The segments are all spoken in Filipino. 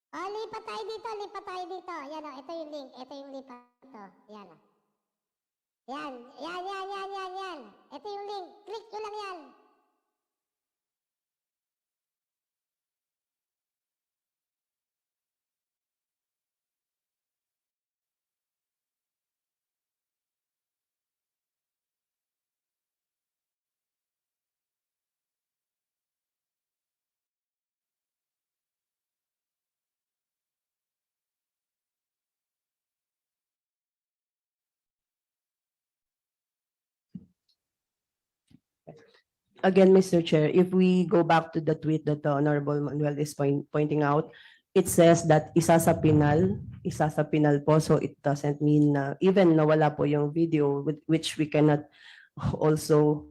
Lipat tayo dito, lipat tayo dito. Yan o, ito yung link. Ito yung lipat to. Yan o. Yan. Ito yung link. Click nyo lang yan. Again, Mr. Chair, if we go back to the tweet that the Honorable Manuel is pointing out, it says that isa sa pinal po. So it doesn't mean na even nawala po yung video, which we cannot also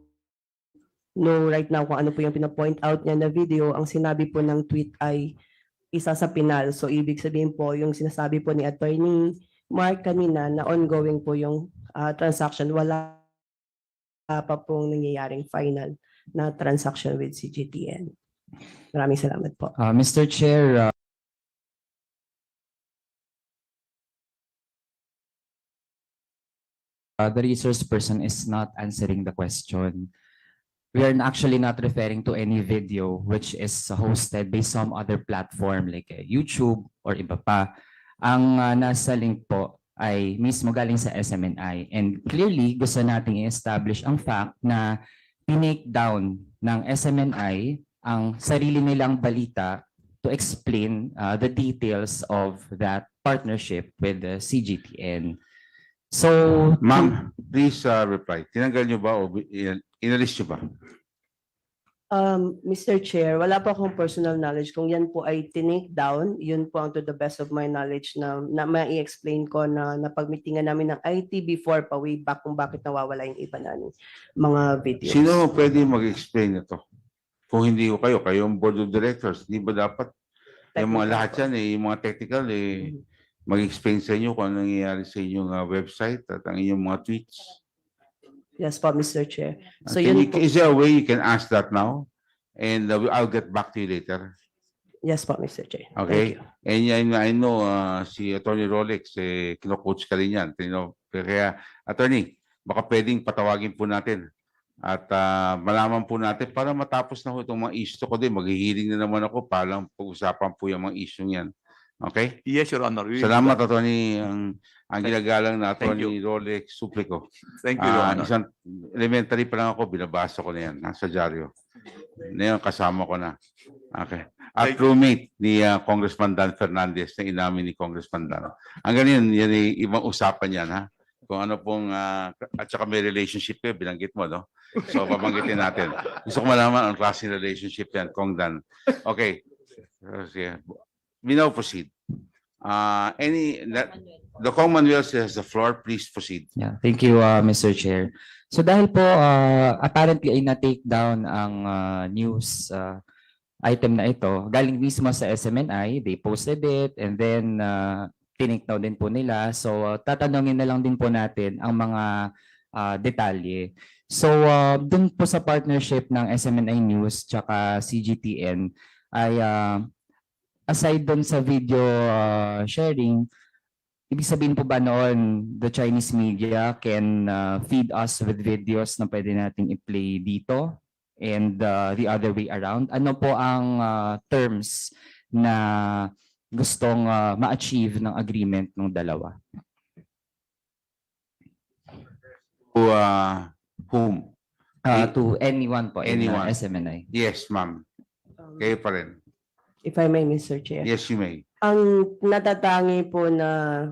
know right now kung ano po yung pinapoint out niya na video. Ang sinabi po ng tweet ay isa sa pinal. So ibig sabihin po yung sinasabi po ni Attorney Mark kanina na ongoing po yung transaction. Wala pa pong nangyayaring final na transaction with CGTN. Maraming salamat po. Mr. Chair, the resource person is not answering the question. We are actually not referring to any video which is hosted by some other platform like YouTube or iba pa. Ang nasa link po ay mismo galing sa SMNI. And clearly, gusto nating i-establish ang fact na tinake down ng SMNI ang sarili nilang balita to explain the details of that partnership with the CGTN. So, ma'am, please reply. Tinanggal nyo ba o inalis nyo ba? Mr. Chair, wala po akong personal knowledge. Kung yan po ay tinake down, yun po ang to the best of my knowledge na ma-i-explain ko na napag-meetingan namin ng IT before pa way back kung bakit nawawala yung iba namin mga videos. Sino pwede mag-explain ito? Kung hindi ko kayo ang board of directors, di ba dapat yung mga lahat yan, yung mga technical, mag-explain sa inyo kung ano nangyayari sa inyong website at ang inyong mga tweets? Yes po, Mr. Chair. So Is there a way you can ask that now? And I'll get back to you later. Yes po, Mr. Chair. Okay? And I know si Attorney Rolex, kino-coach ka rin yan. Kaya, Attorney, baka pwedeng patawagin po natin at malaman po natin para matapos na po itong mga issue ko din. Maghihiling na naman ako para pag-usapan po yung mga issue yan. Okay? Yes, Your Honor. Salamat, Attorney. Ang ginagalang na Attorney Rolex Suplico. Thank you, Your Honor. Isang elementary pa lang ako, binabasa ko na yan. Nasa dyaryo. Ngayon, kasama ko na. Okay. At roommate ni Congressman Dan Fernandez na inamin ni Congressman Dan. Ang ganyan, yan ay ibang usapan yan, ha? Kung ano pong, at saka may relationship kayo, binanggit mo, no? So, babanggitin natin. Gusto ko malaman ang klase relationship yan, Kong Dan. Okay. We now proceed. The Commonwealth has the floor. Please proceed. yeah, thank you, Mr. Chair. So dahil po apparently ay na-take down ang news item na ito, galing mismo sa SMNI, they posted it and then tinake down din po nila. So tatanungin na lang din po natin ang mga detalye. So dun po sa partnership ng SMNI News tsaka CGTN ay aside dun sa video sharing, ibig sabihin po ba noon the Chinese media can feed us with videos na pwede nating i-play dito and the other way around? Ano po ang terms na gustong ma-achieve ng agreement ng dalawa? To whom? To anyone po, Anyone. SMNI. Yes, ma'am. Kayo pa rin. If I may, Mr. Chair. Yes, you may. Ang natatangi po na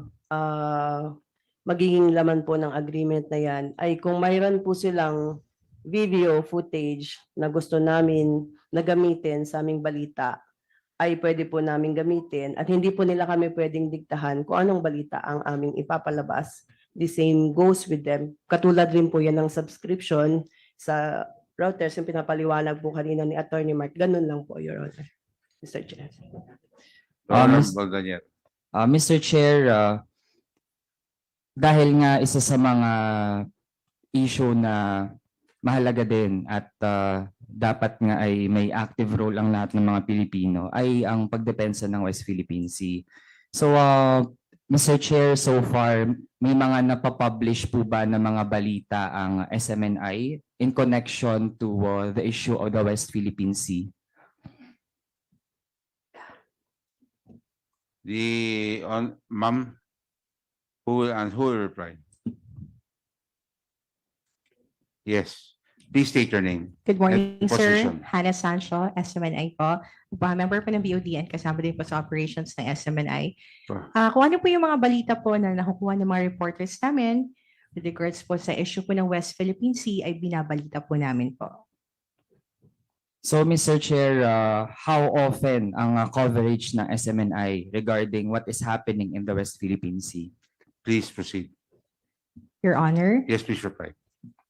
magiging laman po ng agreement na yan ay kung mayroon po silang video footage na gusto namin na gamitin sa aming balita, ay pwede po namin gamitin at hindi po nila kami pwedeng diktahan kung anong balita ang aming ipapalabas. The same goes with them. Katulad rin po yan ng subscription sa routers, yung pinapaliwanag po kanina ni Attorney Mark. Ganun lang po, Your Honor. Mr. Chair. Mr. Chair, dahil nga isa sa mga issue na mahalaga din at dapat nga ay may active role ang lahat ng mga Pilipino ay ang pagdepensa ng West Philippine Sea. So, Mr. Chair, so far, may mga napapublish po ba na mga balita ang SMNI in connection to the issue of the West Philippine Sea? Ma'am, who will reply? Yes, please state your name. Good morning, and sir. position. Hannah Sancho, SMNI po. Member po ng BOD and kasama din po sa operations ng SMNI. Kung ano po yung mga balita po na nakukuha ng mga reporters namin with regards po sa issue po ng West Philippine Sea ay binabalita po namin po. So, Mr. Chair, how often ang coverage ng SMNI regarding what is happening in the West Philippine Sea? Please proceed. Your Honor, Yes, please reply.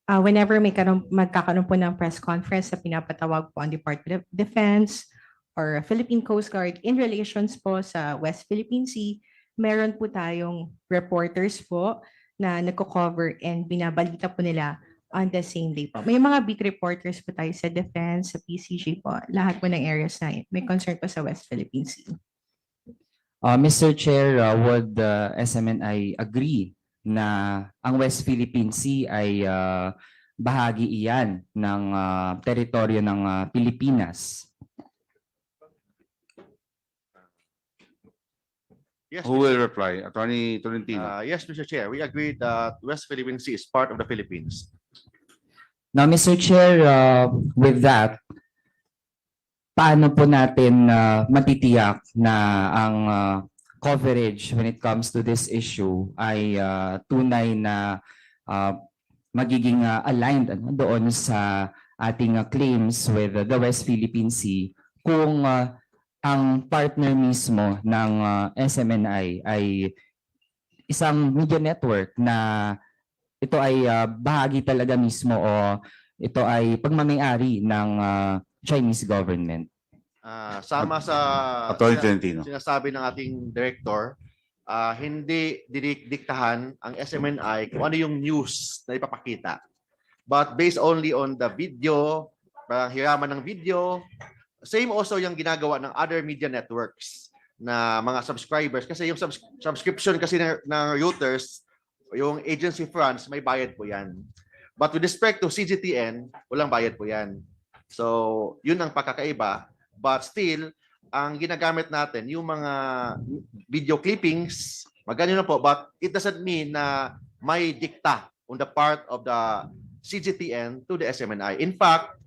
whenever magkakaroon po ng press conference na pinapatawag po ang Department of Defense or Philippine Coast Guard in relations po sa West Philippine Sea, meron po tayong reporters po na nagko-cover and binabalita po nila on the same day po. May mga beat reporters po tayo sa Defense, sa PCG po, lahat po ng areas na may concern po sa West Philippine Sea. Mr. Chair, would SMNI agree na ang West Philippine Sea ay bahagi iyan ng teritoryo ng Pilipinas? Yes, Who will reply? Attorney Tolentino. yes, Mr. Chair, we agree that West Philippine Sea is part of the Philippines. Now, Mr. Chair, with that, paano po natin matitiyak na ang coverage when it comes to this issue ay tunay na magiging aligned doon sa ating claims with the West Philippine Sea kung ang partner mismo ng SMNI ay isang media network na ito ay bahagi talaga mismo o ito ay pagmamayari ng Chinese government. Sama sa Attorney Tolentino. sinasabi ng ating director, hindi didiktahan ang SMNI kung ano yung news na ipapakita. But based only on the video, hiraman ng video, same also yung ginagawa ng other media networks na mga subscribers. Kasi yung subscription kasi ng Reuters, yung agency France, may bayad po yan. But with respect to CGTN, walang bayad po yan. So, yun ang pagkakaiba. But still, ang ginagamit natin, yung mga video clippings, magano na po, but it doesn't mean na may dikta on the part of the CGTN to the SMNI. In fact,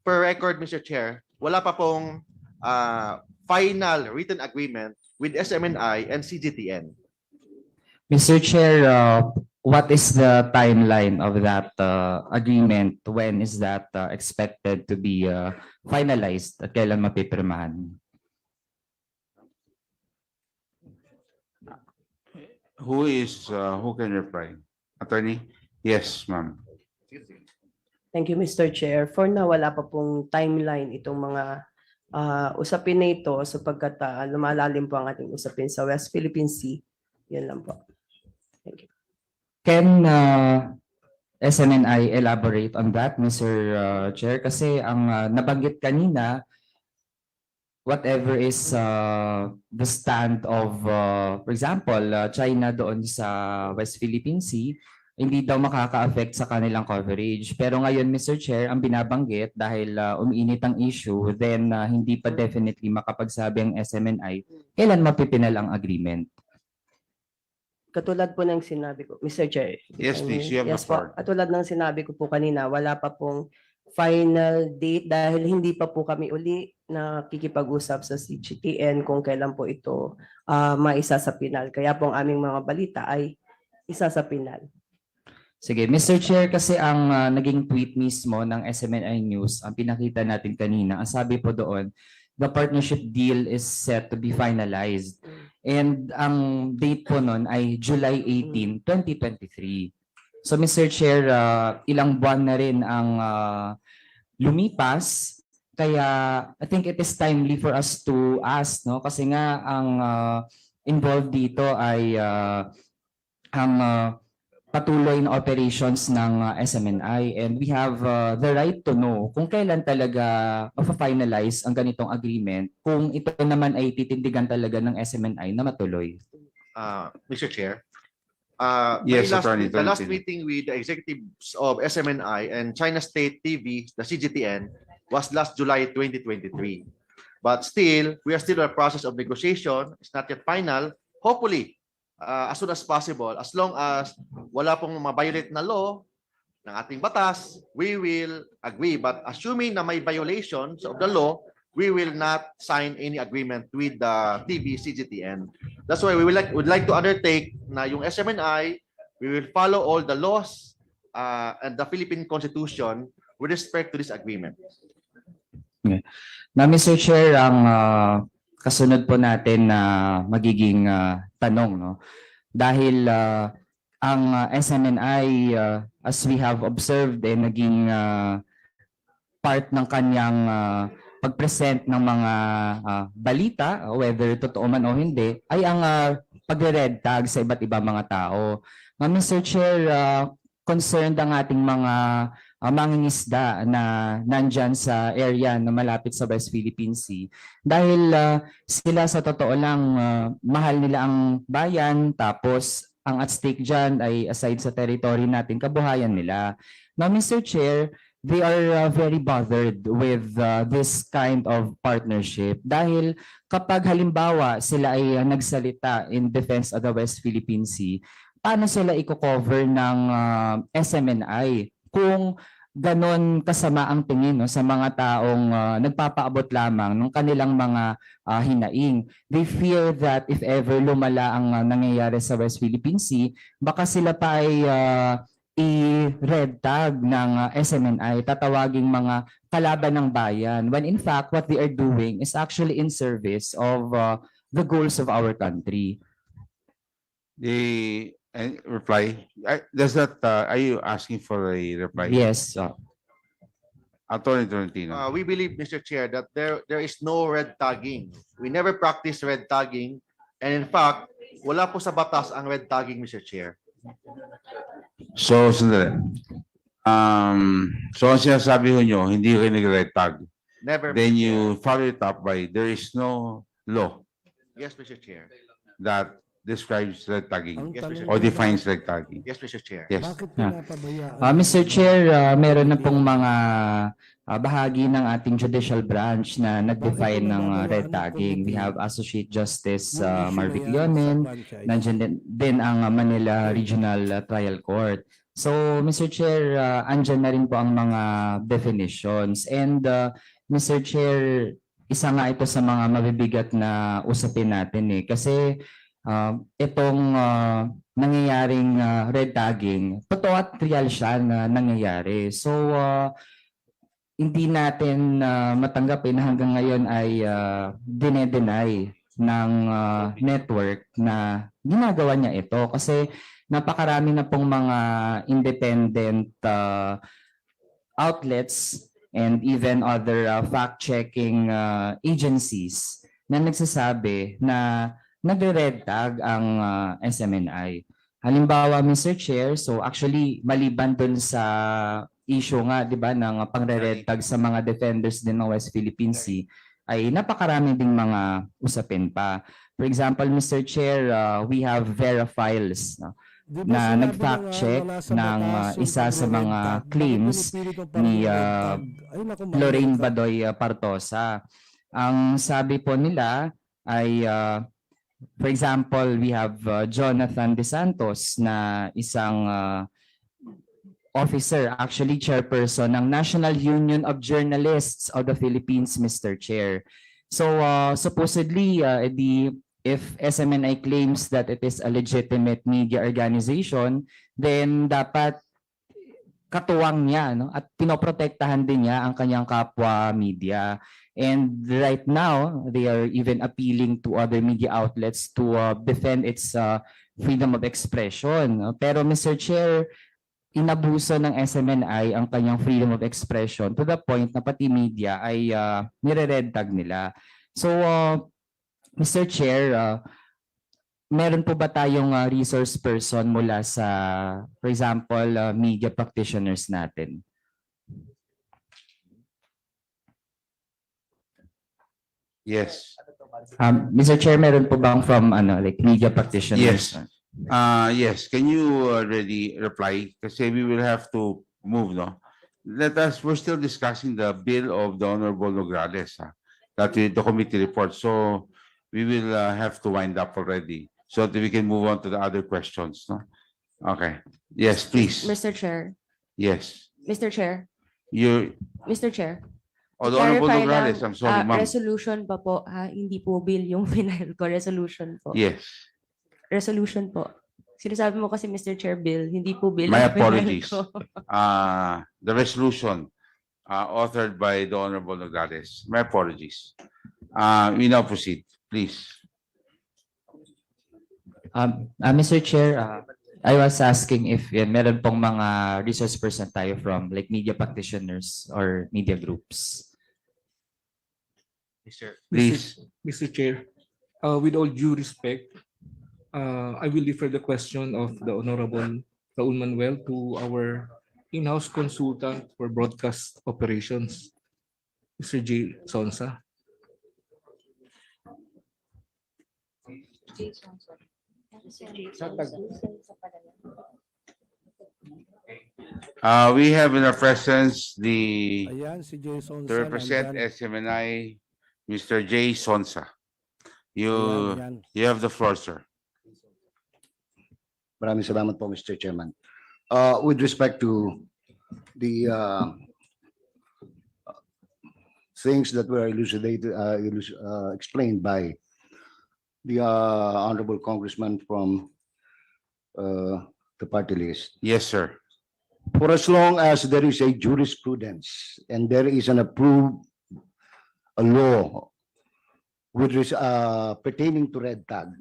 per record, Mr. Chair, wala pa pong final written agreement with SMNI and CGTN. Mr. Chair, what is the timeline of that agreement? When is that expected to be finalized at kailan mapipirmahan? Who can reply? Attorney? Yes, ma'am. Thank you, Mr. Chair. For now, wala pa pong timeline itong mga usapin na ito sapagkat lumalalim po ang ating usapin sa West Philippine Sea. Yan lang po. Thank you. Can SMNI elaborate on that, Mr. Chair? Kasi ang nabanggit kanina, whatever is the stand of, for example, China doon sa West Philippine Sea, hindi daw makaka-affect sa kanilang coverage. Pero ngayon, Mr. Chair, ang binabanggit dahil umiinit ang issue, then hindi pa definitely makapagsabi ang SMNI, kailan mapipinal ang agreement? Katulad po ng sinabi ko, Mr. Chair. Yes, please. You have the Yes po. floor. Katulad ng sinabi ko po kanina, wala pa pong final date dahil hindi pa po kami uli nakikipag-usap sa CGTN kung kailan po ito maisa sa pinal. Kaya po ang aming mga balita ay isa sa pinal. Sige, Mr. Chair, kasi ang naging tweet mismo ng SMNI News, ang pinakita natin kanina, ang sabi po doon, the partnership deal is set to be finalized. And ang date po nun ay July 18, 2023. So Mr. Chair, ilang buwan na rin ang lumipas. Kaya I think it is timely for us to ask, no? Kasi nga ang involved dito ay ang patuloy na operations ng SMNI, and we have the right to know kung kailan talaga finalize ang ganitong agreement, kung ito naman ay titindigan talaga ng SMNI na matuloy. Mr. Chair, Yes, the last Attorney. meeting with the executives of SMNI and China State TV, the CGTN, was last July 2023. But still, we are still in the process of negotiation. It's not yet final. Hopefully, as soon as possible, as long as wala pong ma-violate na law ng ating batas, we will agree. But assuming na may violations of the law, we will not sign any agreement with the TV CGTN. That's why we would like to undertake na yung SMNI, we will follow all the laws and the Philippine Constitution with respect to this agreement. Na Mr. Chair, ang kasunod po natin na magiging tanong, no? Dahil ang SMNI, as we have observed, naging part ng kanyang pag-present ng mga balita, whether totoo man o hindi, ay ang pagre-red tag sa iba't ibang mga tao. Mr. Chair, concerned ang ating mga mangingisda na nandyan sa area na malapit sa West Philippine Sea dahil sila sa totoo lang mahal nila ang bayan, tapos ang at stake dyan ay aside sa territory natin, kabuhayan nila. Now, Mr. Chair, they are very bothered with this kind of partnership dahil kapag halimbawa sila ay nagsalita in defense of the West Philippine Sea, paano sila i-cover ng SMNI kung ganon kasama ang tingin, no, sa mga taong nagpapaabot lamang ng kanilang mga hinaing. They fear that if ever lumala ang nangyayari sa West Philippine Sea, baka sila pa ay i-red tag ng SMNI, tatawaging mga kalaban ng bayan, when in fact what they are doing is actually in service of the goals of our country. The reply. Does that are you asking for a reply? Yes. Attorney Tolentino. We believe, Mr. Chair, that there is no red tagging. We never practice red tagging, and in fact, wala po sa batas ang red tagging, Mr. Chair. So, sandali. So ang sinasabi nyo, hindi kayo nag-red tag. Never. Then Mr. Chair. you follow it up by there is no law Yes, Mr. Chair. that describes red tagging Yes, Mr. or Chair. defines red tagging. Yes, Mr. Chair. Yes. Mr. Chair, meron na pong mga bahagi ng ating judicial branch na nag-define ng red tagging. We have Associate Justice Marvic Leonen, nandiyan din ang Manila Regional Trial Court. So, Mr. Chair, andyan na rin po ang mga definitions. And Mr. Chair, isa nga ito sa mga mabibigat na usapin natin kasi itong nangyayaring red tagging, totoo at real siya na nangyayari. So, hindi natin matanggapin na hanggang ngayon ay dinedenay ng network na ginagawa niya ito kasi napakarami na pong mga independent outlets and even other fact-checking agencies na nagsasabi na nagre-red tag ang SMNI. Halimbawa, Mr. Chair, so actually maliban dun sa issue nga, di ba, ng pangre-red tag sa mga defenders din ng West Philippine Sea, ay napakarami ding mga usapin pa. For example, Mr. Chair, we have Verifiles, no, na nag-fact check ng isa sa mga claims ni Lorraine Badoy Partosa. Ang sabi po nila ay for example, we have Jonathan De Santos na isang officer, actually chairperson ng National Union of Journalists of the Philippines, Mr. Chair. So supposedly, if SMNI claims that it is a legitimate media organization, then dapat katuwang niya, no? At pinoprotektahan din niya ang kanyang kapwa media. And right now, they are even appealing to other media outlets to defend its freedom of expression. Pero Mr. Chair, inabuso ng SMNI ang kanyang freedom of expression to the point na pati media ay nire-red tag nila. So, Mr. Chair, meron po ba tayong resource person mula sa, for example, media practitioners natin? Yes. Mr. Chair, meron po bang from like media practitioners? Yes. Yes. Can you already reply? Kasi we will have to move, no? We're still discussing the bill of the Honorable Nograles, the committee report. So we will have to wind up already so that we can move on to the other questions, no? Okay. Yes, please. Mr. Chair, Yes. Mr. Chair, You, Mr. Chair. oh, the Honorable Clarify Nograles, lang, I'm sorry, ma'am. resolution pa po, hindi po bill yung final ko, resolution po. Yes. Resolution po. Sinasabi mo kasi Mr. Chair bill, hindi po bill My yung final apologies. ko. The resolution authored by the Honorable Nograles. My apologies. We now proceed, please. Mr. Chair, I was asking if meron pong mga resource person tayo from like media practitioners or media groups. Please. Mr. Chair, with all due respect, I will defer the question of the Honorable Raul Manuel to our in-house consultant for broadcast operations, Mr. J. Sonsa. We have in our presence the Ayan, si Jason. to represent SMNI, Mr. J. Sonsa. You have the floor, sir. Maraming salamat po, Mr. Chairman. With respect to the things that were elucidated, explained by the Honorable Congressman from the party list. Yes, sir. For as long as there is a jurisprudence and there is an approved law pertaining to red tag,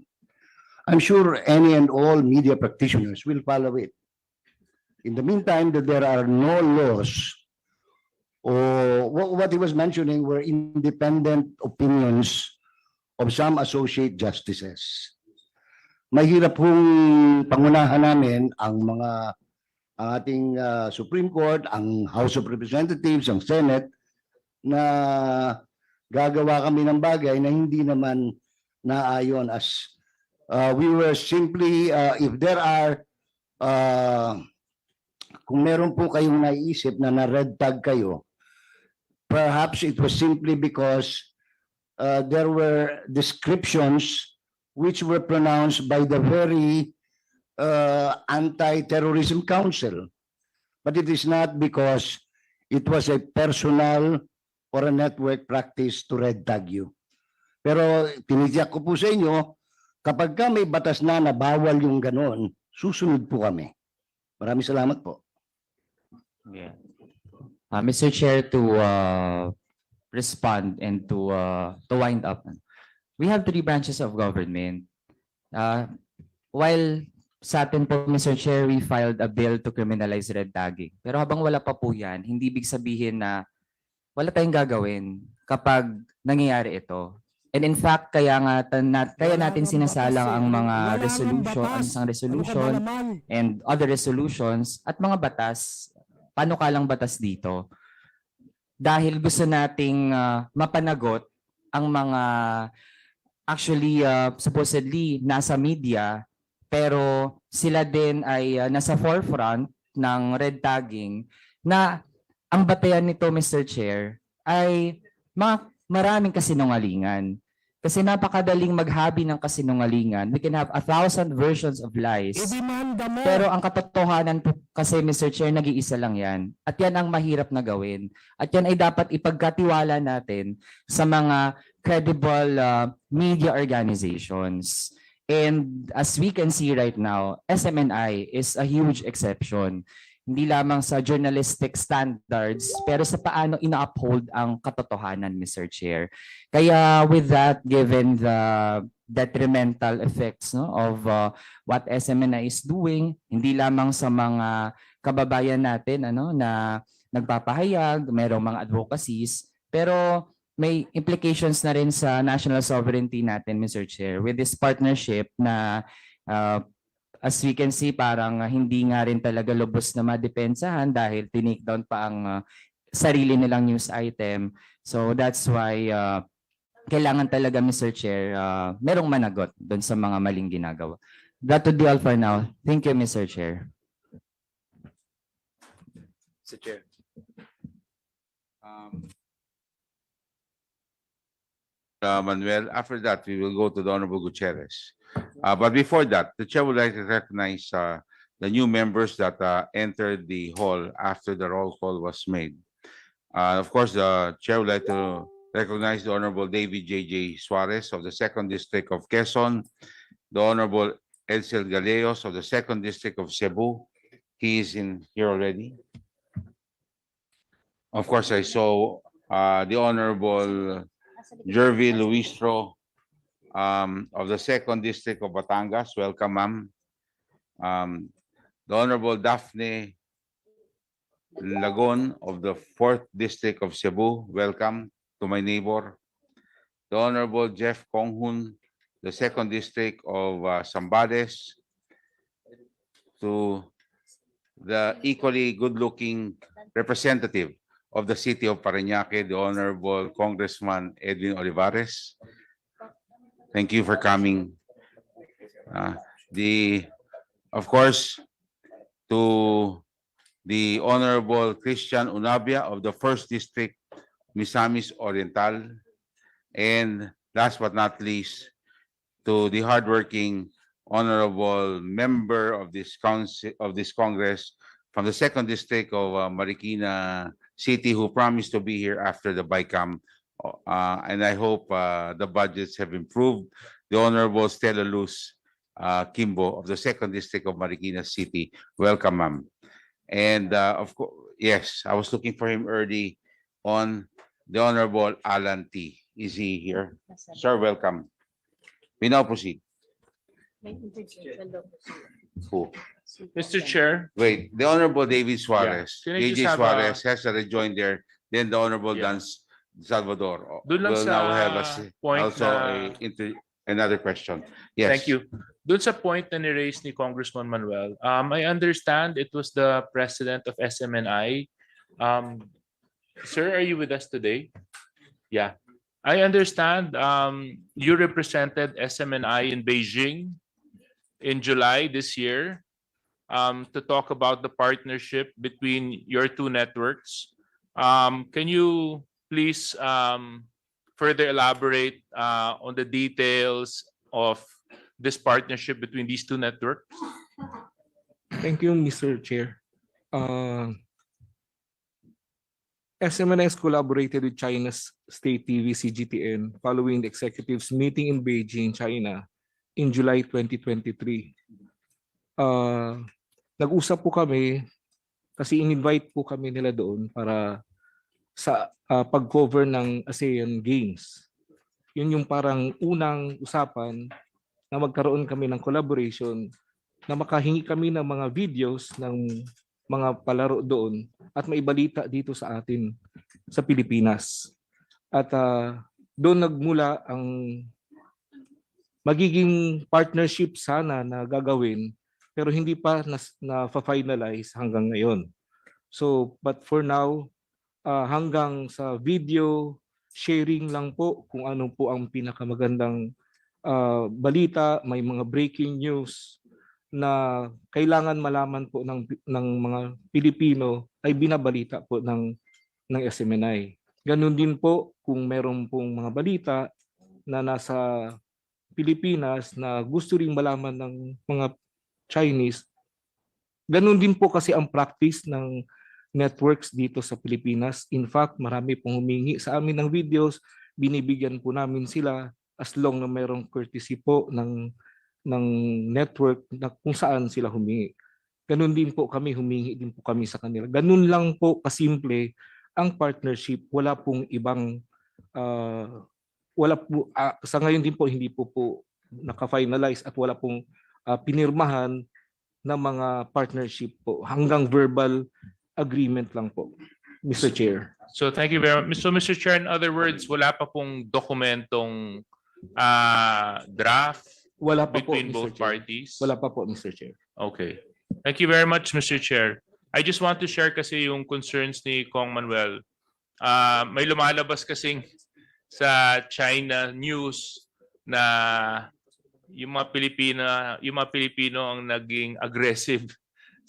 I'm sure any and all media practitioners will follow it. In the meantime, that there are no laws, or what he was mentioning were independent opinions of some associate justices. Mahirap pong pangunahan namin ang ating Supreme Court, ang House of Representatives, ang Senate, na gagawa kami ng bagay na hindi naman naayon as we were simply, if there are, kung meron po kayong naiisip na na-red tag kayo, perhaps it was simply because there were descriptions which were pronounced by the very Anti-Terrorism Council. But it is not because it was a personal or a network practice to red tag you. Pero tinitiyak ko po sa inyo, kapag ka may batas na bawal yung ganon, susunod po kami. Maraming salamat po. Yeah. Mr. Chair, to respond and to wind up, we have 3 branches of government. While sa atin po, Mr. Chair, we filed a bill to criminalize red tagging. Pero habang wala pa po yan, hindi ibig sabihin na wala tayong gagawin kapag nangyayari ito. And in fact, kaya natin sinasalang ang mga resolution and other resolutions at mga batas, panukalang batas dito. Dahil gusto nating mapanagot ang mga actually supposedly nasa media, pero sila din ay nasa forefront ng red tagging, na ang batayan nito, Mr. Chair, ay maraming kasinungalingan. Kasi napakadaling maghabi ng kasinungalingan. We can have 1,000 versions of lies. Pero ang katotohanan po kasi, Mr. Chair, nag-iisa lang yan. At yan ang mahirap na gawin. At yan ay dapat ipagkatiwala natin sa mga credible media organizations. And as we can see right now, SMNI is a huge exception. Hindi lamang sa journalistic standards, pero sa paano ina-uphold ang katotohanan, Mr. Chair. Kaya with that, given the detrimental effects of what SMNI is doing, hindi lamang sa mga kababayan natin na nagpapahayag, mayroong mga advocacies, pero may implications na rin sa national sovereignty natin, Mr. Chair, with this partnership na as we can see, parang hindi nga rin talaga lubos na madepensahan dahil tinake down pa ang sarili nilang news item. So that's why kailangan talaga, Mr. Chair, merong managot doon sa mga maling ginagawa. That would be all for now. Thank you, Mr. Chair. Mr. Chair. Manuel, after that, we will go to the Honorable Gutierrez. But before that, the chair would like to recognize the new members that entered the hall after the roll call was made. Of course, the chair would like to recognize the Honorable David J.J. Suarez of the 2nd District of Quezon, the Honorable Edsel Galeos of the 2nd District of Cebu. He is in here already. Of course, I saw the Honorable Jervy Luistro of the 2nd District of Batangas. Welcome, ma'am. The Honorable Daphne Lagon of the 4th District of Cebu. Welcome to my neighbor. The Honorable Jeff Konghun, the 2nd District of Zambales. To the equally good-looking representative of the city of Parañaque, the Honorable Congressman Edwin Olivares. Thank you for coming. Of course, to the Honorable Christian Unabia of the 1st District, Misamis Oriental. And last but not least, to the hardworking honorable member of this council, of this Congress from the 2nd District of Marikina City, who promised to be here after the BICAM. And I hope the budgets have improved. The Honorable Stella Luz Kimbo of the 2nd District of Marikina City. Welcome, ma'am. And of course, yes, I was looking for him early on. The Honorable Alan T. Is he here? Sir, welcome. We now proceed. Who? Mr. Chair. Wait, the Honorable David Suarez. Can I just AJ have Suarez has to rejoin there. Then the Honorable Dan Salvador Doon lang will sa now have point also na- another question. Yes. Thank you. Doon sa point na ni-raise ni Congressman Manuel, I understand it was the president of SMNI. Sir, are you with us today? Yeah. I understand you represented SMNI in Beijing in July this year to talk about the partnership between your two networks. Can you please further elaborate on the details of this partnership between these two networks? Thank you, Mr. Chair. SMNI has collaborated with China's state TV CGTN following the executives meeting in Beijing, China in July 2023. Nag-usap po kami kasi in-invite po kami nila doon para sa pag-cover ng ASEAN Games. Yun yung parang unang usapan na magkaroon kami ng collaboration na makahingi kami ng mga videos ng mga palaro doon at maibalita dito sa atin sa Pilipinas. At doon nagmula ang magiging partnership sana na gagawin pero hindi pa na-finalize hanggang ngayon. So, but for now, hanggang sa video sharing lang po kung ano po ang pinakamagandang balita, may mga breaking news na kailangan malaman po ng mga Pilipino ay binabalita po ng SMNI. Ganun din po kung meron pong mga balita na nasa Pilipinas na gusto ring malaman ng mga Chinese. Ganun din po kasi ang practice ng networks dito sa Pilipinas. In fact, marami pong humingi sa amin ng videos, binibigyan po namin sila as long na mayroong courtesy po ng network na kung saan sila humingi. Ganun din po kami, humingi din po kami sa kanila. Ganun lang po kasimple ang partnership. Wala pong ibang, sa ngayon din po, hindi po naka-finalize at wala pong pinirmahan na mga partnership po. Hanggang verbal agreement lang po, Mr. Chair. So thank you very much. So Mr. Chair, in other words, wala pa pong dokumentong draft Wala pa po, between Mr. both Chair. parties? Wala pa po, Mr. Chair. Okay. Thank you very much, Mr. Chair. I just want to share kasi yung concerns ni Kong Manuel. May lumalabas kasing sa China news na yung mga Pilipino ang naging aggressive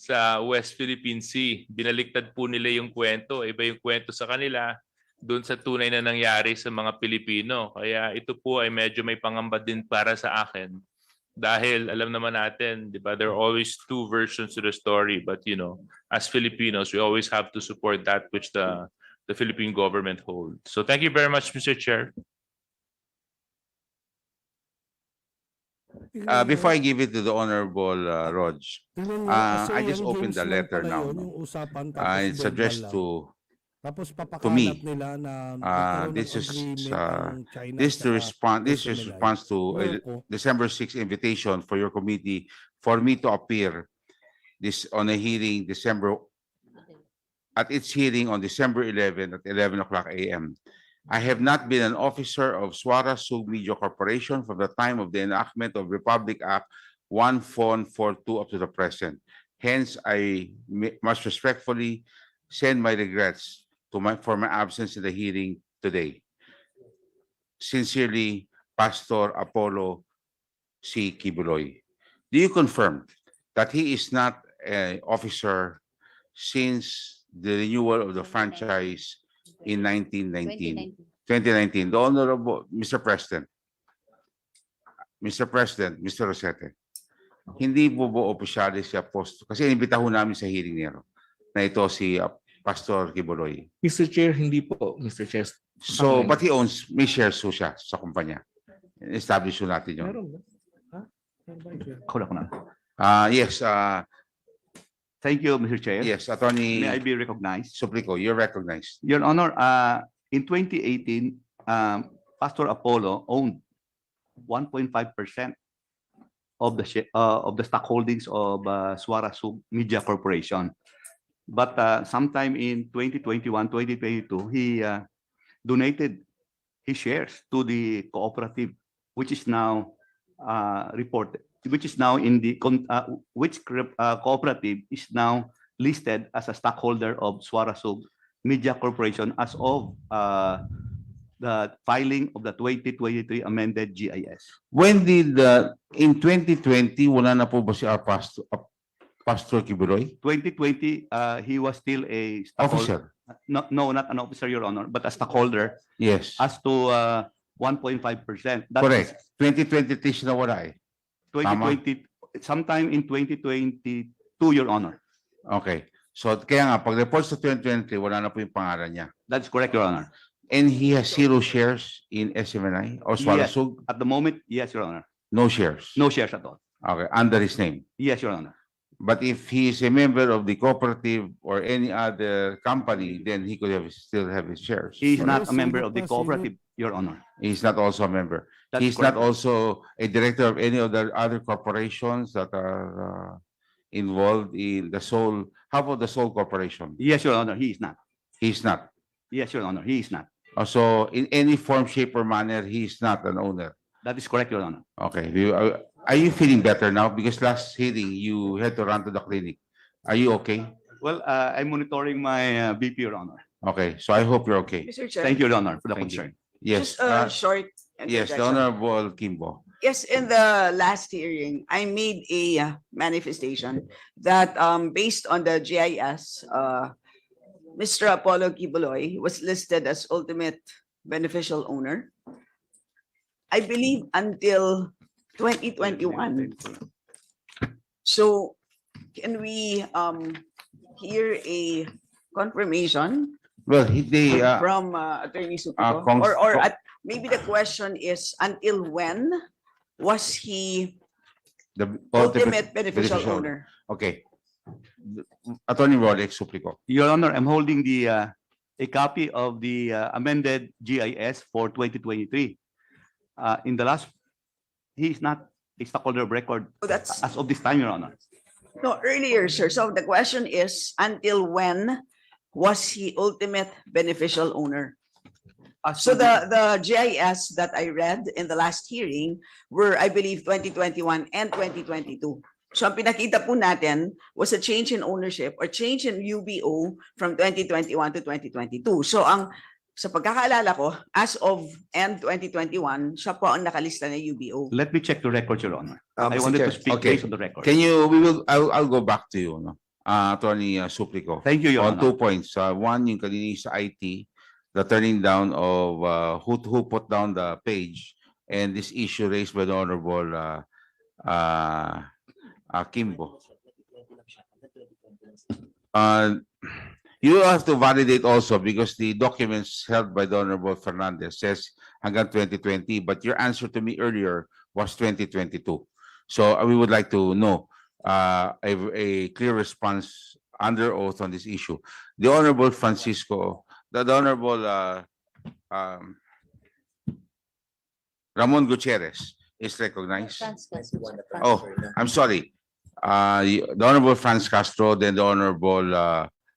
sa West Philippine Sea. Binaliktad po nila yung kwento. Iba yung kwento sa kanila doon sa tunay na nangyari sa mga Pilipino. Kaya ito po ay medyo may pangamba din para sa akin. Dahil alam naman natin, di ba, there are always two versions to the story. But you know, as Filipinos, we always have to support that which the Philippine government holds. So thank you very much, Mr. Chair. Before I give it to the Honorable Rog, I just opened the letter now. It's addressed to me. This is the response to a December 6th invitation for your committee for me to appear on a hearing at its hearing on December 11 at 11 o'clock a.m. I have not been an officer of Swara Sug Media Corporation from the time of the enactment of Republic Act 1442 up to the present. Hence, I must respectfully send my regrets for my absence in the hearing today. Sincerely, Pastor Apollo C. Kibuloy. Do you confirm that he is not an officer since the renewal of the franchise in 2019? The Honorable Mr. President, Mr. Rosete, hindi po opisyales siya posto kasi inimbitaho namin sa hearing niya na ito si Pastor Kibuloy. Mr. Chair, hindi po, Mr. Chair. So, but he owns, may shares po siya sa kumpanya. Establish po natin yun. Meron ba? Ha? Ako na. Yes, Thank you, Mr. Chair. yes, Attorney May I be recognized? Suplico, you're recognized. Your Honor, in 2018, Pastor Apollo owned 1.5% of the stock holdings of Swara Sug Media Corporation. But sometime in 2021, 2022, he donated his shares to the cooperative, which is now reported, which is now in the cooperative is now listed as a stockholder of Swara Sug Media Corporation as of the filing of the 2023 amended GIS. When did, in 2020, wala na po ba si Pastor Kibuloy? 2020, he was still a stockholder. Officer? No, not an officer, Your Honor, but a stockholder Yes, as to 1.5%. That correct. is 2023 siya nawala eh. 2020, sometime in 2022, Your Honor. Okay. So, kaya nga, pag report sa 2023, wala na po yung pangalan niya. That's correct, Your Honor. And he has 0 shares in SMNI or Swara Yes. Sug? At the moment, yes, Your Honor. No shares? No shares at all. Okay, under his name. Yes, Your Honor. But if he is a member of the cooperative or any other company, then he could still have his shares. He is not a member of the cooperative, Your Honor. He's not also a member. That's He's not correct. also a director of any of the other corporations that are involved in the Seoul. How about the Seoul Corporation? Yes, Your Honor, he is not. He's not. Yes, Your Honor, he is not. So in any form, shape, or manner, he's not an owner. That is correct, Your Honor. Okay. Are you feeling better now? Because last hearing, you had to run to the clinic. Are you okay? Well, I'm monitoring my BP, Your Honor. Okay. So I hope you're okay. Mr. Chair. Thank you, Your Honor, for the Thank you. concern. Yes. Just a short Yes, the interjection. Honorable Kimbo. Yes, in the last hearing, I made a manifestation that based on the GIS, Mr. Apollo Kibuloy was listed as ultimate beneficial owner. I believe until 2021. So can we hear a confirmation Well, they from Attorney Supico? Maybe the question is, until when was he the ultimate beneficial owner? Okay. Attorney Rolex Suplico. Your Honor, I'm holding a copy of the amended GIS for 2023. In the last, he is not a stockholder of record So that's as of this time, Your Honor. no earlier, sir. So the question is, until when was he ultimate beneficial owner? So the GIS that I read in the last hearing were, I believe, 2021 and 2022. So ang pinakita po natin was a change in ownership or change in UBO from 2021 to 2022. So sa pagkakaalala ko, as of end 2021, siya po ang nakalista na UBO. Let me check the record, Your Honor. I Mr. wanted Chair. to speak Okay. based on the record. Can you, I'll go back to you, no? Attorney Suplico. Thank you, Your On Honor. 2 points. One, yung kanina yung sa IT, the turning down of who put down the page, and this issue raised by the Honorable Kimbo. You have to validate also because the documents held by the Honorable Fernandez says hanggang 2020, but your answer to me earlier was 2022. So we would like to know a clear response under oath on this issue. The Honorable Francisco, the Honorable Ramon Gutierrez is recognized. Oh, I'm sorry. The Honorable Franz Castro, then the Honorable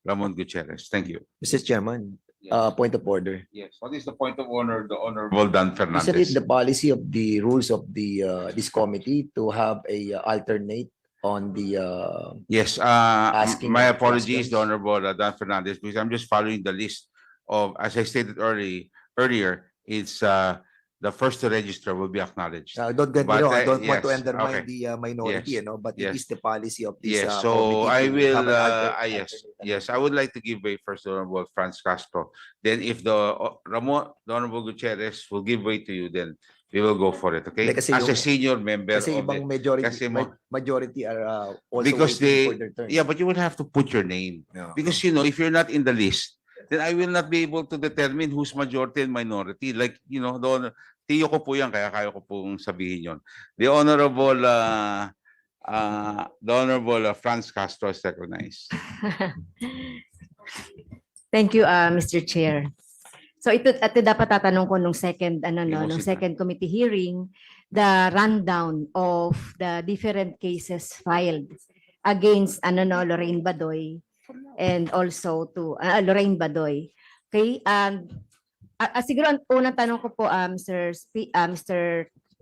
Ramon Gutierrez. Thank you. Mr. Chairman, Yes. point of order. Yes. What is the point of honor, the Honorable Dan Isn't it Fernandez? the policy of the rules of the this committee to have a alternate on the Yes, asking my of apologies, the questions? Honorable Dan Fernandez, because I'm just following the list of, as I stated earlier, it's the first to register will be acknowledged. Don't get me But, wrong, I don't want to yes, undermine okay. the minority, Yes, you know, but yes. it is the policy of this Yes, so committee I to will, have an yes, alternate. yes, I would like to give way first to Honorable Franz Castro. Then if the the Honorable Gutierrez will give way to you, then we will go for it, okay? Hindi, kasi As a yung- senior member Kasi of ibang the, majority, kasi mo- majority are also because waiting for they, their turn. yeah, but you will have to put your name. Yeah. Because, you know, if you're not in the list, then I will not be able to determine who's majority and minority. Like, you know, tiyo ko po yan, kaya kaya ko pong sabihin yon. The Honorable Franz Castro is recognized. Thank you, Mr. Chair. So ito dapat tatanong ko nung second nung Limousine, second committee hearing, the rundown of the different cases filed against Lorraine Badoy and also to Lorraine Badoy. Okay, siguro ang unang tanong ko po, Mr.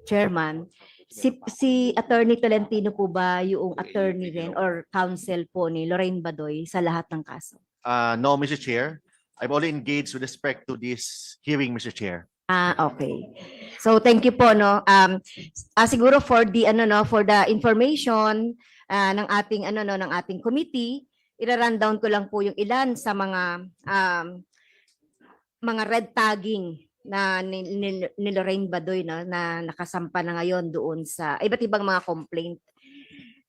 Chairman, si Attorney Tolentino po ba yung attorney rin or counsel po ni Lorraine Badoy sa lahat ng kaso? No, Mr. Chair. I've already engaged with respect to this hearing, Mr. Chair. Okay. So thank you po, no. Siguro for the for the information ng ating committee, ira-rundown ko lang po yung ilan sa mga red tagging na ni Lorraine Badoy, no, na nakasampa na ngayon doon sa iba't ibang mga complaint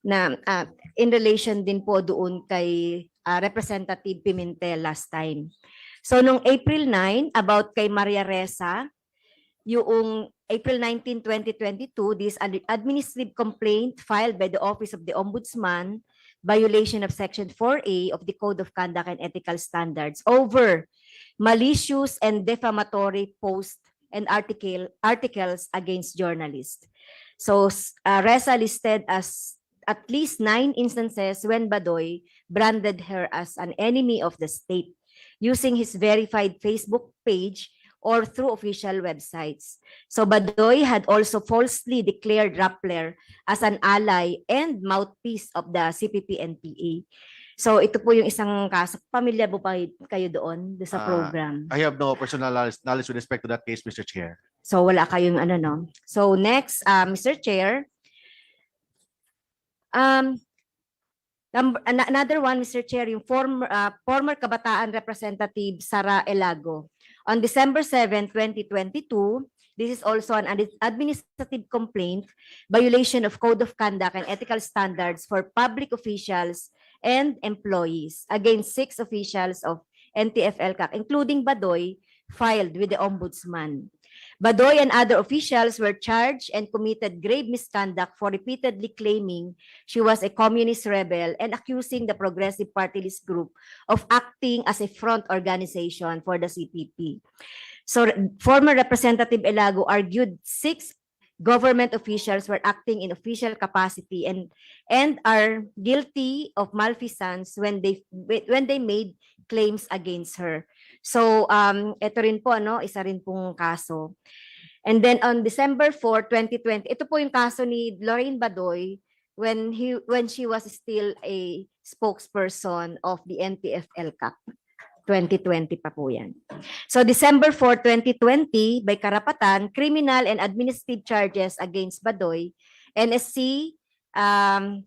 na in relation din po doon kay Representative Pimentel last time. So nung April 9, about kay Maria Ressa, yung April 19, 2022, this administrative complaint filed by the Office of the Ombudsman, violation of Section 4A of the Code of Conduct and Ethical Standards over malicious and defamatory posts and articles against journalists. So Ressa listed as at least 9 instances when Badoy branded her as an enemy of the state using his verified Facebook page or through official websites. So Badoy had also falsely declared Rappler as an ally and mouthpiece of the CPP-NPA. So ito po yung isang kaso. Pamilya po ba kayo doon sa program? I have no personal knowledge with respect to that case, Mr. Chair. So wala kayong no. So next, Mr. Chair, another one, Mr. Chair, yung former Kabataan Representative Sara Elago. On December 7, 2022, this is also an administrative complaint, violation of Code of Conduct and Ethical Standards for public officials and employees against 6 officials of NTF-ELCAC, including Badoy, filed with the Ombudsman. Badoy and other officials were charged and committed grave misconduct for repeatedly claiming she was a communist rebel and accusing the Progressive Party List group of acting as a front organization for the CPP. So former Representative Elago argued 6 government officials were acting in official capacity and are guilty of malfeasance when they made claims against her. So ito rin po isa rin pong kaso. And then on December 4, 2020, ito po yung kaso ni Lorraine Badoy when she was still a spokesperson of the NTF-ELCAC. 2020 pa po yan. So December 4, 2020, by karapatan, criminal and administrative charges against Badoy, NSC,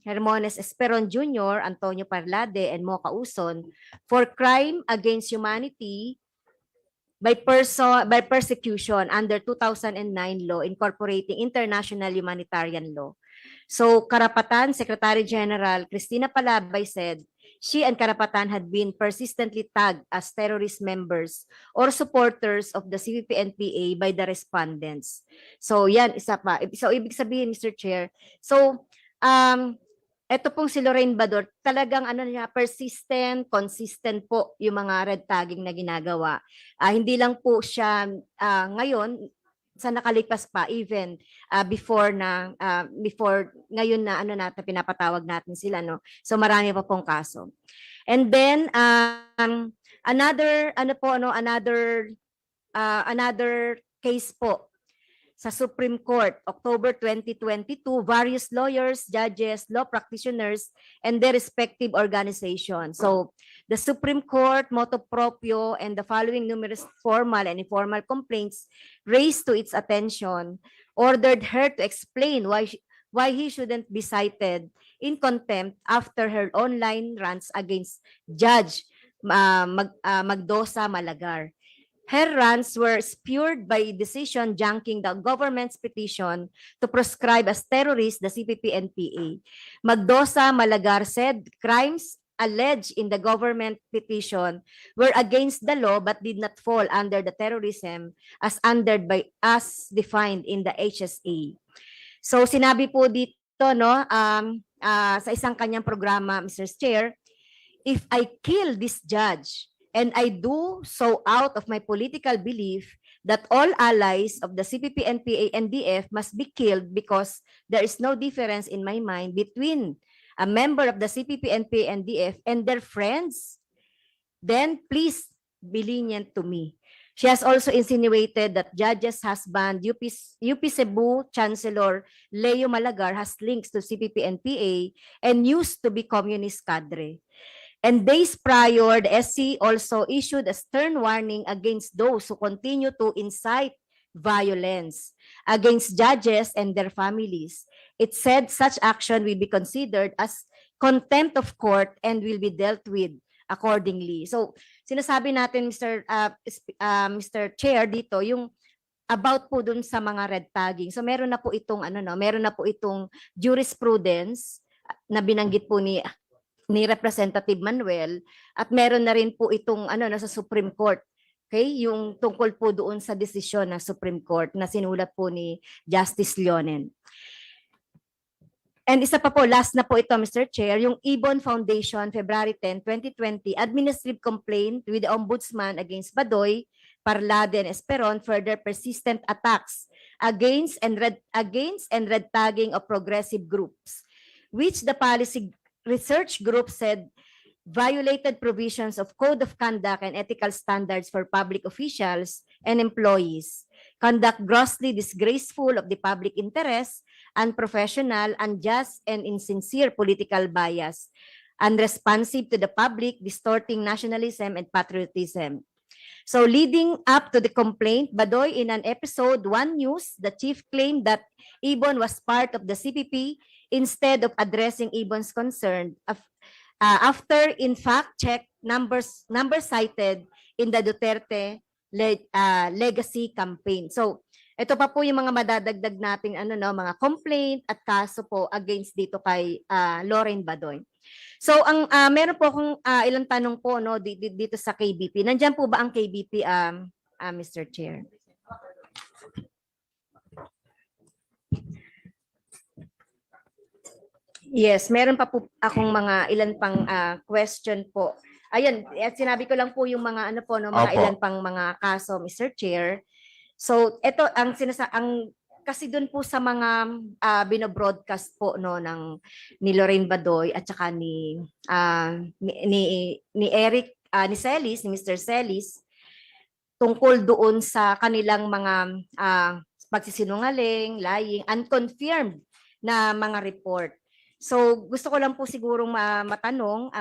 Hermones Esperon Jr., Antonio Parlade, and Mocha Uson for crime against humanity by persecution under 2009 law incorporating international humanitarian law. So Karapatan Secretary General Cristina Palabay said she and Karapatan had been persistently tagged as terrorist members or supporters of the CPP-NPA by the respondents. So yan, isa pa. So ibig sabihin, Mr. Chair, so ito pong si Lorraine Bador, talagang niya, persistent, consistent po yung mga red tagging na ginagawa. Hindi lang po siya ngayon, sa nakalipas pa, even before ngayon na natin pinapatawag natin sila, no. So marami pa pong kaso. And then another case po sa Supreme Court, October 2022, various lawyers, judges, law practitioners, and their respective organizations. So, the Supreme Court, motu proprio, and the following numerous formal and informal complaints raised to its attention, ordered her to explain why he shouldn't be cited in contempt after her online rants against Judge Magdosa Malagar. Her rants were spurred by a decision junking the government's petition to proscribe as terrorists the CPP-NPA. Magdosa Malagar said crimes alleged in the government petition were against the law but did not fall under the terrorism as defined in the HSA. So sinabi po dito sa isang kanyang programa, Mr. Chair, if I kill this judge, and I do so out of my political belief that all allies of the CPP-NPA and DF must be killed because there is no difference in my mind between a member of the CPP-NPA and DF and their friends, then please be lenient to me. She has also insinuated that judge's husband, UP Cebu Chancellor Leo Malagar, has links to CPP-NPA and used to be communist cadre. And days prior, the SC also issued a stern warning against those who continue to incite violence against judges and their families. It said such action will be considered as contempt of court and will be dealt with accordingly. So, sinasabi natin, Mr. Chair, dito, yung about po dun sa mga red tagging. So, meron na po itong jurisprudence na binanggit po ni Representative Manuel at meron na rin po itong sa Supreme Court. Okay, yung tungkol po doon sa desisyon ng Supreme Court na sinulat po ni Justice Leonen. And isa pa po, last na po ito, Mr. Chair, yung Ibon Foundation, February 10, 2020, administrative complaint with the Ombudsman against Badoy, Parlade, and Esperon for their persistent attacks against and red tagging of progressive groups, which the policy research group said violated provisions of Code of Conduct and ethical standards for public officials and employees, conduct grossly disgraceful of the public interest, unprofessional, unjust, and insincere political bias, unresponsive to the public, distorting nationalism and patriotism. So leading up to the complaint, Badoy, in an episode 1 News, the chief claimed that Ibon was part of the CPP instead of addressing Ibon's concern after in fact check numbers cited in the Duterte legacy campaign. So ito pa po yung mga madadagdag nating mga complaint at kaso po against dito kay Lorraine Badoy. So ang meron po akong ilang tanong po dito sa KBP. Nandiyan po ba ang KBP Mr. Chair? Yes, meron pa po akong mga ilan pang question po. Ayan, sinabi ko lang po yung mga mga ilan pang mga kaso, Mr. Chair. So, ito ang kasi doon po sa mga binobroadcast po ni Lorraine Badoy at saka ni Eric ni Celis, ni Mr. Celis, tungkol doon sa kanilang mga pagsisinungaling, lying, unconfirmed na mga report. So gusto ko lang po sigurong matanong,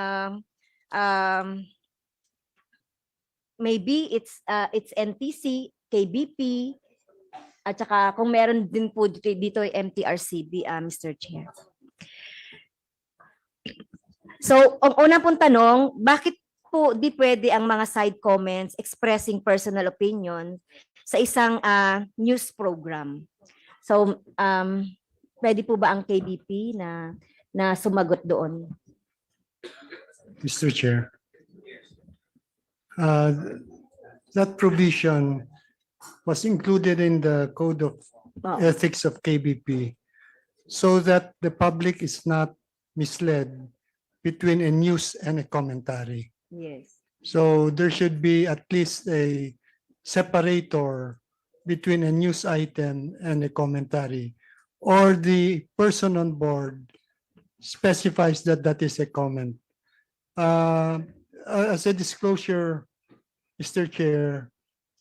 maybe it's NTC, KBP, at saka kung meron din po dito ay MTRCB, Mr. Chair. So, ang una pong tanong, bakit po di pwede ang mga side comments expressing personal opinion sa isang news program? So, pwede po ba ang KBP na sumagot doon? Mr. Chair. That provision was included in the Code of Ethics of KBP so that the public is not misled between a news and a commentary. Yes. So there should be at least a separator between a news item and a commentary, or the person on board specifies that that is a comment. As a disclosure, Mr. Chair,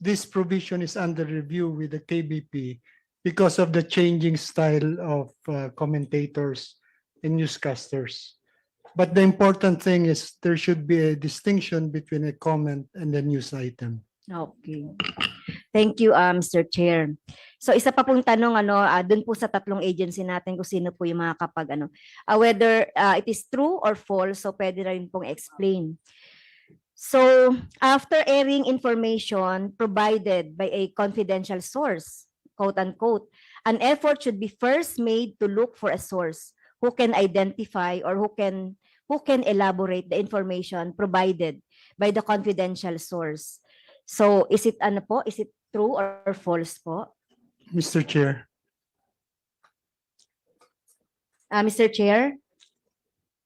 this provision is under review with the KBP because of the changing style of commentators and newscasters. But the important thing is there should be a distinction between a comment and a news item. Okay. Thank you, Mr. Chair. So isa pa pong tanong, dun po sa tatlong agency natin kung sino po yung mga whether it is true or false, so pwede rin pong explain. So after airing information provided by a confidential source, quote unquote, an effort should be first made to look for a source who can identify or who can elaborate the information provided by the confidential source. So is it is it true or false po? Mr. Chair. Mr. Chair?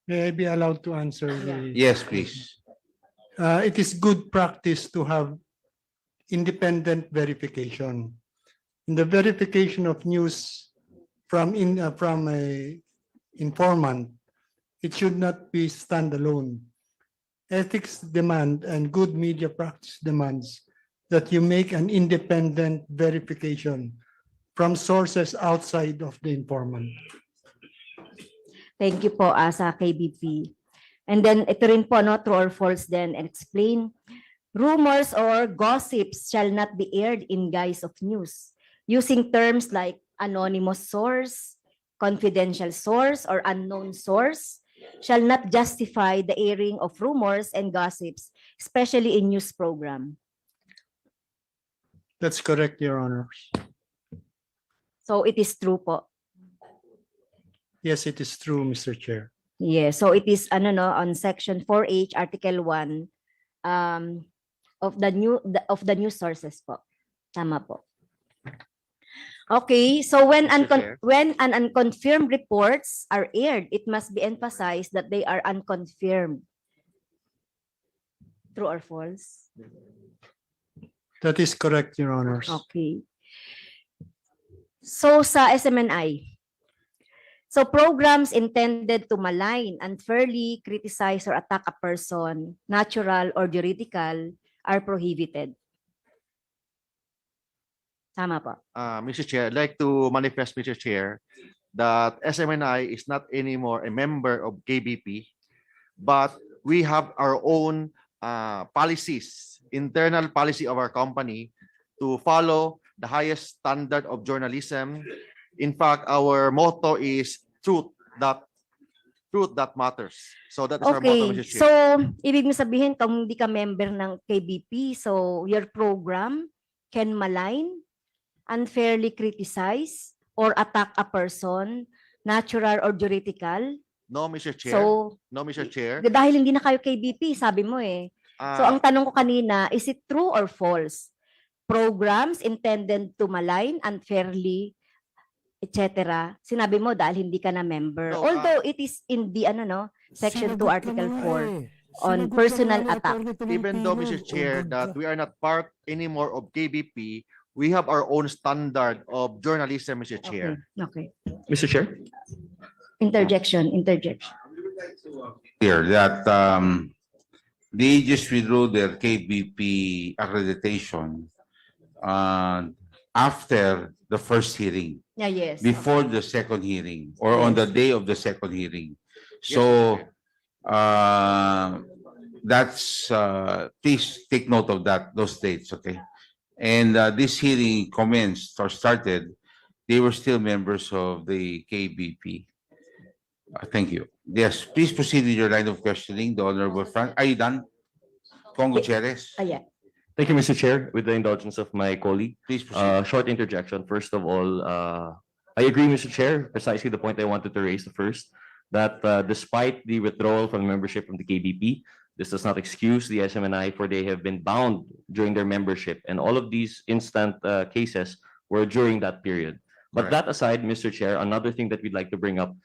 May I be allowed to answer? Yes, please. It is good practice to have independent verification. In the verification of news from a informant, it should not be standalone. Ethics demand and good media practice demands that you make an independent verification from sources outside of the informant. Thank you po sa KBP. And then ito rin po, true or false then, and explain. Rumors or gossips shall not be aired in guise of news, using terms like anonymous source, confidential source, or unknown source shall not justify the airing of rumors and gossips, especially in news program. That's correct, Your Honor. So it is true po. Yes, it is true, Mr. Chair. Yeah, so it is on section 4H article 1 of the news sources po. Tama po. Okay, so when an unconfirmed reports are aired, it must be emphasized that they are unconfirmed. True or false? That is correct, Your Honors. Okay. So sa SMNI, so programs intended to malign, unfairly criticize or attack a person, natural or juridical, are prohibited. Tama po. Mr. Chair, I'd like to manifest, Mr. Chair, that SMNI is not anymore a member of KBP, but we have our own policies, internal policy of our company to follow the highest standard of journalism. In fact, our motto is truth that matters. So that is our motto, Mr. Chair. So ibig mo sabihin kung hindi ka member ng KBP, so your program can malign, unfairly criticize, or attack a person, natural or juridical? No, Mr. Chair. So, no, Mr. Chair. Dahil hindi na kayo KBP, sabi mo eh. So ang tanong ko kanina, is it true or false? Programs intended to malign, unfairly, etc. Sinabi mo dahil hindi ka na member. No, Although it is in the section 2 article 4 on personal attack. Even though, Mr. Chair, that we are not part anymore of KBP, we have our own standard of journalism, Mr. Chair. Okay. Mr. Chair? Interjection. Here that they just withdrew their KBP accreditation after the first hearing, Yeah, yes. before the second hearing, or on the day of the second hearing. Yes, Mr. So, Chair. that's, please take note of that, those dates, okay? And this hearing commenced or started, they were still members of the KBP. Thank you. Yes, please proceed with your line of questioning, the Honorable Frank. Are you done? Kong Gutierrez, Yeah. Thank you, Mr. Chair. With the indulgence of my colleague, please proceed. short interjection. First of all, I agree, Mr. Chair, precisely the point I wanted to raise first, that despite the withdrawal from membership from the KBP, this does not excuse the SMNI, for they have been bound during their membership, and all of these instant cases were during that period. But Correct. that aside, Mr. Chair, another thing that we'd like to bring up,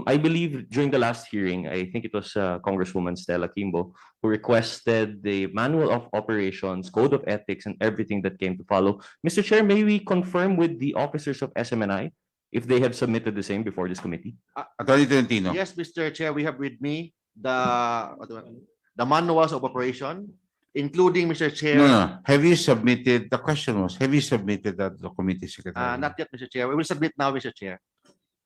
I believe during the last hearing, I think it was Congresswoman Stella Kimbo, who requested the manual of operations, code of ethics, and everything that came to follow. Mr. Chair, may we confirm with the officers of SMNI if they have submitted the same before this committee? Attorney Tolentino. Yes, Mr. Chair, we have with me the manuals of operation, including, Mr. Chair. No. Have you submitted, the question was, have you submitted that to the committee secretary? Not yet, Mr. Chair. We will submit now, Mr. Chair.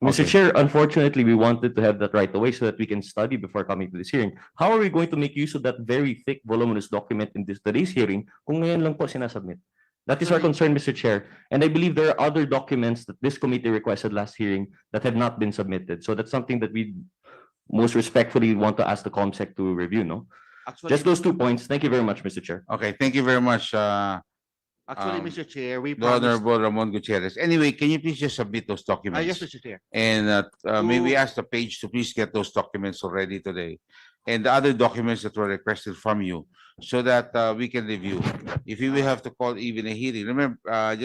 Mr. Okay. Chair, unfortunately, we wanted to have that right away so that we can study before coming to this hearing. How are we going to make use of that very thick, voluminous document in today's hearing kung ngayon lang po sinasubmit? That is our concern, Mr. Chair. And I believe there are other documents that this committee requested last hearing that have not been submitted. So that's something that we most respectfully want to ask the COMSEC to review, no? Actually, Just those 2 points. Thank you very much, Mr. Chair. Okay, thank you very much, Mr. Chair, we the promised. Honorable Ramon Gutierrez. Anyway, can you please just submit those documents? Yes, Mr. Chair. And may we ask the page to please get those documents already today, and the other documents that were requested from you, so that we can review. If we will have to call even a hearing, remember, I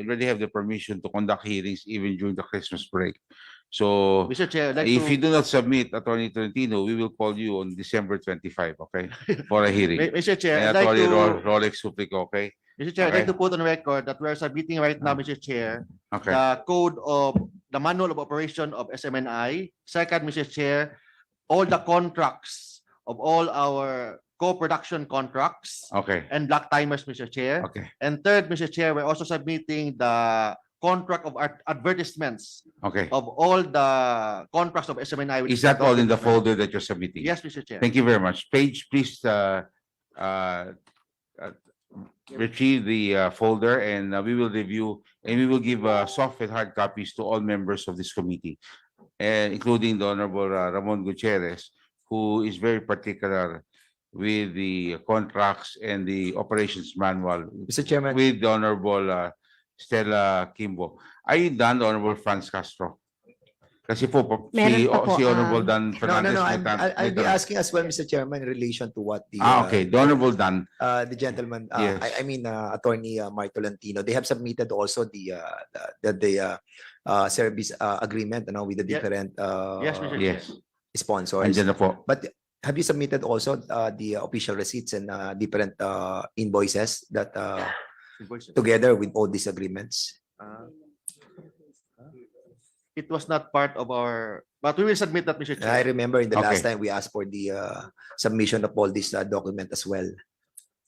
already have the permission to conduct hearings even during the Christmas break. So Mr. Chair, I'd like if to- you do not submit, Attorney Tolentino, we will call you on December 25, okay, for a hearing. Mr. Chair, And I'd like Attorney to- Rolex Suplico, okay? Mr. Chair, I'd like Okay. to put on record that we are submitting right now, Mr. Chair, Okay. the code of the manual of operation of SMNI. Second, Mr. Chair, all the contracts of all our co-production contracts Okay. and black timers, Mr. Chair. Okay. And third, Mr. Chair, we're also submitting the contract of advertisements Okay. of all the contracts of SMNI. with Is that all in the document. folder that you're submitting? Yes, Mr. Chair. Thank you very much. Page, please retrieve the folder, and we will review, and we will give soft and hard copies to all members of this committee, including the Honorable Ramon Gutierrez, who is very particular with the contracts and the operations manual. Mr. Chairman. With the Honorable Stella Kimbo. Are you done, Honorable Franz Castro? Kasi po, Meron pa po, si Honorable Dan No, Fernandez. I'll be asking as well, Mr. Chairman, in relation to what the Okay, the Honorable Dan. the gentleman, Yes. I mean, Attorney Mark Tolentino, they have submitted also the service agreement, with the Yeah. different Yes, Mr. Chair. Yes. sponsors. Andyan na po. But have you submitted also the official receipts and different invoices that Invoices. together with all these agreements? It was not part of our, but we will submit that, Mr. Chair. I remember in the last Okay. time we asked for the submission of all these document as well.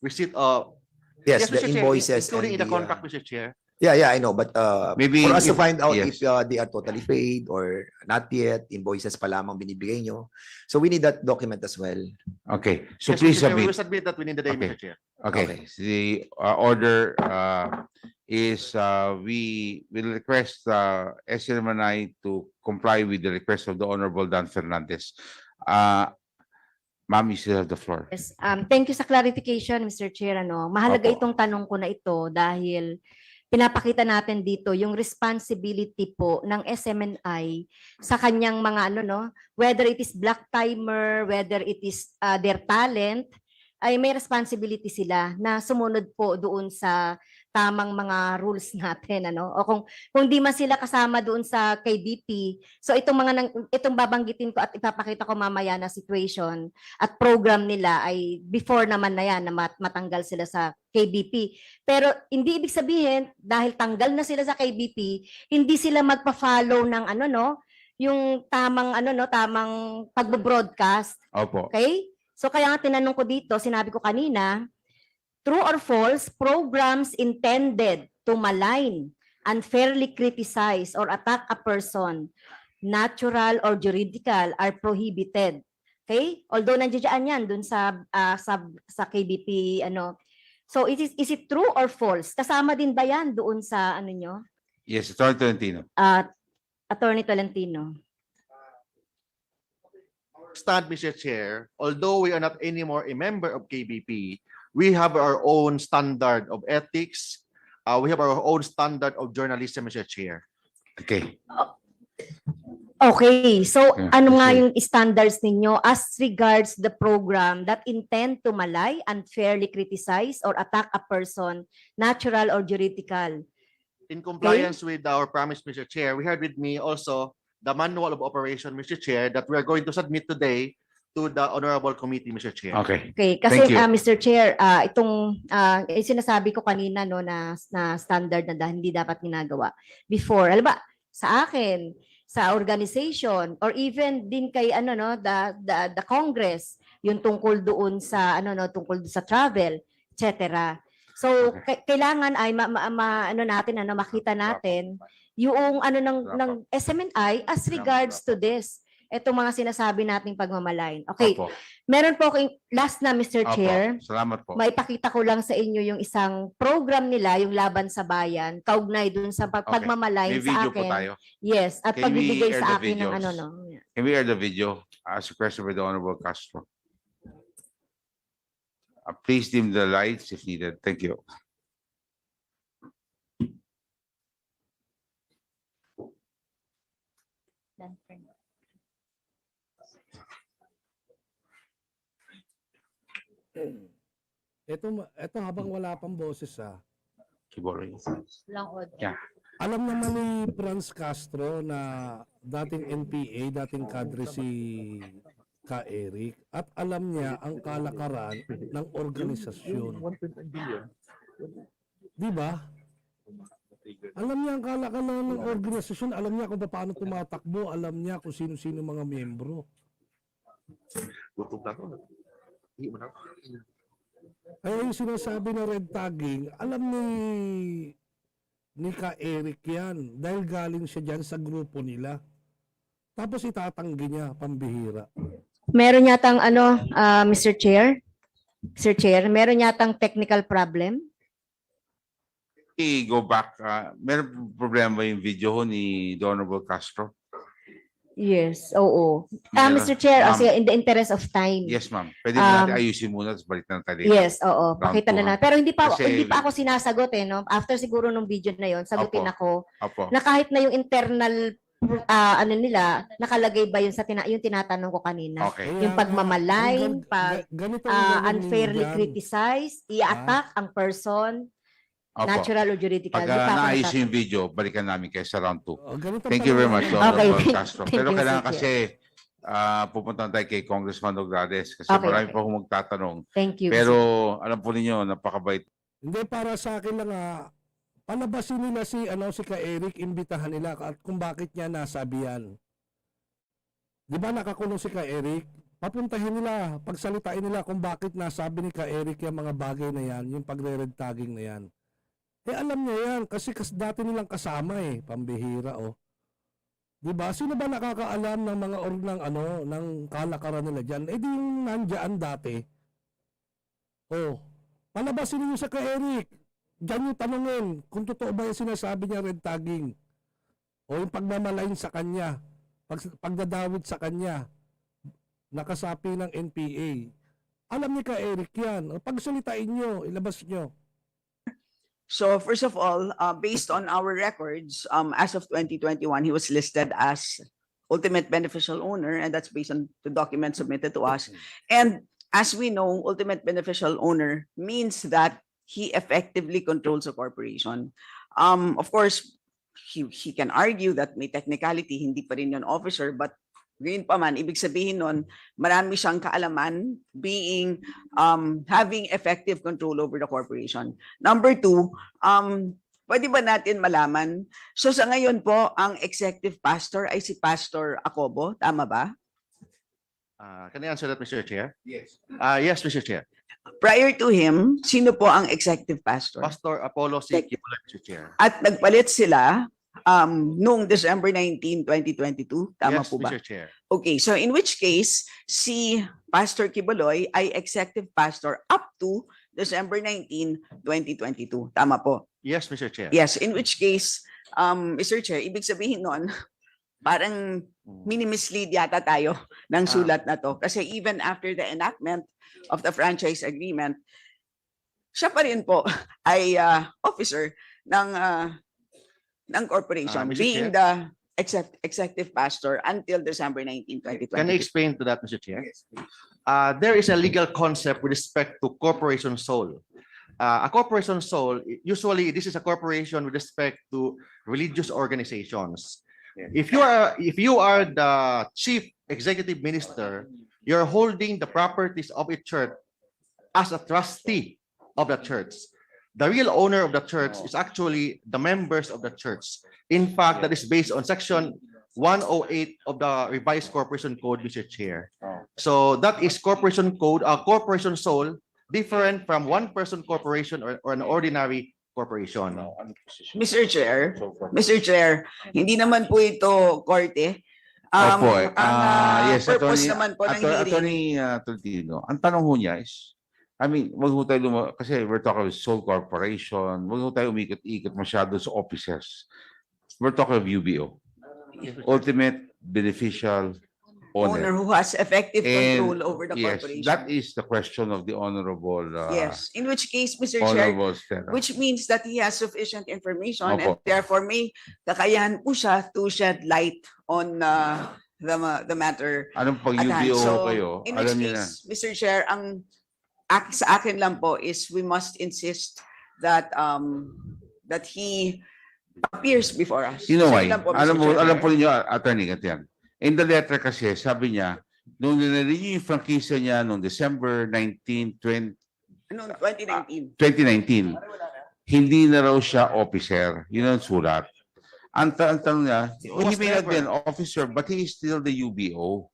Receipt of. Yes, Mr. the Chair, invoices including and in the contract, Mr. Chair. Yeah, I know, but Maybe for us to if- find out yes. if they are totally paid or not yet, invoices pa lamang binibigay nyo. So we need that document as well. Okay, so Yes, please Mr. Chair, we will submit. submit that within the day, Okay. Mr. Chair. Okay, the order is we will request SMNI to comply with the request of the Honorable Dan Fernandez. Ma'am, you still have the floor. Yes, thank you sa clarification, Mr. Chair. Mahalaga Opo. itong tanong ko na ito dahil pinapakita natin dito yung responsibility po ng SMNI sa kanyang mga whether it is black timer, whether it is their talent, ay may responsibility sila na sumunod po doon sa tamang mga rules natin, o kung di man sila kasama doon sa KBP. So itong babanggitin ko at ipapakita ko mamaya na situation at program nila ay before naman na yan na matanggal sila sa KBP. Pero hindi ibig sabihin dahil tanggal na sila sa KBP, hindi sila magpa-follow ng yung tamang tamang pagbo-broadcast. Opo. Okay? So kaya nga tinanong ko dito, sinabi ko kanina, true or false, programs intended to malign, unfairly criticize, or attack a person, natural or juridical, are prohibited. Okay? Although nandiyan yan dun sa KBP ano. So is it true or false? Kasama din ba yan doon sa ano nyo? Yes, Attorney Tolentino. Attorney Tolentino. Stand, Mr. Chair, although we are not anymore a member of KBP, we have our own standard of ethics. We have our own standard of journalism, Mr. Chair. Okay. Okay, so Yeah, ano nga okay. yung standards ninyo as regards the program that intend to malay, unfairly criticize, or attack a person, natural or juridical? In compliance with our promise, Mr. Chair, we have with me also the manual of operation, Mr. Chair, that we are going to submit today to the Honorable Committee, Mr. Chair. Okay. Okay, kasi Thank you. Mr. Chair, itong sinasabi ko kanina no na standard na hindi dapat ginagawa before. Alam ba, sa akin, sa organization or even din kay ano no the Congress, yung tungkol doon sa ano no tungkol sa travel, etc. So kailangan ay ano natin ano makita natin yung ano ng SMNI as regards to this. Itong mga sinasabi nating pagmamalayan. Okay. Opo. Meron po akong last na Mr. Opo. Chair. Salamat po. Maipakita ko lang sa inyo yung isang program nila, yung Laban sa Bayan, kaugnay dun sa pagmamalayan May sa video akin. po tayo. Yes, at Can we pagbibigay air sa the akin ng videos? ano no. Can we air the video as requested by the Honorable Castro? Please dim the lights if needed. Thank you. Ito habang wala pang boses Keyboard. Yeah. Alam naman ni Franz Castro na dating NPA, dating kadre si Ka Eric, at alam niya ang kalakaran ng organisasyon. Di ba? Alam niya ang kalakaran ng organisasyon, alam niya kung paano tumatakbo, alam niya kung sino-sino mga miyembro. Kaya yung sinasabi na red tagging, alam ni Ka Eric yan dahil galing siya dyan sa grupo nila. Tapos itatanggi niya, pambihira. Meron yatang ano, Mr. Chair? Mr. Chair, meron yatang technical problem? Go back. Meron problema ba yung video ho ni Honorable Castro? Yes, oo. Meron. Mr. Chair, Ma'am. sige, in the interest of time. Yes, ma'am. Pwede ba natin ayusin muna tapos balik na tayo dito? Yes, oo. Round Pakita na two, lang. Pero hindi pa Kasi- ako sinasagot no. After siguro nung video na 'yon, sagutin ako Opo. na kahit na yung internal ano nila, nakalagay ba yun sa yung tinatanong ko kanina. Okay. Yung pagmamalain, ganito ang gawin unfairly ninyo dyan. criticize, i-attack ang person, Opo. natural or juridical. Pag Di pa ako naayos nagtatanong. yung video, balikan namin kayo sa round 2. ganito Thank you very much, pala- Honorable Okay, Castro. thank Pero you, kailangan Mr. kasi pupunta tayo kay Congressman Nograles kasi Okay, marami okay. pa akong magtatanong. Thank you. Pero alam po ninyo, napakabait. Hindi, para sa akin lang palabasin nila si Ka Eric, imbitahan nila at kung bakit niya nasabi yan. Di ba nakakulong si Ka Eric? Papuntahin nila, pagsalitain nila kung bakit nasabi ni Ka Eric yung mga bagay na yan, yung pagre-red tagging na yan. Alam niya yan kasi dati nilang kasama pambihira Di ba? Sino ba nakakaalam ng mga ng kalakaran nila diyan? Di yung nandiyan dati. Palabasin niyo sa Ka Eric. Diyan yung tanungin kung totoo ba yung sinasabi niya red tagging. O yung pagmamalain sa kanya, pagdadawit sa kanya, nakasapi ng NPA. Alam ni Ka Eric yan. Pagsalitain niyo, ilabas niyo. So first of all, based on our records, as of 2021, he was listed as ultimate beneficial owner, and that's based on the documents submitted to us. And as we know, ultimate beneficial owner means that he effectively controls a corporation. Of course, he can argue that may technicality, hindi pa rin yun officer, but ngayon pa man, ibig sabihin nun, marami siyang kaalaman having effective control over the corporation. Number two, pwede ba natin malaman? So sa ngayon po, ang executive pastor ay si Pastor Acobo, tama ba? Can I answer that, Mr. Chair? Yes. Yes, Mr. Chair. Prior to him, sino po ang executive pastor? Pastor Apollo C. Kibuloy, Mr. Chair. At nagpalit sila noong December 19, 2022. Tama Yes, po ba? Mr. Chair. Okay, so in which case, si Pastor Kibuloy ay executive pastor up to December 19, 2022. Tama po? Yes, Mr. Chair. Yes, in which case, Mr. Chair, ibig sabihin nun, parang mini-mislead yata tayo ng sulat na to. Kasi even after the enactment of the franchise agreement, siya pa rin po ay officer ng corporation, Mr. being Chair? the executive pastor until December 19, 2022. Can I explain to that, Mr. Chair? There is a legal concept with respect to corporation sole. A corporation sole, usually this is a corporation with respect to religious organizations. If you are the chief executive minister, you're holding the properties of a church as a trustee of the church. The real owner of the church is actually the members of the church. In fact, that is based on section 108 of the revised corporation code, Mr. Chair. So that is corporation code, a corporation sole, different from one person corporation or an ordinary corporation. Mr. Chair, hindi naman po ito korte. Opo, Ang yes, purpose Attorney, naman po ng hearing. Attorney Tolentino, ang tanong ho niya is, I mean, wag ho tayo kasi we're talking about sole corporation, wag ho tayo umikot-ikot masyado sa officers. We're talking of UBO, ultimate beneficial Owner owner. who has effective And control over the yes, corporation. that is the question of the honorable, Yes, in which case, Mr. Chair, honorable Stella. which means that he has sufficient information and Opo. therefore may kakayahan po siya to shed light on the matter. Anong pag at hand. UBO So, kayo, in which alam niyo na. case, Mr. Chair, sa akin lang po is we must insist that that he appears before us. You know Sige why? lang po, Mr. Alam mo, Chair. alam po ninyo, Attorney, ganito yan. In the letter kasi, sabi niya, nung nirenew yung frankisa niya noong December 19, Noong 2019. 2019, hindi na raw siya officer. Yun ang sulat. Ang tanong niya, he may not be an officer, but he is still the UBO.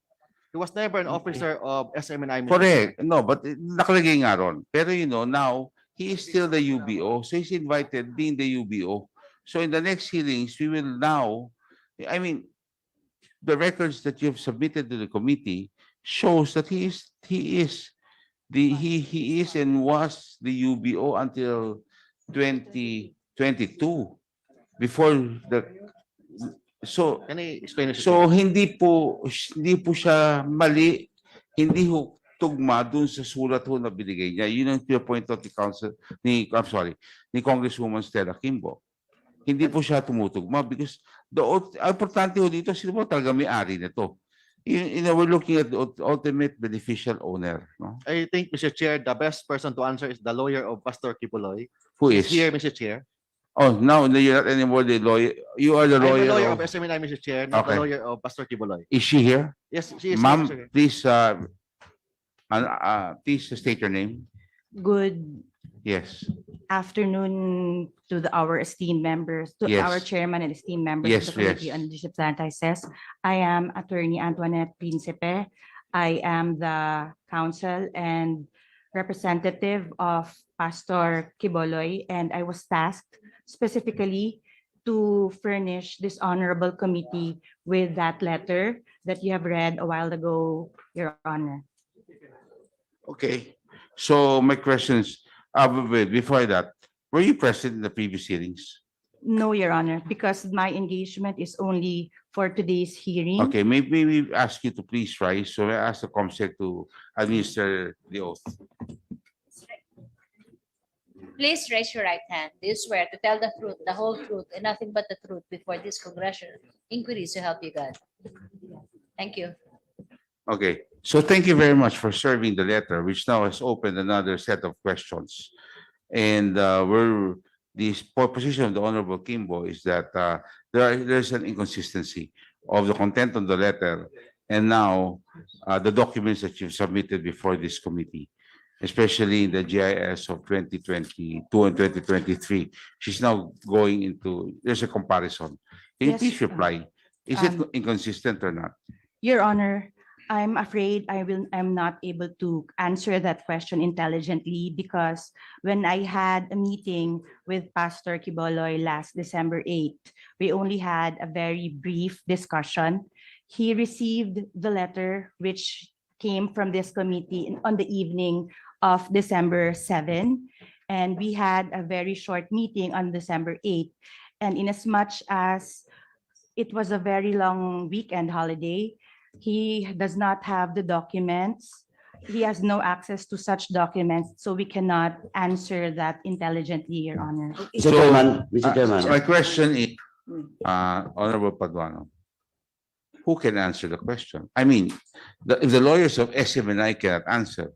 He was never an officer of SMNI. Mr. Correct. No, but nakalagay nga ron. Pero now, he is still the UBO. So he's invited being the UBO. So in the next hearings, we will now, I mean, the records that you've submitted to the committee shows that he is and was the UBO until 2022 before the Can I explain this? so hindi po siya mali, hindi ho tugma dun sa sulat ho na binigay niya. Yun ang point of the council ni Congresswoman Stella Kimbo. Hindi po siya tumutugma because importante ho dito, sino po talaga may-ari nito? We're looking at the ultimate beneficial owner. No? I think, Mr. Chair, the best person to answer is the lawyer of Pastor Kibuloy. Who He's is? here, Mr. Chair. Oh, now you're not anymore the lawyer. You are the I'm lawyer. the lawyer of of- SMNI, Mr. Chair, not Okay. the lawyer of Pastor Kibuloy. Is she here? Yes, she is. Ma'am, here, Mr. Chair. please, please state your name. Good Yes. afternoon to our esteemed members, to Yes. our chairman and esteemed members Yes, of the Committee yes. on Leadership Franchises. I am Attorney Antoinette Principe. I am the counsel and representative of Pastor Kiboloy, and I was tasked specifically to furnish this honorable committee with that letter that you have read a while ago, Your Honor. Okay. So my questions, wait, before that, were you present in the previous hearings? No, Your Honor, because my engagement is only for today's hearing. Okay, maybe we ask you to please rise. So I ask the COMSEC to administer the oath. Please raise your right hand. Do you swear to tell the truth, the whole truth, and nothing but the truth before this congressional inquiry to help you God? Thank you. Okay, so thank you very much for serving the letter, which now has opened another set of questions. And the position of the Honorable Kimbo is that there's an inconsistency of the content of the letter and now the documents that you've submitted before this committee, especially in the GIS of 2022 and 2023. She's now going into, there's a comparison. Can you Yes, please reply? Is it um, inconsistent or not? Your Honor, I'm afraid I'm not able to answer that question intelligently because when I had a meeting with Pastor Kiboloy last December 8th, we only had a very brief discussion. He received the letter which came from this committee on the evening of December 7, and we had a very short meeting on December 8th. And in as much as it was a very long weekend holiday, he does not have the documents. He has no access to such documents, so we cannot answer that intelligently, Your Honor. Mr. Chairman, Mr. Chairman. My question is, Honorable Paduano, who can answer the question? I mean, if the lawyers of SMNI cannot answer,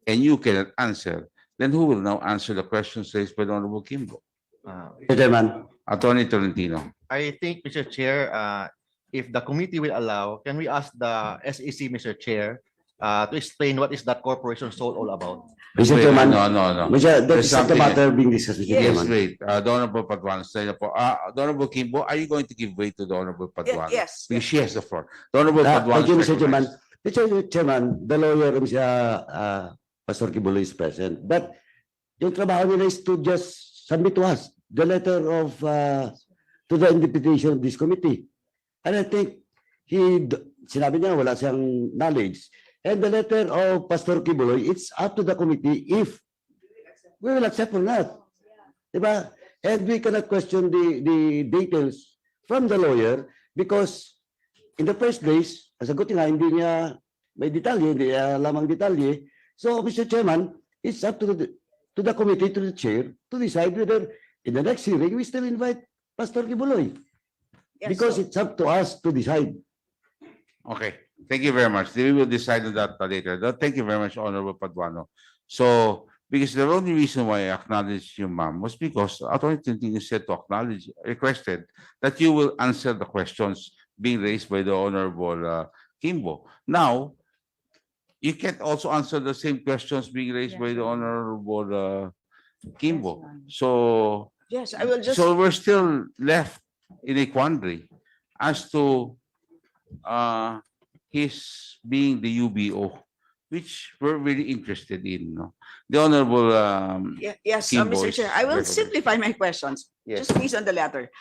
and you cannot answer, then who will now answer the questions raised by the Honorable Kimbo? Mr. Chairman. Attorney Tolentino. I think, Mr. Chair, if the committee will allow, can we ask the SEC, Mr. Chair, to explain what is that corporation sold all about? Mr. Wait, Chairman. no. Mr. There's That's not the something- matter being discussed, Mr. Yes, Chairman. wait. The Honorable Paduano, the Honorable Kimbo, are you going to give way to the Honorable Paduano? Yes. Because she has the floor. The Honorable Paduano. Thank you, Mr. Chairman. Mr. Chairman, the lawyer, Pastor Kibuloy is present. But yung trabaho nila is to just submit to us the letter of to the invitation of this committee. And I think sinabi niya wala siyang knowledge. And the letter of Pastor Kibuloy, it's up to the committee if we will accept or not. Diba? And we cannot question the details from the lawyer because in the first place, sagot niya, hindi niya may detalye, hindi lamang detalye. So, Mr. Chairman, it's up to the committee, to the chair, to decide whether in the next hearing, we still invite Pastor Kibuloy. Yes, Because so- it's up to us to decide. Okay, thank you very much. We will decide on that later. Thank you very much, Honorable Paduano. So, because the only reason why I acknowledged you, ma'am, was because Attorney Tintino said to acknowledge, requested that you will answer the questions being raised by the Honorable Kimbo. Now, you can't also answer the same questions being raised by the Honorable Kimbo. So, Yes, I will just. so we're still left in a quandary as to his being the UBO, which we're really interested in. No? The Honorable Yes, Kimbo Mr. is Chair, I will recommended. simplify my questions, Yes. just based on the letter.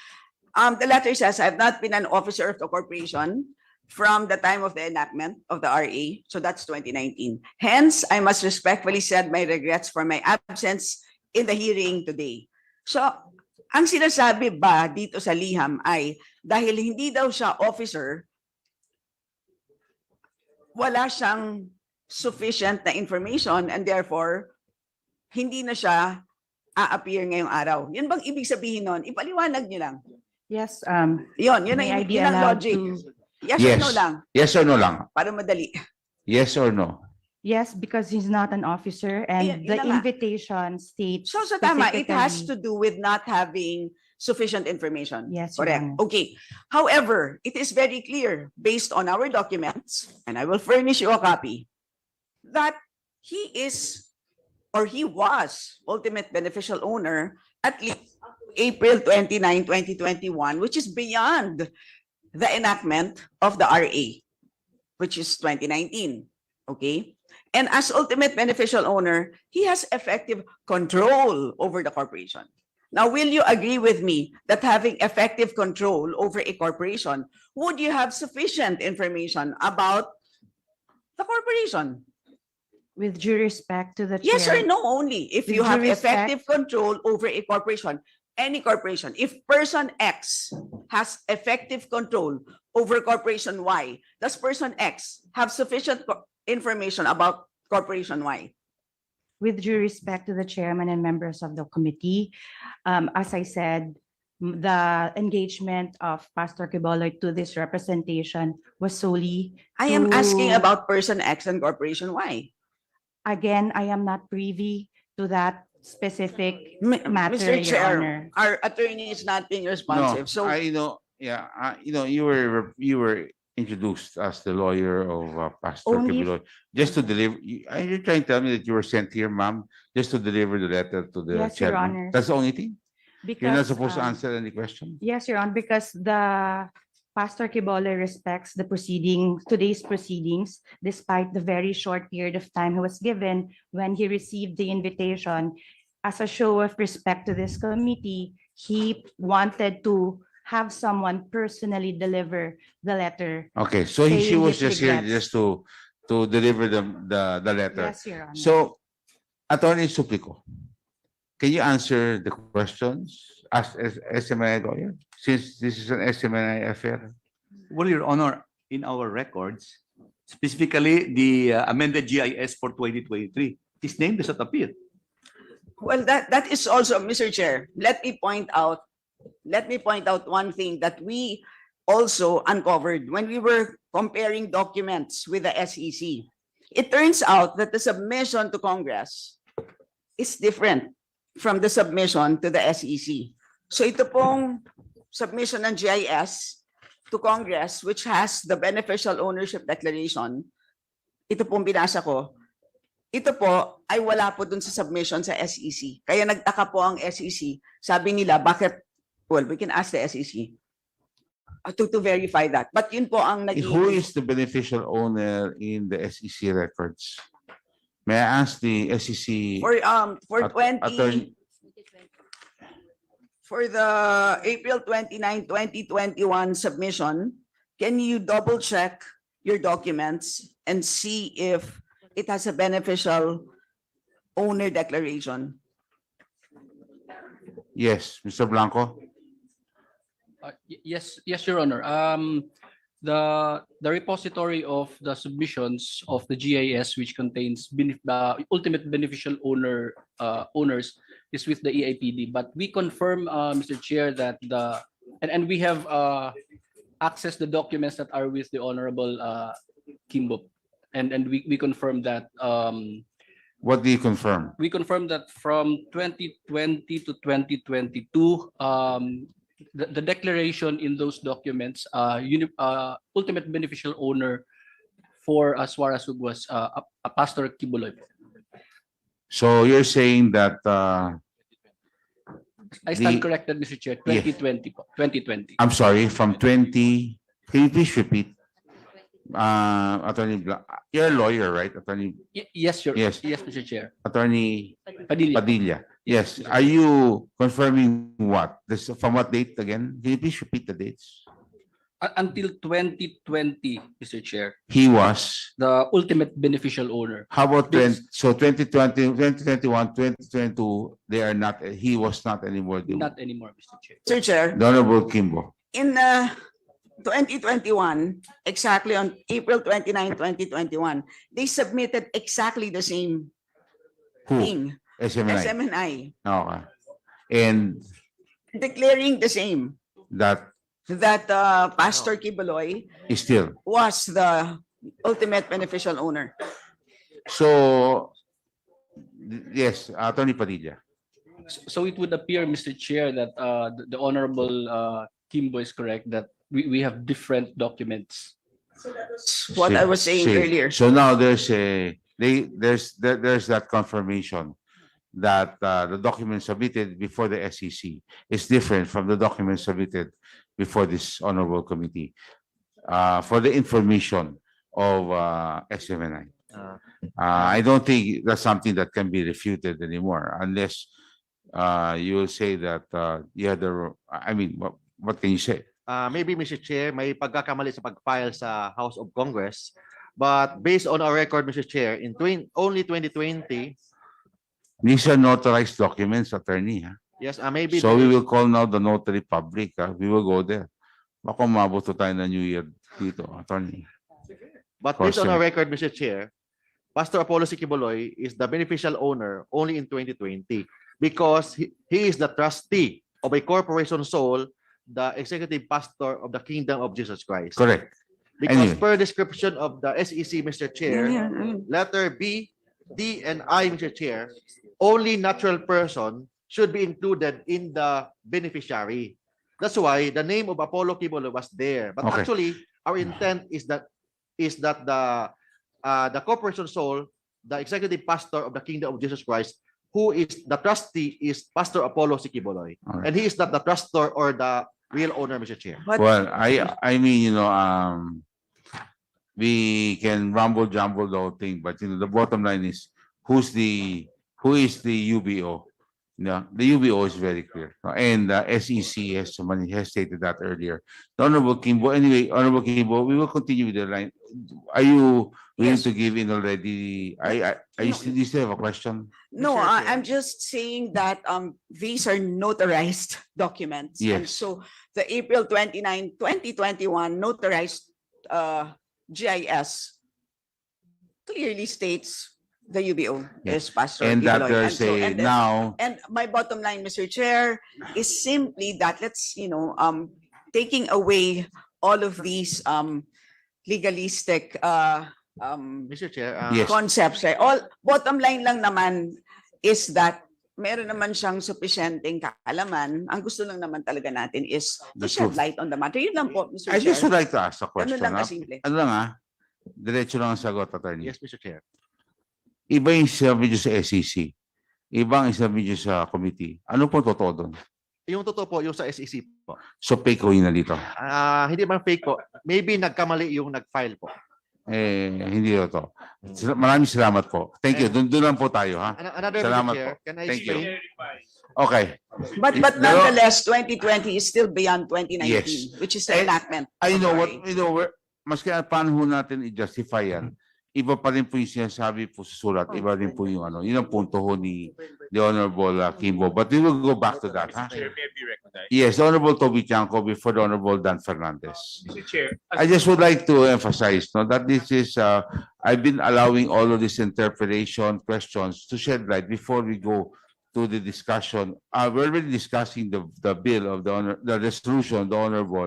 The letter says, I've not been an officer of the corporation from the time of the enactment of the RA, so that's 2019. Hence, I must respectfully send my regrets for my absence in the hearing today. So, ang sinasabi ba dito sa liham ay dahil hindi daw siya officer, wala siyang sufficient na information and therefore, hindi na siya a-appear ngayong araw. Yun bang ibig sabihin nun? Ipaliwanag niyo lang. Yes, Yun may I be yun ang allowed logic. to- Yes or no lang? Yes or no lang? Para madali. Yes or no? Yes, because he's not an officer and Yun the na nga. invitation states So tama, it has specifically- to do with not having sufficient information. Yes, Your Correct. Honor. Okay. However, it is very clear based on our documents, and I will furnish you a copy, that he is or he was ultimate beneficial owner at least April 29, 2021, which is beyond the enactment of the RA, which is 2019. Okay. And as ultimate beneficial owner, he has effective control over the corporation. Now, will you agree with me that having effective control over a corporation, would you have sufficient information about the corporation? With due respect to the Yes or chair. no only. If With you have due respect- effective control over a corporation, any corporation, if person X has effective control over corporation Y, does person X have sufficient information about corporation Y? With due respect to the chairman and members of the committee, as I said, the engagement of Pastor Kiboloy to this representation was solely. I am asking to- about person X and corporation Y. Again, I am not privy to that specific matter, Mr. Your Chair, Honor. our attorney is not being No, responsive. So you were introduced as the lawyer of Pastor Only- Kibuloy, just to deliver. Are you trying to tell me that you were sent here, ma'am, just to deliver the letter to the Yes, Your chairman? Honor. That's the only thing? You're not Because, supposed to answer any question? Yes, Your Honor, because the Pastor Kibole respects the today's proceedings, despite the very short period of time he was given when he received the invitation. As a show of respect to this committee, he wanted to have someone personally deliver the letter. Okay, so she saying was his just here regrets. just to deliver the letter. Yes, Your Honor. So, Attorney Suplico, can you answer the questions as SMNI lawyer? Since this is an SMNI affair. Well, Your Honor, in our records, specifically the amended GIS for 2023, his name does not appear. Well, that is also, Mr. Chair, let me point out one thing that we also uncovered when we were comparing documents with the SEC. It turns out that the submission to Congress is different from the submission to the SEC. So ito pong submission ng GIS to Congress, which has the beneficial ownership declaration, ito pong binasa ko, ito po ay wala po dun sa submission sa SEC. Kaya nagtaka po ang SEC. Sabi nila, bakit? Well, we can ask the SEC to verify that. But yun po ang naging... Who is the beneficial owner in the SEC records? May I ask the SEC? For Attorney, for the April 29, 2021 submission, can you double check your documents and see if it has a beneficial owner declaration? yes, Mr. Blanco. Yes, Your Honor. The repository of the submissions of the GIS, which contains ultimate beneficial owners, is with the EIPD. But we confirm, Mr. Chair, that and we have accessed the documents that are with the Honorable Kimbo, and we confirm that. What do you confirm? We confirm that from 2020 to 2022, the declaration in those documents, ultimate beneficial owner for Suarasug was Pastor Kibuloy. So you're saying that I stand corrected, Mr. Chair. 2020 po. 2020. I'm sorry, from 20, can you please repeat? Attorney you're a lawyer, right? Attorney Yes, Yes. Yes, Mr. Chair. Attorney Padilla. Padilla. Yes. Are you confirming what? This from what date again? Can you please repeat the dates? Until 2020, Mr. Chair, He was. the ultimate beneficial owner. How about 2020, 2021, 2022? They are not. He was not anymore. Not anymore, Mr. Chair. Sir Chair, The Honorable Kimbo. in 2021, exactly on April 29, 2021, they submitted exactly the same Who? thing. SMNI. SMNI, Okay. And declaring the same, that that Pastor Kibuloy is still. was the ultimate beneficial owner. So, yes, Attorney Padilla. So it would appear, Mr. Chair, that the Honorable Kimbo is correct, that we have different documents. What I was saying See, earlier. So now there's that confirmation that the document submitted before the SEC is different from the document submitted before this honorable committee for the information of SMNI. I don't think that's something that can be refuted anymore unless you will say that you had the, I mean, what can you say? Maybe, Mr. Chair, may pagkakamali sa pag-file sa House of Congress. But based on our record, Mr. Chair, in only 2020, These are notarized documents, attorney. yes, maybe. So we will call now the notary public. We will go there. Baka umabot to tayo na New Year dito, attorney. But based on our record, Mr. Chair, Pastor Apollo Siquiboloy is the beneficial owner only in 2020 because he is the trustee of a corporation sole, the executive pastor of the Kingdom of Jesus Christ. Correct. Because Anyway. per description of the SEC, Mr. Chair, letter B, D, and I, Mr. Chair, only natural person should be included in the beneficiary. That's why the name of Apollo Kibuloy was there. But Okay. actually, our intent is that the corporation sole, the executive pastor of the Kingdom of Jesus Christ, who is the trustee, is Pastor Apollo Siquiboloy. Alright. And he is not the trustor or the real owner, Mr. Chair. Well, I mean, we can rumble jumble the whole thing, but the bottom line is who is the UBO? The UBO is very clear. And SEC has stated that earlier. The Honorable Kimbo, anyway, Honorable Kimbo, we will continue with the line. Are you willing Yes. to give in already? Do you still have a question? No, Mr. Chair. I'm just saying that these are notarized documents. And Yes. so the April 29, 2021 notarized GIS clearly states the UBO is Pastor And that Kibuloy. there's a now. And my bottom line, Mr. Chair, is simply that let's, taking away all of these legalistic Mr. Chair, Yes. concepts. Right? All bottom line lang naman is that meron naman siyang sufficienteng kaalaman. Ang gusto lang naman talaga natin is to The shed truth. light on the matter. Yun lang po, Mr. I Chair. just would like to ask a question. Ganun lang ah. kasimple. Ano lang diretso lang ang sagot, attorney. yes, Mr. Chair. Iba yung sinabi niyo sa SEC. Ibang sinabi niyo sa committee. Ano po totoo doon? Yung totoo po, yung sa SEC po. So fake ko yun na dito. Hindi man fake po. Maybe nagkamali yung nag-file po. Hindi to. Maraming salamat po. Thank you. Doon lang po tayo, ha? Another, Salamat Mr. Chair, po. can I Thank you. explain? Okay. But nonetheless, 2020 is still beyond 2019, Yes. which is the enactment. I know of what, RA. maski paano ho natin i-justify yan, iba pa rin po yung sinasabi po sa sulat, iba rin po yung yun ang punto ho ni the Honorable Kimbo. But we will go back to that, ha? Chair, may I be recognized? Yes, the Honorable Toby Chanco before the Honorable Dan Fernandez. Mr. Chair, I just would like to emphasize that this is, I've been allowing all of this interpretation questions to shed light before we go to the discussion. We're already discussing the bill of the resolution, the Honorable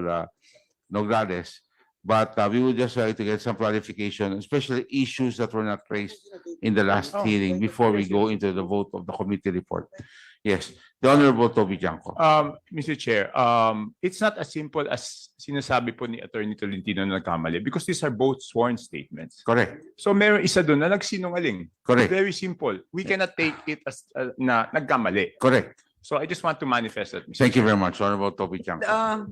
Nograles. But we would just like to get some clarification, especially issues that were not raised in the last hearing before we go into the vote of the committee report. Yes, the Honorable Toby Janko. Mr. Chair, it's not as simple as sinasabi po ni Attorney Tolentino na nagkamali because these are both sworn statements. Correct. So meron isa doon na nagsinungaling. Correct. Very simple. We cannot take it as na nagkamali. Correct. So I just want to manifest that, Mr. Thank you very much, Honorable Toby Janko.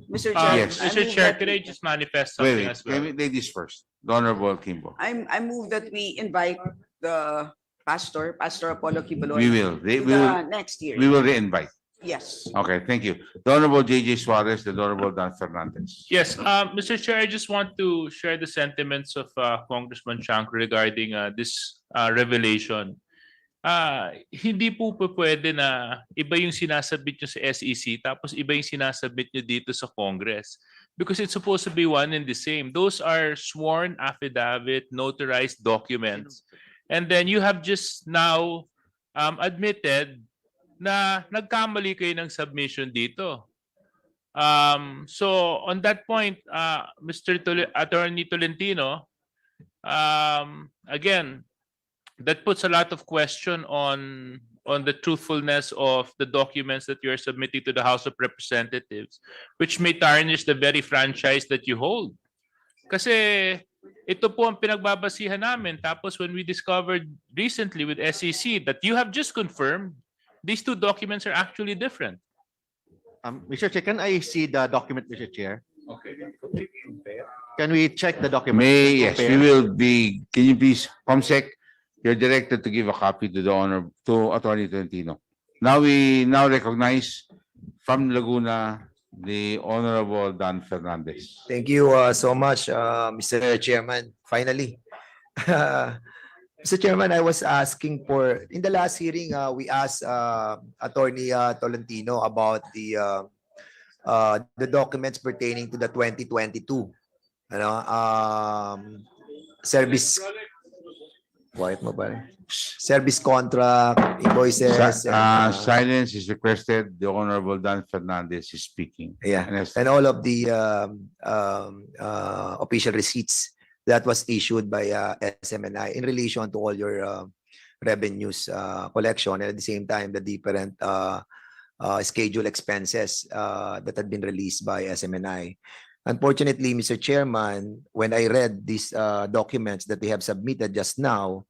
Mr. Chair, Yes. I Mr. move Chair, that can I we- just manifest something Wait, as well? ladies first. The Honorable Kimbo. I move that we invite the Pastor Apollo Kibuloy We will. to We will. the next year. We will re-invite. Yes. Okay, thank you. The Honorable JJ Suarez, the Honorable Dan Fernandez. Yes, Mr. Chair, I just want to share the sentiments of Congressman Chanco regarding this revelation. Hindi po pwede na iba yung sinasabit nyo sa SEC tapos iba yung sinasabit nyo dito sa Congress. Because it's supposed to be one and the same. Those are sworn affidavit, notarized documents. And then you have just now admitted na nagkamali kayo ng submission dito. So on that point, Mr. Attorney Tolentino, again, that puts a lot of question on the truthfulness of the documents that you're submitting to the House of Representatives, which may tarnish the very franchise that you hold. Kasi ito po ang pinagbabasihan namin. Tapos when we discovered recently with SEC that you have just confirmed these two documents are actually different. Mr. Chair, can I see the document, Mr. Chair? Okay. Can we check the document? Yes, we will be. Can you please, Comsec, you're directed to give a copy to to Attorney Tolentino. Now we recognize from Laguna the Honorable Dan Fernandez. Thank you so much, Mr. Chairman. Finally. Mr. Chairman, I was asking in the last hearing, we asked Attorney Tolentino about the documents pertaining to the 2022 service. Quiet mo ba? Service contract, invoices. Silence is requested. The Honorable Dan Fernandez is speaking. Yeah, and all of the official receipts that was issued by SMNI in relation to all your revenues collection, and at the same time the different schedule expenses that had been released by SMNI. Unfortunately, Mr. Chairman, when I read these documents that they have submitted just now,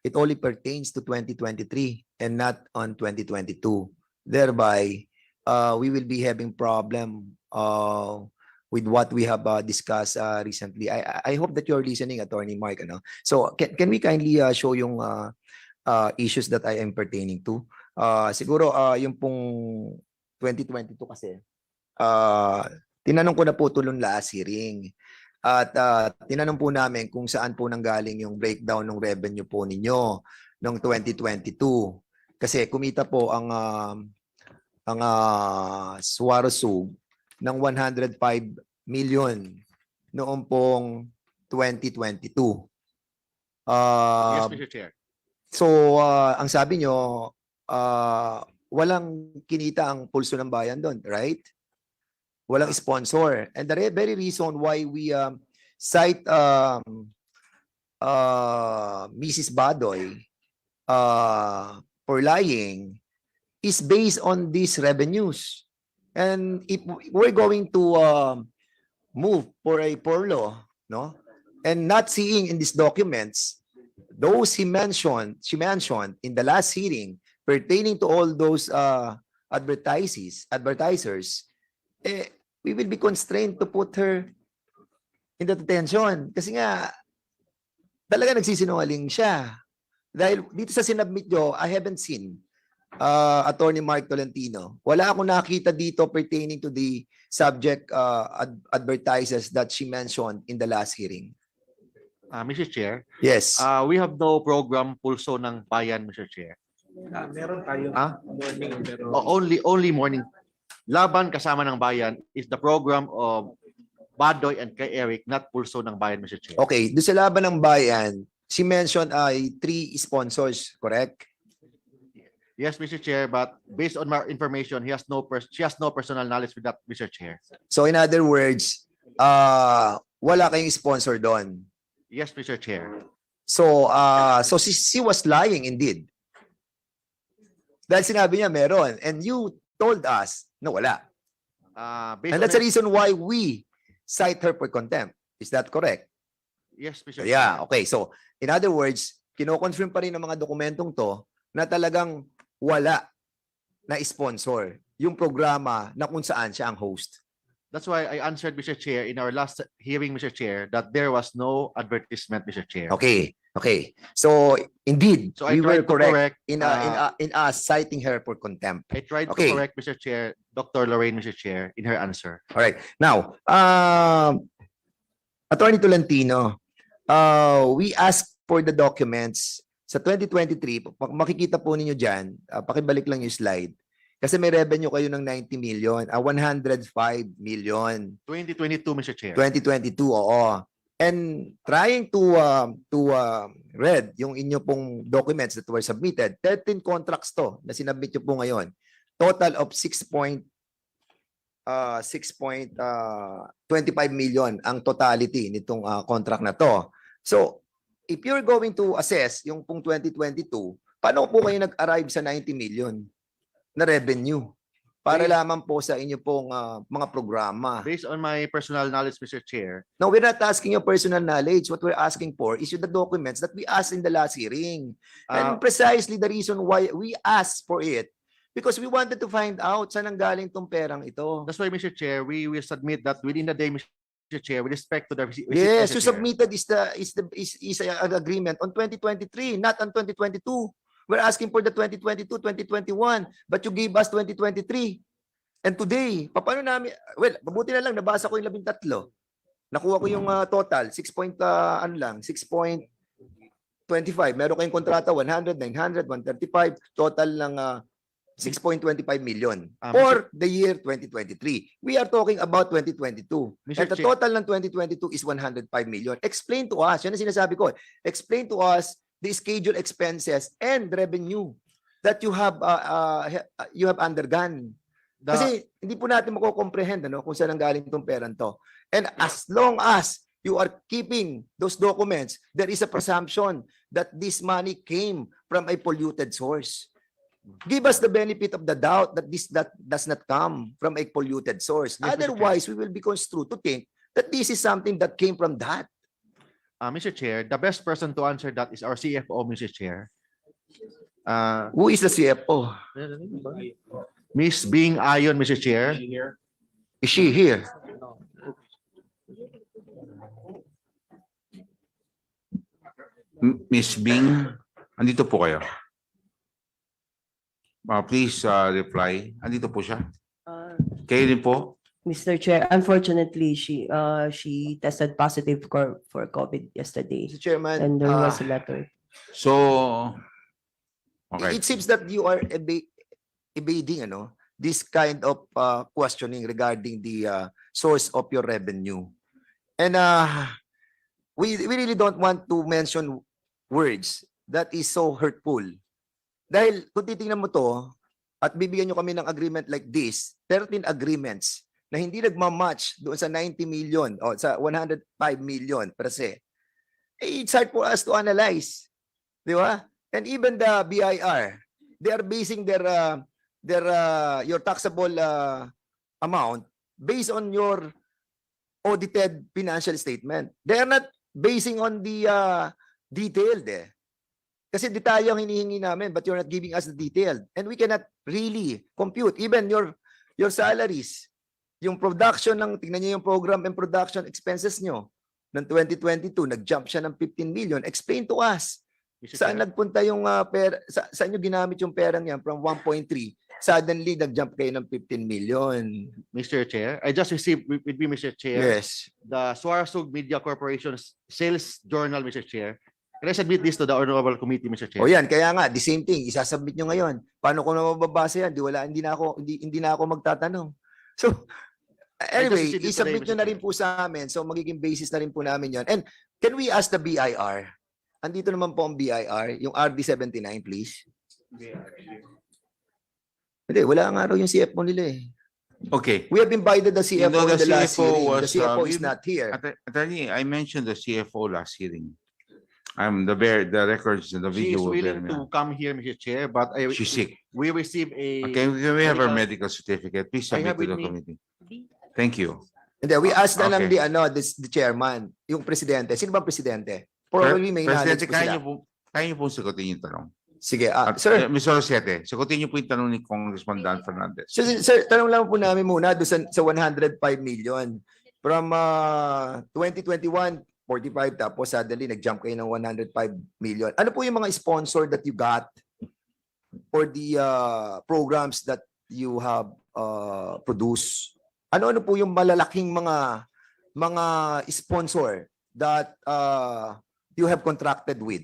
it only pertains to 2023 and not on 2022. Thereby, we will be having problem with what we have discussed recently. I hope that you're listening, Attorney Mark. Ano? So can we kindly show yung issues that I am pertaining to? Siguro yung pong 2022 kasi, tinanong ko na po tulong last hearing. At tinanong po namin kung saan po nanggaling yung breakdown ng revenue po ninyo noong 2022. Kasi kumita po ang Suarosug ng 105 million noong pong 2022. Yes, Mr. Chair. So, ang sabi nyo, walang kinita ang pulso ng bayan doon, right? Walang sponsor. And the very reason why we cite Mrs. Badoy for lying is based on these revenues. And if we're going to move for a furlough, no, and not seeing in these documents those she mentioned in the last hearing pertaining to all those advertisers, we will be constrained to put her in the detention. Kasi nga, talaga nagsisinungaling siya. Dahil dito sa sinubmit nyo, I haven't seen Attorney Mark Tolentino. Wala akong nakita dito pertaining to the subject advertisers that she mentioned in the last hearing. Mr. Chair. Yes. We have no program pulso ng bayan, Mr. Chair. Meron tayo morning, pero Only morning. Laban kasama ng bayan is the program of Badoy and kay Eric, not pulso ng bayan, Mr. Chair. Okay, doon sa laban ng bayan, she mentioned 3 sponsors, correct? Yes, Mr. Chair, but based on my information, she has no personal knowledge with that, Mr. Chair. So in other words, wala kayong sponsor doon. Yes, Mr. Chair. So she was lying indeed. Dahil sinabi niya meron, and you told us na wala. And that's the reason why we cite her for contempt. Is that correct? Yes, Mr. Yeah, Chair. okay. So in other words, kino-confirm pa rin ng mga dokumentong to na talagang wala na sponsor yung programa na kung saan siya ang host. That's why I answered, Mr. Chair, in our last hearing, Mr. Chair, that there was no advertisement, Mr. Chair. Okay. So indeed, So I we were tried to correct correct, in us citing her for contempt. I tried Okay. to correct, Mr. Chair, Dr. Lorraine, Mr. Chair, in her answer. All right. Now, Attorney Tolentino, we asked for the documents sa 2023. Makikita po ninyo dyan, pakibalik lang yung slide. Kasi may revenue kayo ng 90 million, 105 million. 2022, Mr. Chair. 2022, oo. And trying to read yung inyo pong documents that were submitted, 13 contracts to na sinabmit nyo po ngayon. Total of 6.25 million ang totality nitong contract na to. So, if you're going to assess yung pong 2022, paano po kayo nag-arrive sa 90 million na revenue? Para lamang po sa inyo pong mga programa. Based on my personal knowledge, Mr. Chair. No, we're not asking your personal knowledge. What we're asking for is the documents that we asked in the last hearing. And precisely the reason why we asked for it, because we wanted to find out saan ang galing tong perang ito. That's why, Mr. Chair, we will submit that within the day, Mr. Chair, with respect to the receipt. Yes, Mr. you Chair. submitted is an agreement on 2023, not on 2022. We're asking for the 2022, 2021, but you gave us 2023. And today, paano namin, well, mabuti na lang, nabasa ko yung 13. Nakuha ko yung total, 6.25. Meron kayong kontrata, 100, 900, 135, total ng 6.25 million for the year 2023. We are talking about 2022. And the total ng 2022 is 105 million. Explain to us, yan ang sinasabi ko, explain to us the scheduled expenses and revenue that you have undergone. Kasi hindi po natin mako-comprehend kung saan ang galing itong perang to. And as long as you are keeping those documents, there is a presumption that this money came from a polluted source. Give us the benefit of the doubt that that does not come from a polluted source. Yes, Otherwise, we will be construed to think that this is something that came from that. Mr. Chair, the best person to answer that is our CFO, Mr. Chair. Who is the CFO? Miss Bing Ayon, Mr. Chair. Is she here? Miss Bing, andito po kayo. Please reply. Andito po siya. Kayo din po. Mr. Chair, unfortunately, she tested positive for COVID yesterday. Mr. Chairman, And there was a letter. So, okay. it seems that you are evading this kind of questioning regarding the source of your revenue. And we really don't want to mention words that is so hurtful. Dahil kung titingnan mo to at bibigyan nyo kami ng agreement like this, 13 agreements na hindi nagmamatch doon sa 90 million o sa 105 million per se, it's hard for us to analyze. Di ba? And even the BIR, they are basing your taxable amount based on your audited financial statement. They are not basing on the detailed Kasi detalye ang hinihingi namin, but you're not giving us the detailed. And we cannot really compute even your salaries. Yung production tingnan niyo yung program and production expenses nyo ng 2022, nag-jump siya ng 15 million. Explain to us. Saan nagpunta yung pera, saan nyo ginamit yung perang yan from 1.3? Suddenly, nag-jump kayo ng 15 million. Mr. Chair, I just received with me, Mr. Chair, Yes. the Suarasug Media Corporation's sales journal, Mr. Chair. Can I submit this to the Honorable Committee, Mr. Chair? O yan, kaya nga, the same thing, isasubmit nyo ngayon. Paano ko na mababasa yan? Hindi na ako magtatanong. So, anyway, received it today, isubmit nyo Mr. na rin po sa amin. So, magiging basis na rin po namin yon. And can we ask the BIR? Andito naman po ang BIR, yung RD79, please. Hindi, wala nga raw yung CFO nila eh. Okay. We have invited the CFO You know, in the last hearing. was, The CFO is not here. Attorney, I mentioned the CFO last hearing. The records and the She is video will willing bear to come here, Mr. Chair, but She's sick. we receive a... Okay, can we have her medical certificate? Please I submit have to the with me. committee. Thank you. Hindi, we asked na lang Okay. the chairman, yung presidente. Sino ba presidente? Probably may knowledge Presidente, po sila. kaya niyo po sagutin yung tanong. Sige, Sir, sir. Mr. Rosete, sagutin niyo po yung tanong ni Congressman Dan Fernandez. Sir, tanong lang po namin muna doon sa 105 million. From 2021, 45, tapos suddenly nag-jump kayo ng 105 million. Ano po yung mga sponsor that you got for the programs that you have produced? Ano po yung malalaking mga sponsor that you have contracted with?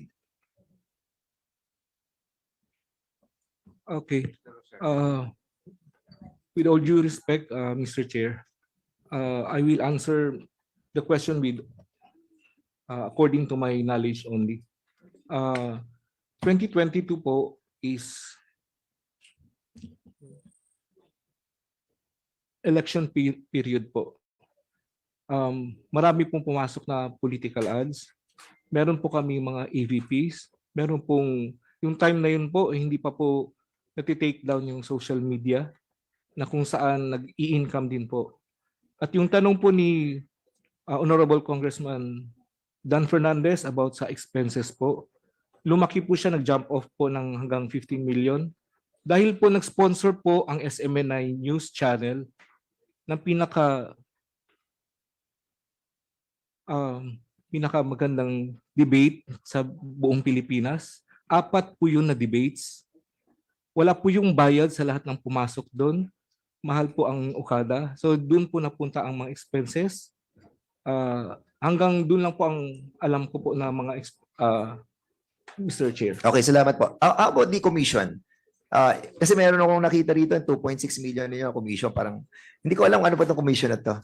Okay. With all due respect, Mr. Chair, I will answer the question with according to my knowledge only. 2022 po is election period po. Marami pong pumasok na political ads. Meron po kami mga AVPs. Meron pong, yung time na yun po, hindi pa po nati-take down yung social media na kung saan nag-i-income din po. At yung tanong po ni Honorable Congressman Dan Fernandez about sa expenses po, lumaki po siya, nag-jump off po ng hanggang 15 million. Dahil po nag-sponsor po ang SMNI News Channel ng pinaka magandang debate sa buong Pilipinas. 4 po yun na debates. Wala po yung bayad sa lahat ng pumasok doon. Mahal po ang Okada. So doon po napunta ang mga expenses. Hanggang doon lang po ang alam ko po na mga Mr. Chair. Okay, salamat po. How about the commission? Kasi meron akong nakita rito, 2.6 million niyo commission. Parang, hindi ko alam ano ba itong commission na to.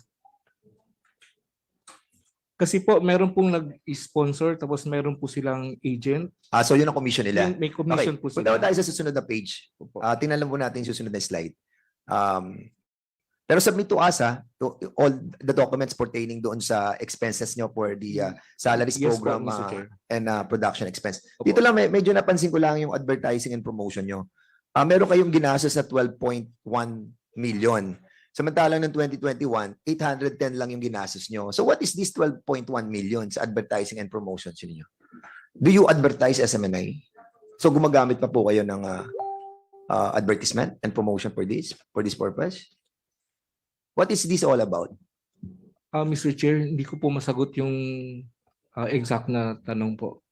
Kasi po, meron pong nag-sponsor, tapos meron po silang agent. So yun ang commission nila. May commission po Punta sila. tayo sa susunod na page. Tingnan lang po natin yung susunod na slide. Pero submit to us all the documents pertaining doon sa expenses nyo for the salaries Yes po, program Mr. Chair. and production expense. Dito lang medyo napansin ko lang yung advertising and promotion nyo. Meron kayong ginastos na 12.1 million. Samantalang ng 2021, 810 lang yung ginastos nyo. So what is this 12.1 million sa advertising and promotion niyo? Do you advertise SMNI? So gumagamit pa po kayo ng advertisement and promotion for this purpose? What is this all about? Mr. Chair, hindi ko po masagot yung exact na tanong po.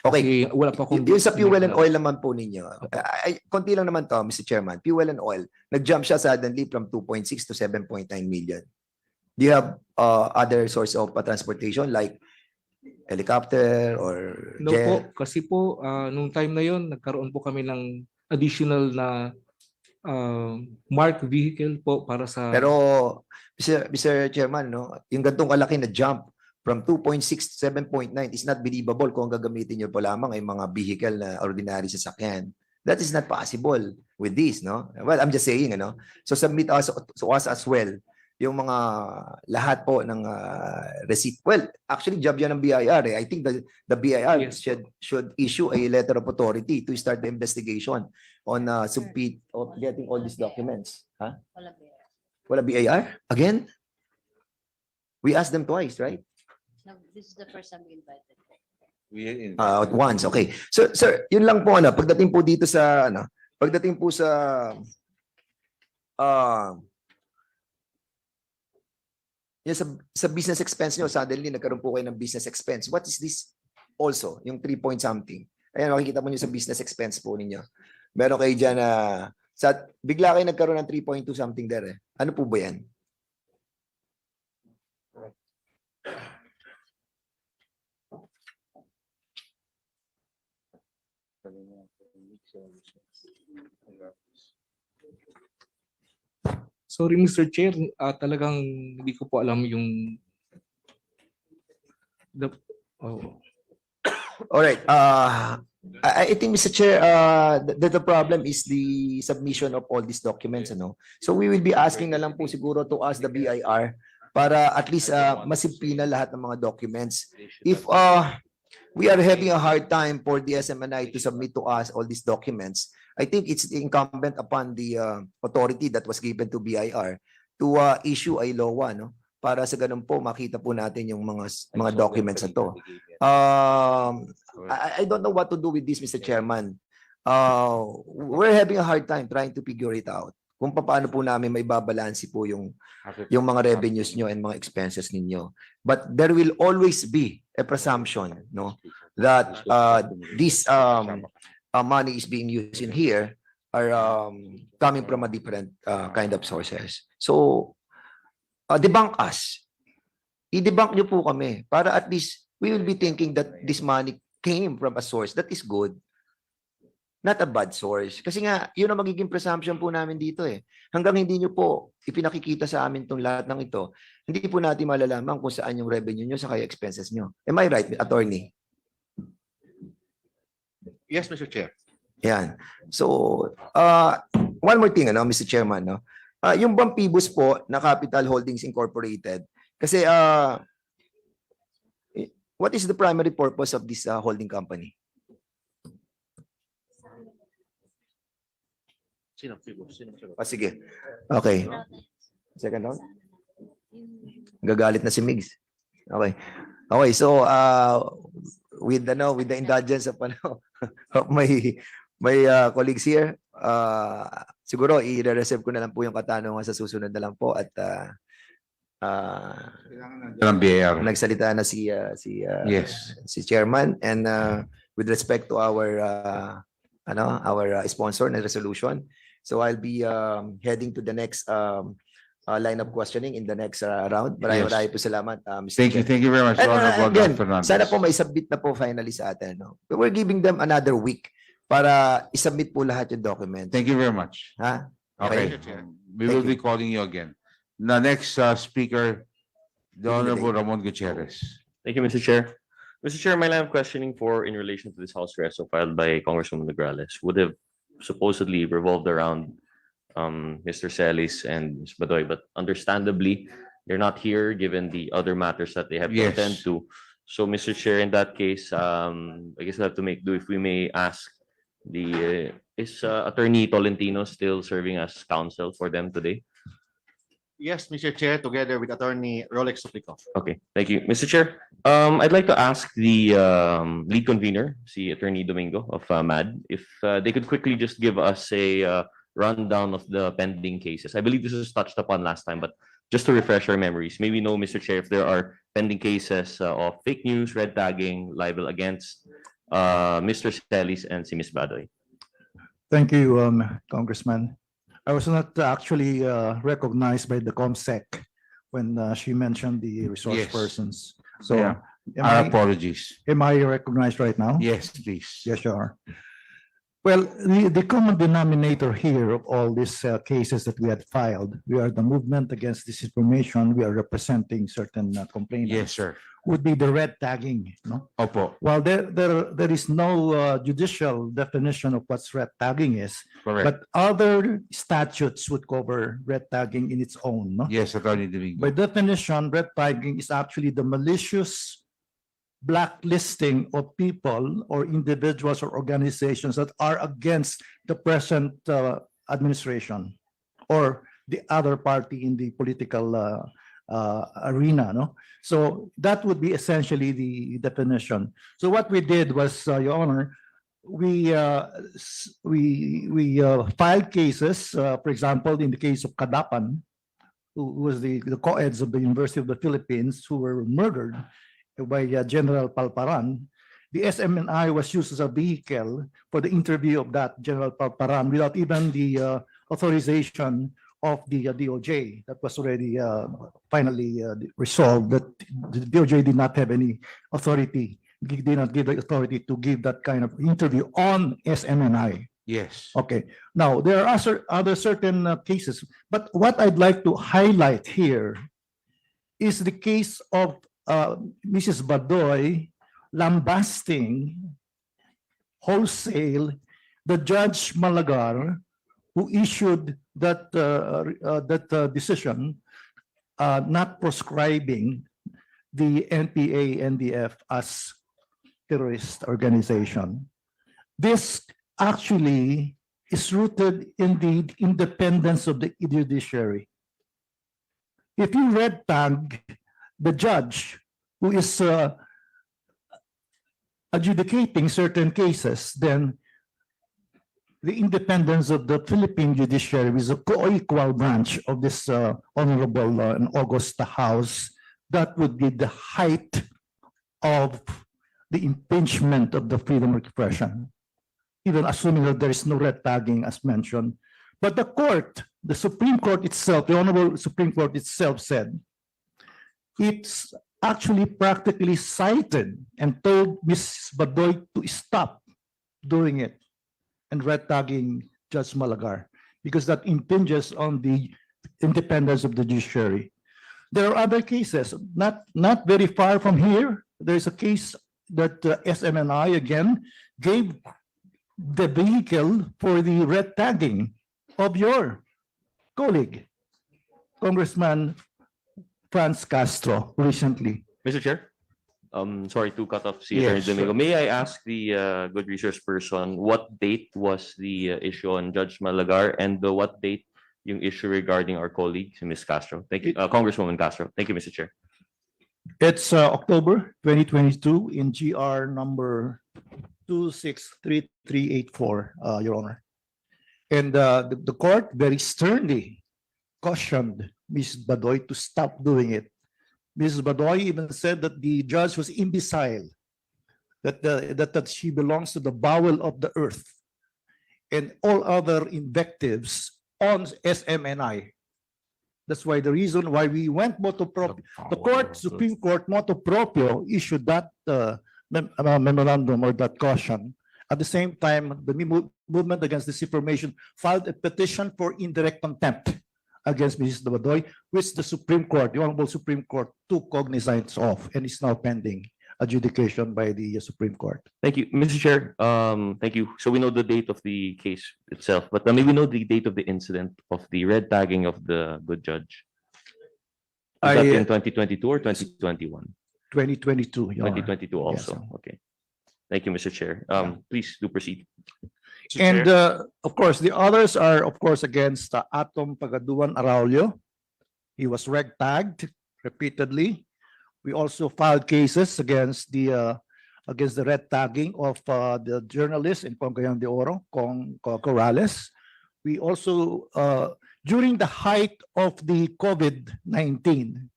Okay. Kasi wala pa akong Yung sa fuel and oil naman po ninyo. Konti lang naman to, Mr. Chairman. Fuel and oil, nag-jump siya suddenly from 2.6 to 7.9 million. Do you have other source of transportation like helicopter or No jet? po, kasi po nung time na yon nagkaroon po kami ng additional na marked vehicle po para sa Pero Mr. Chairman, no, yung gantong kalaki na jump from 2.6 to 7.9 is not believable kung gagamitin niyo po lamang ay mga vehicle na ordinary sasakyan. That is not possible with this, no? Well, I'm just saying, ano. So submit us to us as well yung mga lahat po ng receipt. Well, actually job yan ng BIR eh. I think the BIR should issue a letter of authority to start the investigation on submit of getting all these documents. Huh? Wala BIR? Again? We asked them twice, right? No, this is the first time we invited. Once, okay. So, sir, yun lang po, ano, pagdating po dito sa, ano, pagdating po sa, yun sa business expense nyo, suddenly nagkaroon po kayo ng business expense. What is this also? Yung 3 point something. Ayan, makikita mo nyo sa business expense po ninyo. Meron kayo dyan na, bigla kayo nagkaroon ng 3.2 something there eh. Ano po ba yan? Sorry Mr. Chair, talagang hindi ko po alam yung All right. I think, Mr. Chair, the problem is the submission of all these documents, ano. So we will be asking na lang po siguro to ask the BIR para at least masimpina lahat ng mga documents. If we are having a hard time for the SMNI to submit to us all these documents, I think it's incumbent upon the authority that was given to BIR to issue a LOA, no? Para sa ganun po makita po natin yung mga documents na to. I don't know what to do with this, Mr. Chairman. We're having a hard time trying to figure it out. Kung paano po namin may babalansi po yung mga revenues nyo and mga expenses ninyo. But there will always be a presumption, no, that this money is being used in here are coming from a different kind of sources. So, debunk us. I-debunk nyo po kami para at least we will be thinking that this money came from a source that is good, not a bad source. Kasi nga, yun ang magiging presumption po namin dito eh. Hanggang hindi nyo po ipinakikita sa amin itong lahat ng ito, hindi po natin malalaman kung saan yung revenue nyo sa kaya expenses nyo. Am I right, attorney? Yes, Mr. Chair. Yan. So, one more thing, ano, Mr. Chairman, no? Yung Bampibus po na Capital Holdings Incorporated, kasi what is the primary purpose of this holding company? Sige. Okay. Second round? Gagalit na si Migs. Okay. Okay, so with the indulgence of of my colleagues here, siguro i-reserve ko na lang po yung katanungan sa susunod na lang po at nagsalita na si chairman, and with respect to our sponsor na resolution, so I'll be heading to the next line of questioning in the next round. Maraming po salamat, Mr. Chair. Thank you very much, Honorable Again, Fernandez. sana po may submit na po finally sa atin. No? We're giving them another week para isubmit po lahat yung document. Thank you very much. Ha? Okay. We will be calling you again. The next speaker, the Honorable Ramon Gutierrez. Thank you, Mr. Chair. Mr. Chair, my line of questioning in relation to this House reso filed by Congresswoman Nograles would have supposedly revolved around Mr. Celis and Ms. Badoy, but understandably, they're not here given the other matters that they have to attend to. So, Mr. Chair, in that case, I guess we'll have to make do if we may ask is Attorney Tolentino still serving as counsel for them today? Yes, Mr. Chair, together with Attorney Rolex Suplico. Okay, thank you. Mr. Chair, I'd like to ask the lead convener, si Attorney Domingo of MAD, if they could quickly just give us a rundown of the pending cases. I believe this was touched upon last time, but just to refresh our memories, maybe know, Mr. Chair, if there are pending cases of fake news, red tagging, libel against Mr. Celis and si Ms. Badoy. Thank you, Congressman. I was not actually recognized by the COMSEC when she mentioned the resource Yes. persons. So Yeah. am Our I- apologies. Am I recognized right now? Yes, please. Yes, you are. Well, the common denominator here of all these cases that we had filed, we are the movement against disinformation, we are representing certain complainants. Yes, sir. Would be the red tagging, no? Opo. While there is no judicial definition of what red tagging is, Correct. but other statutes would cover red tagging in its own, no? Yes, Attorney Domingo. By definition, red tagging is actually the malicious blacklisting of people or individuals or organizations that are against the present administration or the other party in the political arena, no? So that would be essentially the definition. So what we did was, Your Honor, we filed cases, for example, in the case of Kadapan, who was the co-eds of the University of the Philippines who were murdered by General Palparan. The SMNI was used as a vehicle for the interview of that General Palparan without even the authorization of the DOJ. That was already finally resolved that the DOJ did not have any authority, did not give the authority to give that kind of interview on SMNI. Yes. Okay. Now, there are other certain cases, but what I'd like to highlight here is the case of Mrs. Badoy lambasting wholesale the Judge Malagar who issued that decision not proscribing the NPA NDF as terrorist organization. This actually is rooted in the independence of the judiciary. If you red tag the judge who is adjudicating certain cases, then the independence of the Philippine judiciary is a co-equal branch of this honorable and august house. That would be the height of the impingement of the freedom of expression, even assuming that there is no red tagging as mentioned. But the court, the Supreme Court itself, the Honorable Supreme Court itself said, it's actually practically cited and told Ms. Badoy to stop doing it and red tagging Judge Malagar because that impinges on the independence of the judiciary. There are other cases, not very far from here. There's a case that SMNI again gave the vehicle for the red tagging of your colleague, Congressman Franz Castro, recently. Mr. Chair, sorry to cut off si Yes, Attorney Domingo. sure. May I ask the good resource person what date was the issue on Judge Malagar and what date yung issue regarding our colleague, si Ms. Castro? Thank you, Congresswoman Castro. Thank you, Mr. Chair. It's October 2022 in GR number 263384, Your Honor. And the court very sternly cautioned Ms. Badoy to stop doing it. Ms. Badoy even said that the judge was imbecile, that she belongs to the bowel of the earth, and all other invectives on SMNI. That's why the reason why we went motu proprio, the court, Supreme Court motu proprio issued that memorandum or that caution. At the same time, the movement against disinformation filed a petition for indirect contempt against Mrs. Badoy, which the Supreme Court, the Honorable Supreme Court, took cognizance of and is now pending adjudication by the Supreme Court. Thank you, Mr. Chair. Thank you. So we know the date of the case itself, but may we know the date of the incident of the red tagging of the good judge? Is that in 2022 or 2021? 2022. Your Honor. 2022 also. Yes, sir. Okay. Thank you, Mr. Chair. Please do proceed. And of course, the others are, of course, against Atom Pagaduan Araulio. He was red tagged repeatedly We also filed cases against the red tagging of the journalist in Cagayan de Oro, Corrales. We also, during the height of the COVID-19,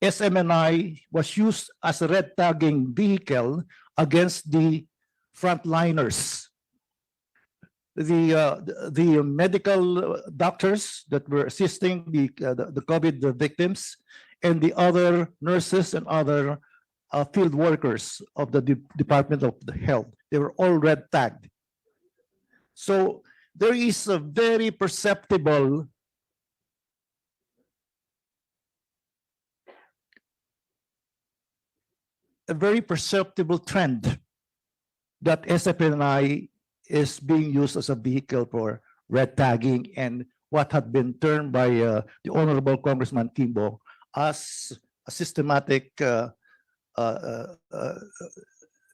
SMNI was used as a red tagging vehicle against the frontliners. The medical doctors that were assisting the COVID victims, and the other nurses and other field workers of the Department of the Health, they were all red tagged. So there is a very perceptible trend that SFNI is being used as a vehicle for red tagging, and what had been termed by the Honorable Congressman Kimbo as a systematic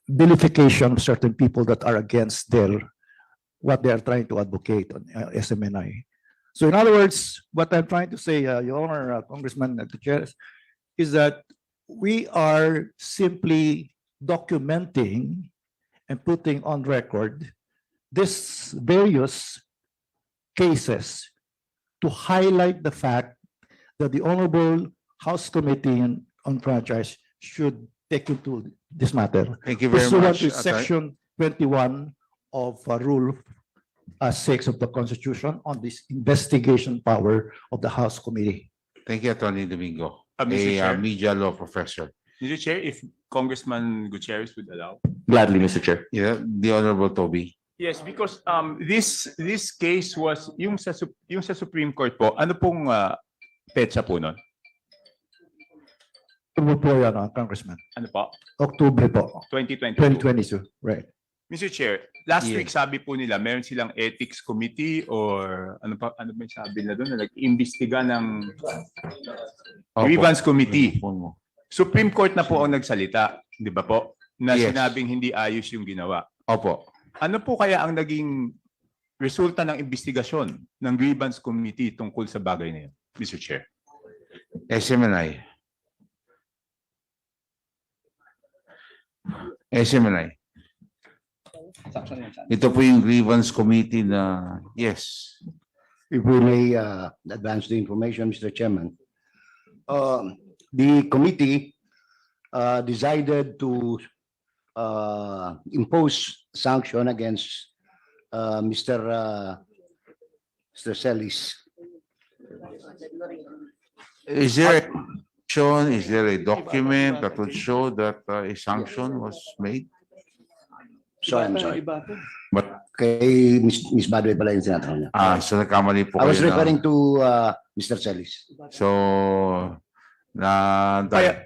vilification of certain people that are against what they are trying to advocate on SMNI. So in other words, what I'm trying to say, Your Honor, Congressman, the Chair, is that we are simply documenting and putting on record these various cases to highlight the fact that the Honorable House Committee on Franchise should take into this matter. Thank you very Pursuant much. to Section 21 of Rule 6 of the Constitution on this investigation power of the House Committee. Thank you, Attorney Domingo. Mr. A Chair. media law professor. Mr. Chair, if Congressman Gutierrez would allow. Gladly, Mr. Chair. Yeah, the Honorable Toby. Yes, because this case was yung sa Supreme Court po. Ano pong petsa po nun? October po yan, Congressman. Ano po? October po. 2022. 2022, right. Mr. Chair, last Yes. week sabi po nila meron silang ethics committee or ano ba yung sabi nila doon na nag-imbestiga ng grievance committee. Supreme Court na po ang nagsalita, di ba po? Na Yes. sinabing hindi ayos yung ginawa. Opo. Ano po kaya ang naging resulta ng investigasyon ng grievance committee tungkol sa bagay na yun, Mr. Chair? SMNI. SMNI. Ito po yung grievance committee na, yes. If we may advance the information, Mr. Chairman. The committee decided to impose sanction against Mr. Celis. Is there a document that would show that a sanction was made? So I'm sorry. But Kay Ms. Badway pala yung tinatanong niya. so nagkamali po I was kayo na- referring to Mr. Celis. So, sandali.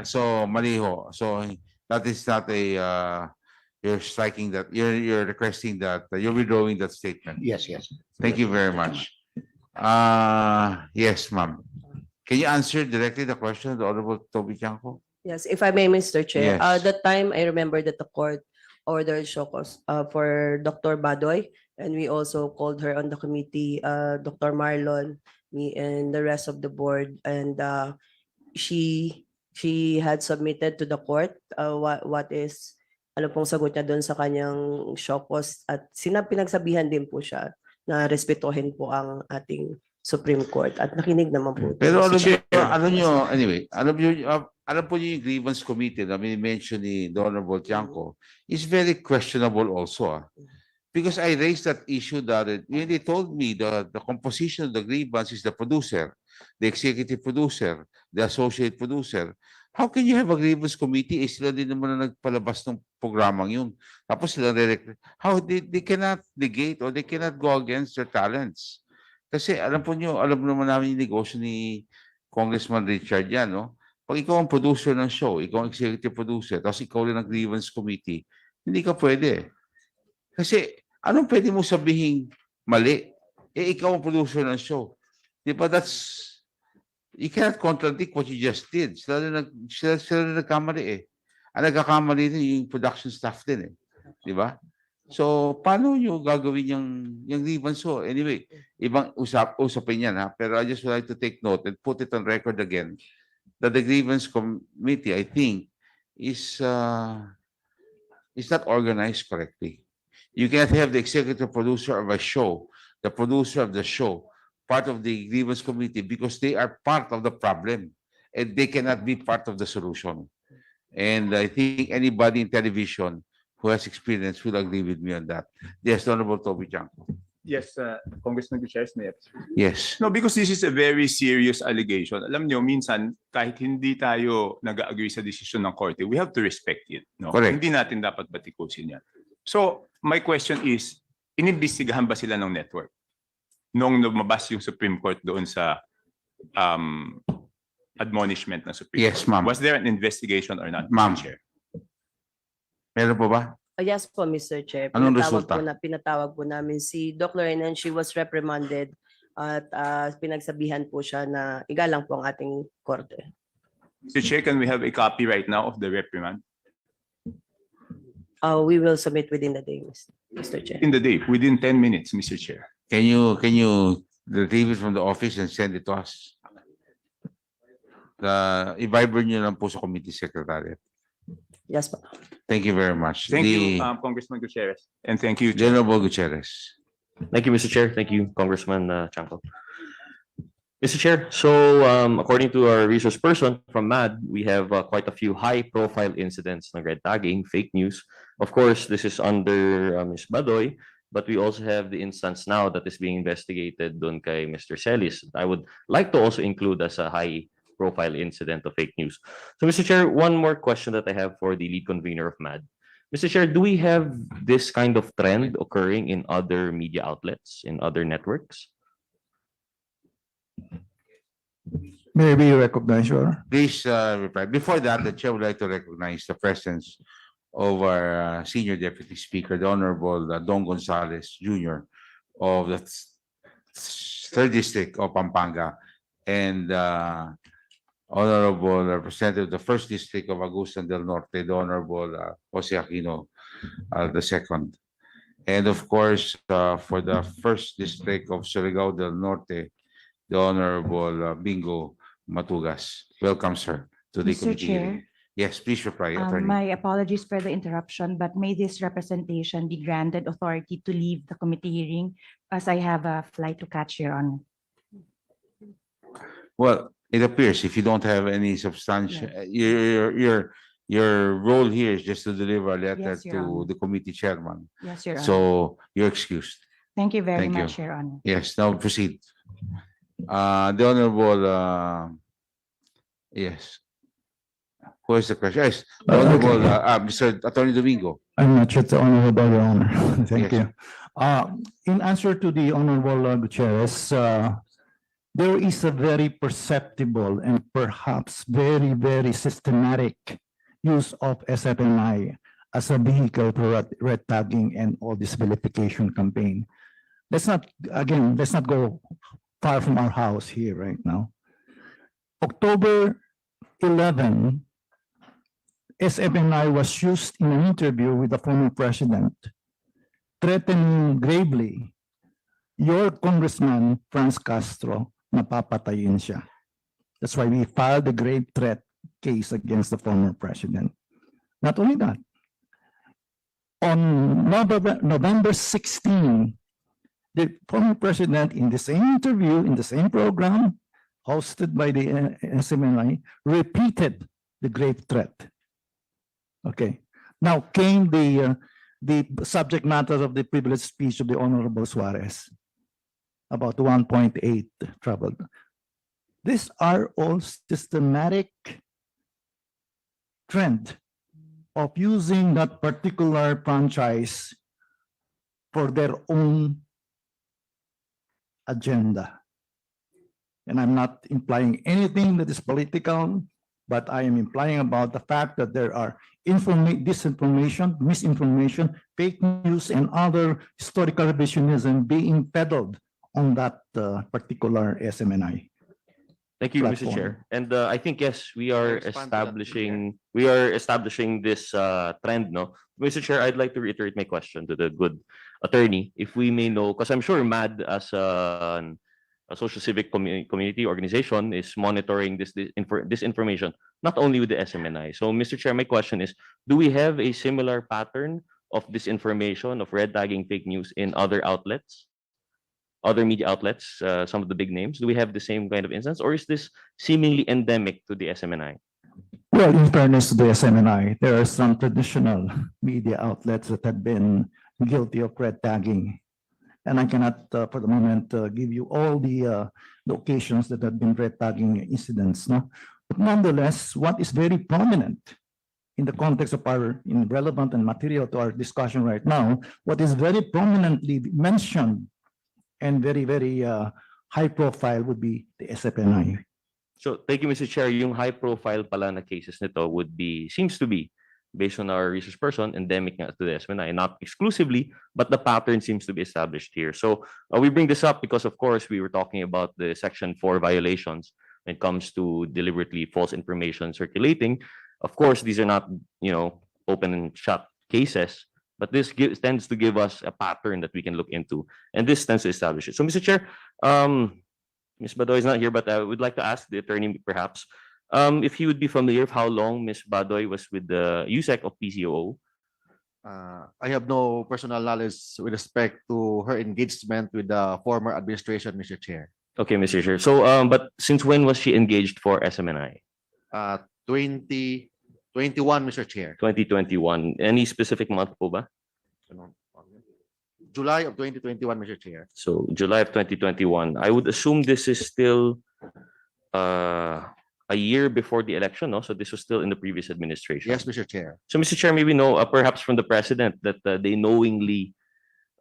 So, mali ho. So, that is not a, you're striking that, you're requesting that, you're withdrawing that statement. Yes, yes. Thank you very much. Yes, ma'am. Can you answer directly the question of the Honorable Toby Chanco? Yes, if I may, Mr. Chair. Yes. That time, I remember that the court ordered show cause for Dr. Badoy, and we also called her on the committee, Dr. Marlon, me, and the rest of the board, and she had submitted to the court what is ano pong sagot niya doon sa kanyang show cause, at pinagsabihan din po siya na respetuhin po ang ating Supreme Court, at nakinig naman po. Pero Mr. alam nyo, anyway, alam po niyo yung grievance committee na mention ni Honorable Tiangco is very questionable also. Because I raised that issue that when they told me the composition of the grievance is the producer, the executive producer, the associate producer. How can you have a grievance committee? Sila din naman na nagpalabas ng programang yun. Tapos sila how they cannot negate or they cannot go against their talents. Kasi alam naman namin yung negosyo ni Congressman Richard yan, no? Pag ikaw ang producer ng show, ikaw ang executive producer, tapos ikaw rin ang grievance committee, hindi ka pwede. Kasi anong pwede mo sabihin mali? Ikaw ang producer ng show. Di ba you cannot contradict what you just did. Sila rin nagkamali eh. Ang nagkakamali din yung production staff din eh. Di ba? So, paano nyo gagawin yung grievance show? Anyway, ibang usapin yan ha. Pero I just would like to take note and put it on record again that the grievance committee, I think, is not organized correctly. You cannot have the executive producer of a show, the producer of the show, part of the grievance committee, because they are part of the problem and they cannot be part of the solution. And I think anybody in television who has experience will agree with me on that. Yes, Honorable Toby Chanko. Yes, Congressman Gutierrez, may I? Yes. No, because this is a very serious allegation. Alam nyo, minsan, kahit hindi tayo nag-agree sa desisyon ng korte, we have to respect it. No? Correct. Hindi natin dapat batikusin yan. So, my question is, inimbestigahan ba sila ng network? Nung lumabas yung Supreme Court doon sa admonishment ng Supreme Yes, Court. ma'am. Was there an investigation or not, Ma'am. Mr. Chair? Meron po ba? Yes po, Mr. Chair. Anong Pinatawag po namin si Doc Lorraine and she was reprimanded at pinagsabihan po siya na igalang po ang ating korte. Mr. Chair, can we have a copy right now of the reprimand? We will submit within the day, Mr. Chair. In the day, within 10 minutes, Mr. Chair. Can you retrieve it from the office and send it to us? I-viber nyo lang po sa committee secretariat. Yes po. Thank you very much. Thank you, Congressman Gutierrez. And thank you, General Gutierrez. Thank you, Mr. Chair. Thank you, Congressman Chanco. Mr. Chair, so according to our resource person from MAD, we have quite a few high-profile incidents ng red tagging, fake news. Of course, this is under Ms. Badoy, but we also have the instance now that is being investigated doon kay Mr. Celis. I would like to also include as a high-profile incident of fake news. So, Mr. Chair, one more question that I have for the lead convener of MAD. Mr. Chair, do we have this kind of trend occurring in other media outlets, in other networks? Maybe you recognize your. Please reply. Before that, the chair would like to recognize the presence of our senior deputy speaker, the Honorable Don Gonzales Jr. of the 3rd District of Pampanga, and Honorable Representative of the 1st District of Agusan del Norte, the Honorable Jose Aquino II. And of course, for the 1st District of Surigao del Norte, the Honorable Bingo Matugas. Welcome, sir, to the Mr. committee Chair, hearing. Yes, please reply, Attorney. my apologies for the interruption, but may this representation be granted authority to leave the committee hearing as I have a flight to catch, Your Honor. Well, it appears if you don't have any substantial, your role here is just to deliver a letter Yes, Your to Honor. the committee chairman. Yes, Your Honor. So you're excused. Thank you very Thank you. much, Your Honor. Yes, now proceed. The Honorable, yes. Who is the question? Yes, the Honorable, Mr. Attorney Domingo. I'm not sure it's honorable, Your Honor. Thank Yes. you. In answer to the Honorable Gutierrez, there is a very perceptible and perhaps very, very systematic use of SFNI as a vehicle for red tagging and all this vilification campaign. Let's not go far from our house here right now. October 11, SFNI was used in an interview with the former president, threatening gravely your Congressman Franz Castro na papatayin siya. That's why we filed a grave threat case against the former president. Not only that, on November 16, the former president in the same interview, in the same program, hosted by the SMNI, repeated the grave threat. Okay, now came the subject matter of the privileged speech of the Honorable Suarez about 1.8 troubled. These are all systematic trend of using that particular franchise for their own agenda. And I'm not implying anything that is political, but I am implying about the fact that there are disinformation, misinformation, fake news, and other historical revisionism being peddled on that particular SMNI. Thank you, Mr. platform. Chair. And I think, yes, we are Expand to that, establishing this trend, no? Mr. Chair, I'd like to reiterate my question to the good attorney, if we may know, because I'm sure MAD as an a social civic community organization is monitoring this information, not only with the SMNI. So, Mr. Chair, my question is, do we have a similar pattern of disinformation, of red tagging fake news in other outlets, other media outlets, some of the big names? Do we have the same kind of instance, or is this seemingly endemic to the SMNI? Well, in fairness to the SMNI, there are some traditional media outlets that have been guilty of red tagging. And I cannot, for the moment, give you all the occasions that have been red tagging incidents. No? But nonetheless, what is very prominent in the context of our relevant and material to our discussion right now, what is very prominently mentioned and very, very high profile would be the SFNI. So, thank you, Mr. Chair. Yung high profile pala na cases nito seems to be, based on our research person, endemic nga to the SMNI, not exclusively, but the pattern seems to be established here. So, we bring this up because, of course, we were talking about the Section 4 violations when it comes to deliberately false information circulating. Of course, these are not, open and shut cases, but this tends to give us a pattern that we can look into, and this tends to establish it. So, Mr. Chair, Ms. Badoy is not here, but I would like to ask the attorney, perhaps, if he would be familiar with how long Ms. Badoy was with the USEC of PCOO. I have no personal knowledge with respect to her engagement with the former administration, Mr. Chair. Okay, Mr. Chair. So, but since when was she engaged for SMNI? 2021, Mr. Chair. 2021. Any specific month po ba? July of 2021, Mr. Chair. So, July of 2021. I would assume this is still a year before the election, no? So this was still in the previous administration. Yes, Mr. Chair. So, Mr. Chair, maybe know perhaps from the president that they knowingly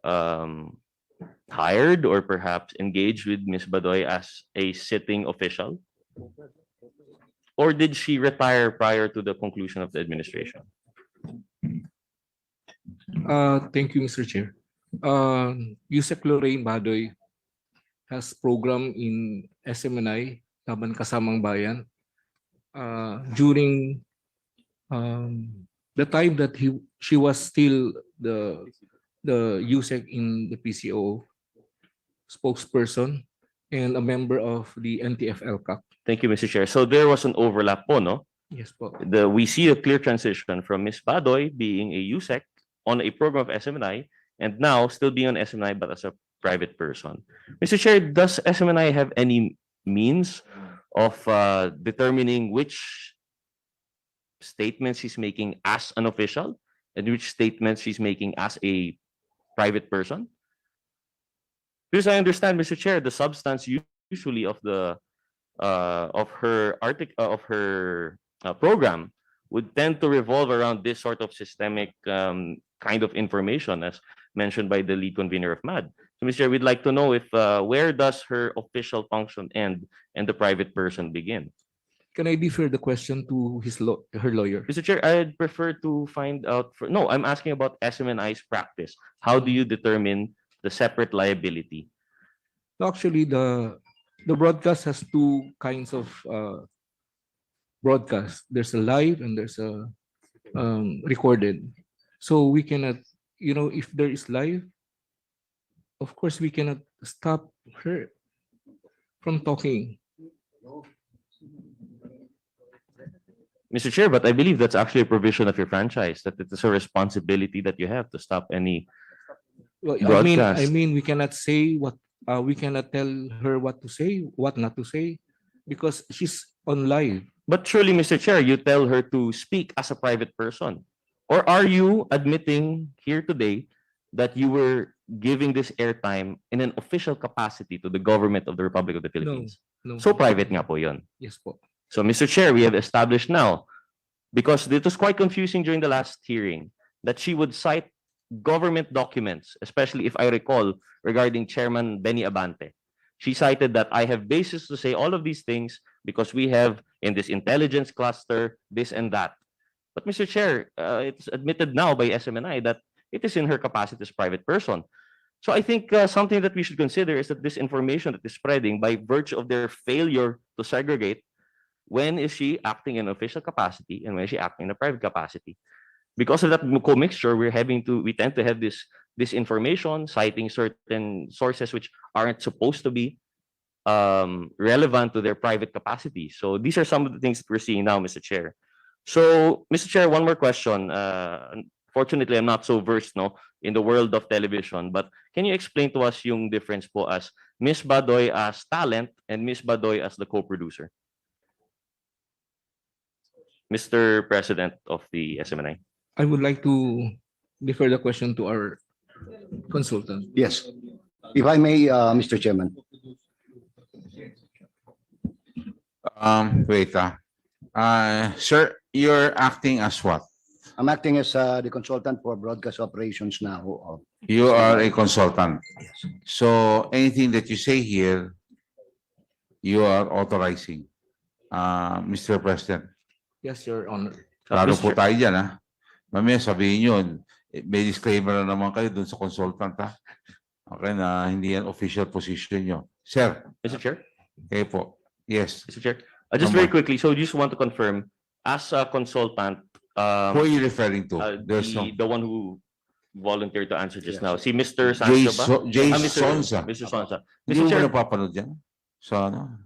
hired or perhaps engaged with Ms. Badoy as a sitting official? Or did she retire prior to the conclusion of the administration? Thank you, Mr. Chair. Yusek Lorraine Badoy has program in SMNI, Laban Kasamang Bayan, during the time that she was still the USEC in the PCO spokesperson and a member of the NTF-LCAC. Thank you, Mr. Chair. So there was an overlap po, no? Yes po. We see a clear transition from Ms. Badoy being a USEC on a program of SMNI and now still being on SMNI but as a private person. Mr. Chair, does SMNI have any means of determining which statements he's making as an official and which statements she's making as a private person? Because I understand, Mr. Chair, the substance usually of the her program would tend to revolve around this sort of systemic kind of information, as mentioned by the lead convener of MAD. So, Mr. Chair, we'd like to know if where does her official function end and the private person begin? Can I defer the question to her lawyer? Mr. Chair, I'd prefer to find out. No, I'm asking about SMNI's practice. How do you determine the separate liability? Actually, the broadcast has two kinds of broadcast. There's a live and there's a recorded. So we cannot, if there is live, of course we cannot stop her from talking. Mr. Chair, but I believe that's actually a provision of your franchise, that it is a responsibility that you have to stop any broadcast. I mean, we cannot say what, we cannot tell her what to say, what not to say, because she's on live. But surely, Mr. Chair, you tell her to speak as a private person. Or are you admitting here today that you were giving this airtime in an official capacity to the government of the Republic of the Philippines? No. So private nga po yun. Yes po. So, Mr. Chair, we have established now, because it was quite confusing during the last hearing, that she would cite government documents, especially if I recall, regarding Chairman Benny Abante. She cited that I have basis to say all of these things because we have in this intelligence cluster, this and that. But, Mr. Chair, it's admitted now by SMNI that it is in her capacity as a private person. So I think something that we should consider is that this information that is spreading by virtue of their failure to segregate, when is she acting in official capacity and when is she acting in a private capacity? Because of that commixture, we tend to have this information citing certain sources which aren't supposed to be relevant to their private capacity. So these are some of the things that we're seeing now, Mr. Chair. So, Mr. Chair, one more question. Fortunately, I'm not so versed in the world of television, but can you explain to us yung difference po as Miss Badoy as talent and Miss Badoy as the co-producer? Mr. President of the SMNI. I would like to defer the question to our consultant. Yes. If I may, Mr. Chairman. Wait. Sir, you're acting as what? I'm acting as the consultant for broadcast operations now. You are a consultant. So anything that you say here, you are authorizing. Mr. President. Yes, Your Honor. Klaro po tayo dyan, ha? Mamaya sabihin yun, may disclaimer na naman kayo dun sa consultant, ha? Okay, na hindi yan official position nyo. Sir. Mr. Chair? Okay po. Yes. Mr. Chair, just very quickly, so just want to confirm, as a consultant, who are you referring to? The one who volunteered to answer just now. Si Mr. Sancho ba? Jay Mr. Sonsa. Mr. Sonsa. Hindi Mr. mo Chair, ba napapanood yan? Sa ano?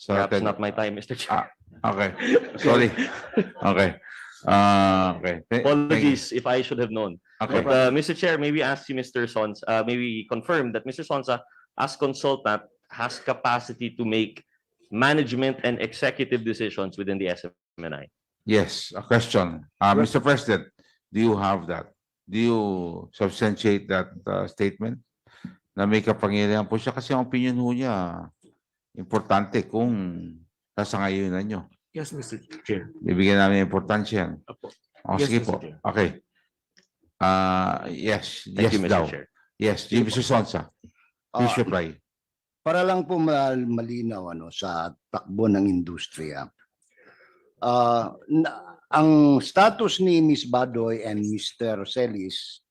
perhaps not my time, Mr. Chair. Okay. Sorry. Okay. Okay. Apologies if I should have known. Okay. But, Mr. Chair, maybe ask you, Mr. Sonsa, maybe confirm that Mr. Sonsa, as consultant, has capacity to make management and executive decisions within the SMNI. Yes, a question. Mr. President, do you have that? Do you substantiate that statement? Na may kapangyarihan po siya kasi ang opinion ho niya importante kung sasangayunan nyo. Yes, Mr. Chair. Bibigyan namin importansya yan. O, Yes, sige Mr. po. Chair. Okay. Yes. Thank Yes you, Mr. daw. Chair. Yes, Mr. Sonsa. Please reply. Para lang po malinaw sa takbo ng industriya. Ang status ni Miss Badoy and Mr. Celis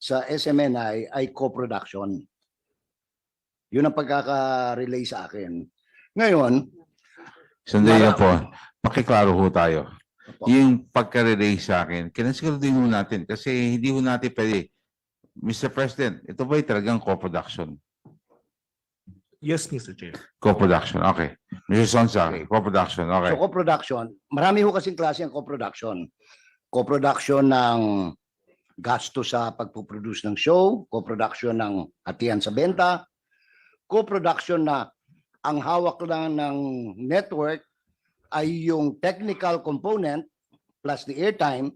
sa SMNI ay co-production. Yun ang pagkaka-relay sa akin. Ngayon, Sandali na po. Pakiklaro ho tayo. Yung pagka-relay sa akin, kinasiguraduhin ho natin kasi hindi ho natin pwede. Mr. President, ito ba talagang co-production? Yes, Mr. Chair. Co-production, okay. Mr. Sonsa, co-production, okay. so co-production, marami ho kasing klase ang co-production. Co-production ng gasto sa pagpuproduce ng show, co-production ng hatian sa benta, co-production na ang hawak lang ng network ay yung technical component plus the airtime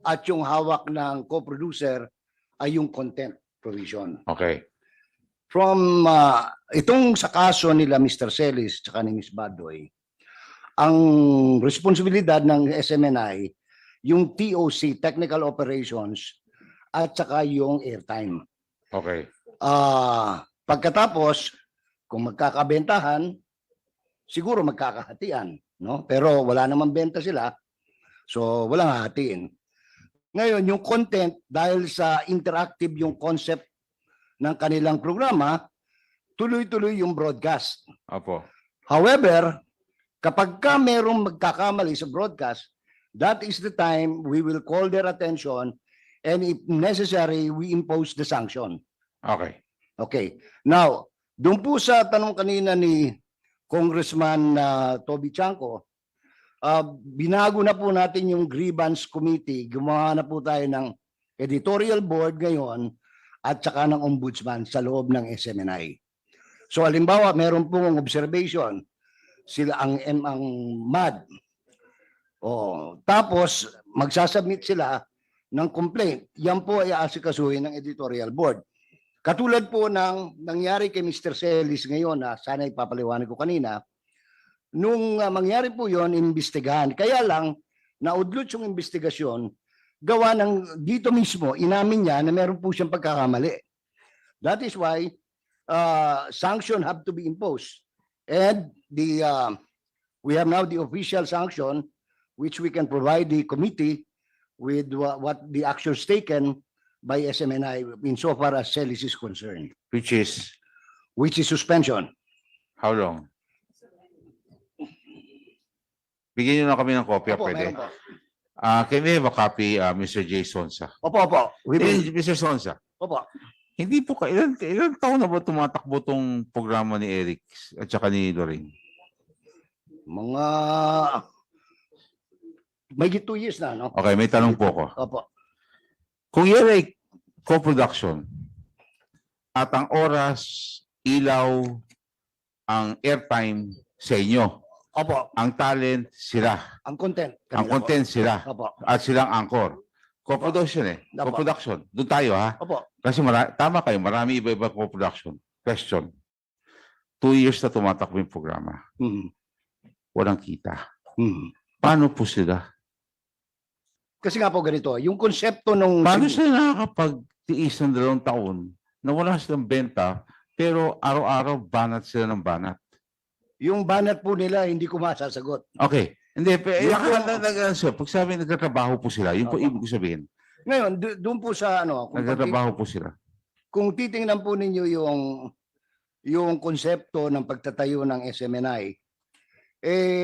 at yung hawak ng co-producer ay yung content provision. Okay. From itong sa kaso nila Mr. Celis at ni Ms. Badoy, ang responsibilidad ng SMNI yung TOC, Technical Operations, at saka yung airtime. Okay. Pagkatapos, kung magkakabentahan, siguro magkakahatian, no? Pero wala namang benta sila, so walang hahatiin. Ngayon, yung content, dahil sa interactive yung concept ng kanilang programa, tuloy-tuloy yung broadcast. Opo. However, kapag ka merong magkakamali sa broadcast, that is the time we will call their attention and if necessary, we impose the sanction. Okay. Okay. Now, doon po sa tanong kanina ni Congressman Toby Chanco, binago na po natin yung grievance committee. Gumawa na po tayo ng editorial board ngayon at saka ng ombudsman sa loob ng SMNI. So halimbawa, meron pong observation sila ang MAD. Tapos magsasubmit sila ng complaint. Yan po ay aasikasuhin ng editorial board. Katulad po ng nangyari kay Mr. Celis ngayon na sana ipapaliwanag ko kanina, nung mangyari po yon imbestigahan. Kaya lang, naudlot yung investigasyon, gawa ng dito mismo, inamin niya na meron po siyang pagkakamali. That is why sanction have to be imposed. And we have now the official sanction which we can provide the committee with what the actions taken by SMNI insofar as Celis is concerned. Which is? Which is suspension. How long? Bigyan nyo na kami ng kopya, Opo, pwede. meron po. Can we have a copy, Mr. J. Sonsa? Opo. Mr. Sonsa, Opo. Hindi po ilan taon na ba tumatakbo tong programa ni Eric at saka ni Lorraine? Mga may 2 years na, no? Okay, may tanong po ako. Opo. Kung yan ay co-production at ang oras, ilaw, ang airtime sa inyo, Opo. ang talent sila, Ang content. ang kanila po. content sila, Opo. at silang anchor. Co-production Opo. Co-production. Doon tayo ha. Opo. Kasi tama kayo, marami iba-iba co-production. Question. 2 years na tumatakbo yung programa. Walang kita. Paano po sila? Kasi nga po ganito, yung konsepto nung... Paano sila nakakapag-tiis ng 2 taon na wala silang benta pero araw-araw banat sila ng banat? Yung banat po nila, hindi ko masasagot. Okay. Hindi, Yung po- pag sabi nagtatrabaho po sila, yun po ibig ko sabihin. Ngayon, doon po sa ano... Nagtatrabaho po sila. Kung titingnan po ninyo yung konsepto ng pagtatayo ng SMNI,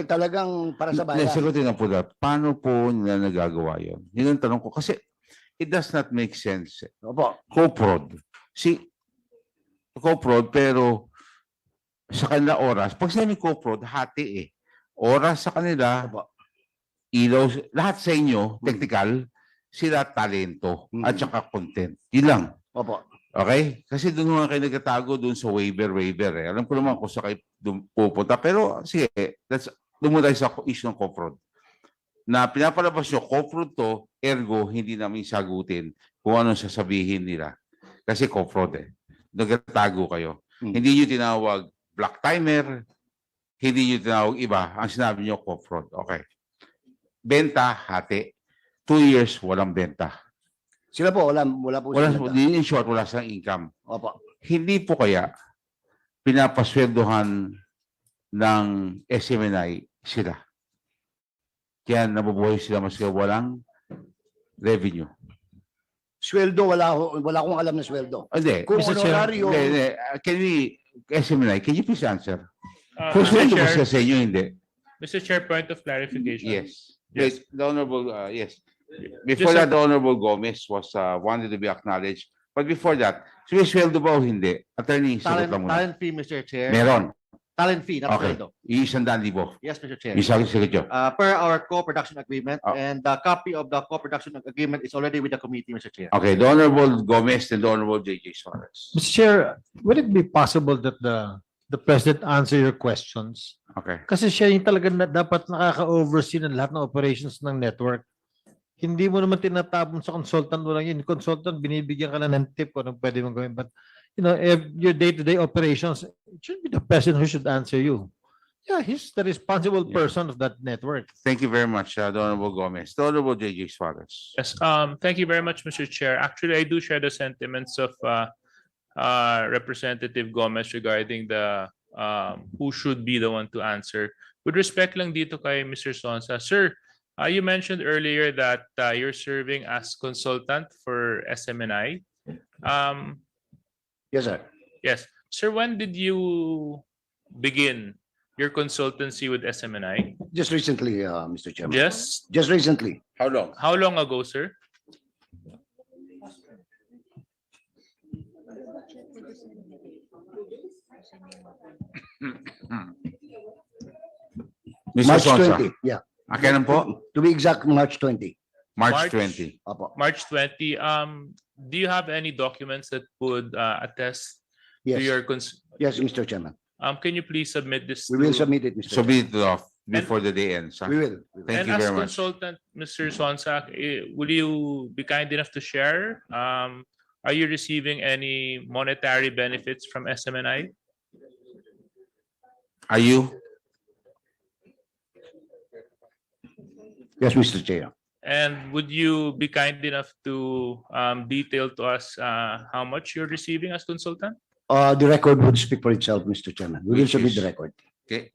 talagang para sa bayan. Sagutin na po dapat. Paano po nila nagagawa yun? Yun ang tanong ko. Kasi it does not make sense. Opo. Co-prod. Co-prod pero sa kanila oras. Pag sinabi co-prod, hati eh. Oras sa kanila, ilaw, lahat sa inyo, technical, sila talento at saka content. Yun lang. Opo. Okay? Kasi doon mga kayo nagtatago doon sa waiver eh. Alam ko naman kung sa kayo pupunta. Pero sige, doon muna tayo sa issue ng co-prod. Na pinapalabas nyo, co-prod to, ergo, hindi namin sagutin kung anong sasabihin nila. Kasi co-prod eh. Nagtatago kayo. Hindi nyo tinawag black timer, hindi nyo tinawag iba. Ang sinabi nyo, co-prod. Okay. Benta, hati. 2 years, walang benta. Sila po, wala po Wala, sila. in short, wala silang income. Opo. Hindi po kaya pinapaswerdohan ng SMNI sila. Kaya nabubuhay sila mas walang revenue. Sweldo, wala akong alam na sweldo. Hindi. Kung Mr. Chair, honorario... Can we, SMNI, can you please answer? Mr. Kung sweldo ba Chair. siya sa inyo, hindi? Mr. Chair, point of clarification. Yes. Yes. The Honorable, yes. Before that, the Honorable Gomez was wanted to be acknowledged. But before that, sumisweldo ba o hindi? Attorney, sagot lang muna. Talent fee, Mr. Chair. Meron. Talent fee, not Okay. sweldo. 100,000. Yes, Mr. Chair. Isagot nyo. Per our co-production agreement, and the copy of the co-production agreement is already with the committee, Mr. Chair. Okay, the Honorable Gomez and the Honorable J.J. Suarez. Mr. Chair, would it be possible that the President answer your questions? Okay. Kasi siya yung talaga dapat nakaka-oversee ng lahat ng operations ng network. Hindi mo naman tinatapon sa consultant mo lang yun. Consultant, binibigyan ka lang ng tip kung anong pwede mong gawin. But, if your day-to-day operations, it should be the President who should answer you. Yeah, he's the responsible person of that network. Thank you very much, the Honorable Gomez. The Honorable J.J. Suarez. Yes, thank you very much, Mr. Chair. Actually, I do share the sentiments of Representative Gomez regarding the who should be the one to answer. With respect lang dito kay Mr. Sonsa, sir, you mentioned earlier that you're serving as consultant for SMNI. Yes, sir. Yes. Sir, when did you begin your consultancy with SMNI? Just recently, Mr. Chairman. Just recently. How long? How long ago, sir? Mr. March Sonsa. 20. Yeah. Kailan po? To be exact, March 20. March 20. Opo. March 20. Do you have any documents that would attest to Yes. your Yes, Mr. Chairman. Can you please submit this? We will to- submit it, Mr. Submit it off before the day ends. We will. Thank and you as very much. consultant, Mr. Sonsak, will you be kind enough to share? Are you receiving any monetary benefits from SMNI? Are you? Yes, Mr. Chair. And would you be kind enough to detail to us how much you're receiving as consultant? The record would speak for itself, Mr. Chairman. We will Which submit is- the record. Okay.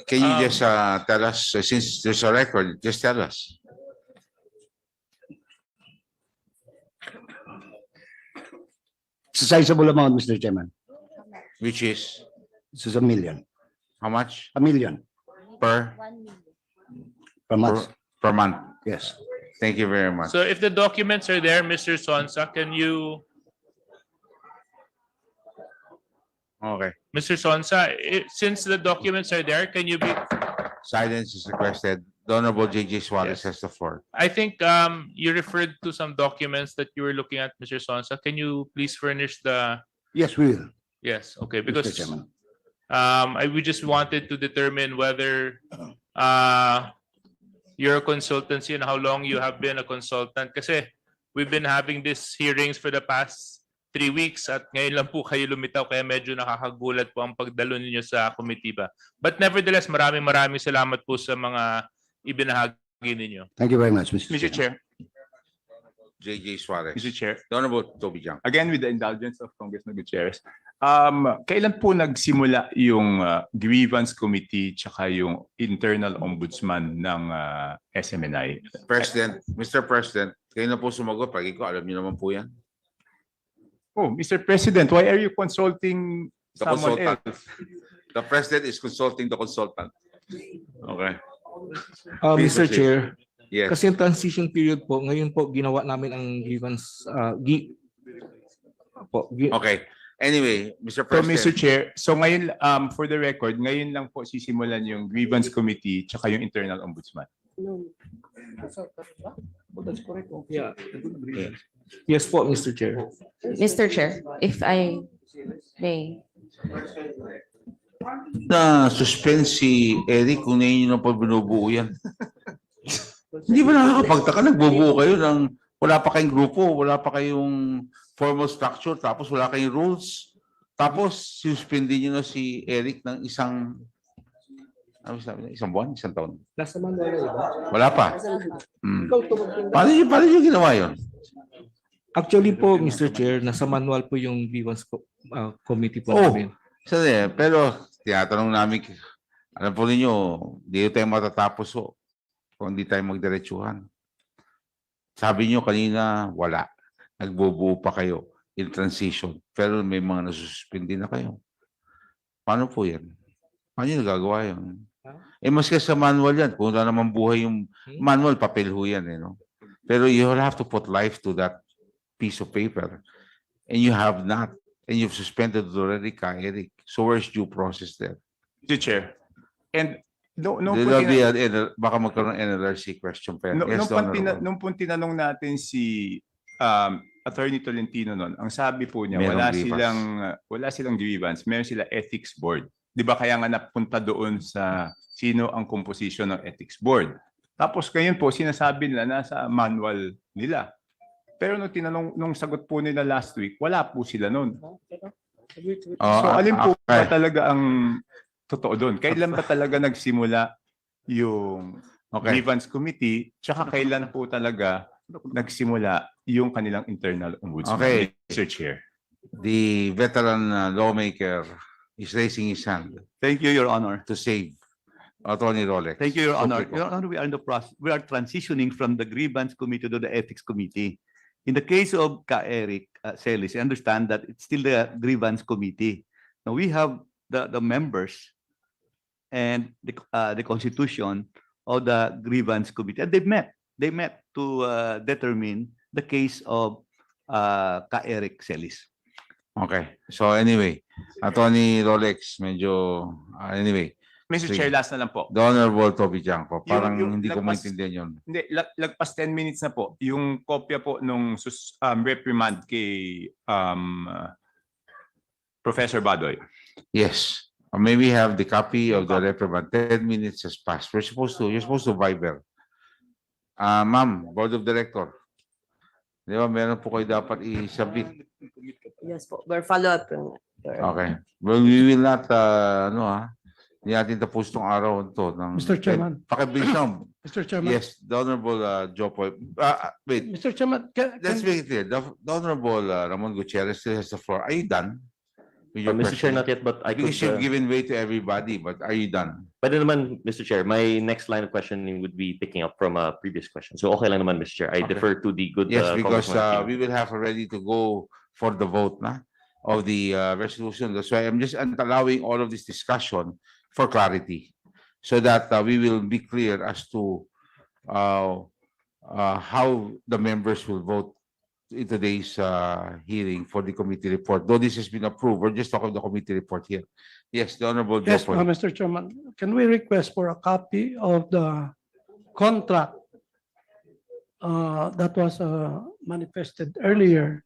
Can you just tell us, since there's a record, just tell us. It's a sizable amount, Mr. Chairman. Which is? This is $1 million. How much? $1 million Per? per month. Per month. Yes. Thank you very much. So if the documents are there, Mr. Sonsa, can you Okay. Mr. Sonsa, since the documents are there, can you be, Silence is requested. The Honorable J.J. Suarez Yes. has the floor. I think you referred to some documents that you were looking at, Mr. Sonsa. Can you please furnish the, Yes, we will. yes, okay, Mr. because Chairman. we just wanted to determine whether you're a consultancy and how long you have been a consultant. Kasi we've been having these hearings for the past 3 weeks at ngayon lang po kayo lumitaw kaya medyo nakakagulat po ang pagdalo ninyo sa komitiba. But nevertheless, maraming salamat po sa mga ibinahagi ninyo. Thank you very much, Mr. Chair, J.J. Suarez. Mr. Chair, The Honorable Toby Jang. again with the indulgence of Congressman Gutierrez, kailan po nagsimula yung grievance committee tsaka yung internal ombudsman ng SMNI? President, Mr. President, kayo na po sumagot. Pagi ko, alam niyo naman po yan. Oh, Mr. President, why are you consulting The someone consultant. else? The President is consulting the consultant. Okay. Please Mr. proceed. Chair, Yes. kasi yung transition period po, ngayon po ginawa namin ang grievance, Okay. Anyway, Mr. So, President. Mr. Chair, so ngayon, for the record, ngayon lang po sisimulan yung grievance committee tsaka yung internal ombudsman. Yeah. Yes po, Mr. Chair. Mr. Chair, if I may. Na suspense si Eric kung ngayon na pa binubuo yan. Hindi ba nakakapagtaka? Nagbubuo kayo ng wala pa kayong grupo, wala pa kayong formal structure, tapos wala kayong rules. Tapos suspendin nyo na si Eric ng isang buwan, isang taon. Nasa manual na iba? Wala pa. Paano nyo ginawa yun? Actually po, Mr. Chair, nasa manual po yung grievance committee po Oh, namin. pero tinatanong namin, alam po ninyo, di tayo matatapos kung hindi tayo magdiretsuhan. Sabi nyo kanina, wala. Nagbubuo pa kayo in transition. Pero may mga nasususpindi na kayo. Paano po yan? Paano nyo nagagawa yun? Maski sa manual yan. Kung wala naman buhay yung manual, papel ho yan. No? Pero you will have to put life to that piece of paper. And you have not. And you've suspended already, Eric. So where's due process there? Mr. Chair, and baka magkaroon ng NLRC question pa yan. Nung po tinanong natin si Attorney Tolentino noon, ang sabi po niya, wala silang grievance, meron sila ethics board. Di ba kaya nga napunta doon sa sino ang composition ng ethics board? Tapos ngayon po, sinasabi nila nasa manual nila. Pero nung sagot po nila last week, wala po sila noon. So alin po ba talaga ang totoo doon? Kailan ba talaga nagsimula yung grievance committee? Tsaka kailan po talaga nagsimula yung kanilang internal ombudsman? Okay. Mr. Chair. The veteran lawmaker is raising his hand. Thank you, Your Honor. To save Attorney Rolex. Thank you, Your Honor. Your Honor, we are in the process. We are transitioning from the grievance committee to the ethics committee. In the case of Eric Celis, I understand that it's still the grievance committee. Now we have the members and the constitution of the grievance committee. And they met to determine the case of Eric Celis. Okay. So anyway, Attorney Rolex, anyway. Mr. Chair, last na lang po. The Honorable Toby Jang po. Parang hindi ko lagpas- maintindihan yun. Hindi, lagpas 10 minutes na po. Yung kopya po nung reprimand kay Professor Badoy. Yes. May we have the copy of the reprimand? 10 minutes has passed. You're supposed to Viber. Ma'am, Board of Director. Di ba, meron po kayo dapat i-submit. Yes po, we're follow up. Okay. Well, we will not, hindi natin tapos itong araw ito. Mr. Chairman. Pakibilis lang. Mr. Chairman. Yes, the Honorable Joe Poy. Wait. Mr. Chairman, Let's make it clear. The Honorable Ramon Gutierrez still has the floor. Are you done? with your Mr. Chair, question? not yet, but I could... Because you've given way to everybody, but are you done? Pwede naman, Mr. Chair, my next line of questioning would be picking up from a previous question. So okay lang naman, Mr. Chair. I Okay. defer to the good... Yes, because Congressman King. we will have already to go for the vote of the resolution. That's why I'm just allowing all of this discussion for clarity, so that we will be clear as to how the members will vote in today's hearing for the committee report. Though this has been approved, we're just talking the committee report here. Yes, the Honorable Yes, Joe. Mr. Chairman, can we request for a copy of the contract that was manifested earlier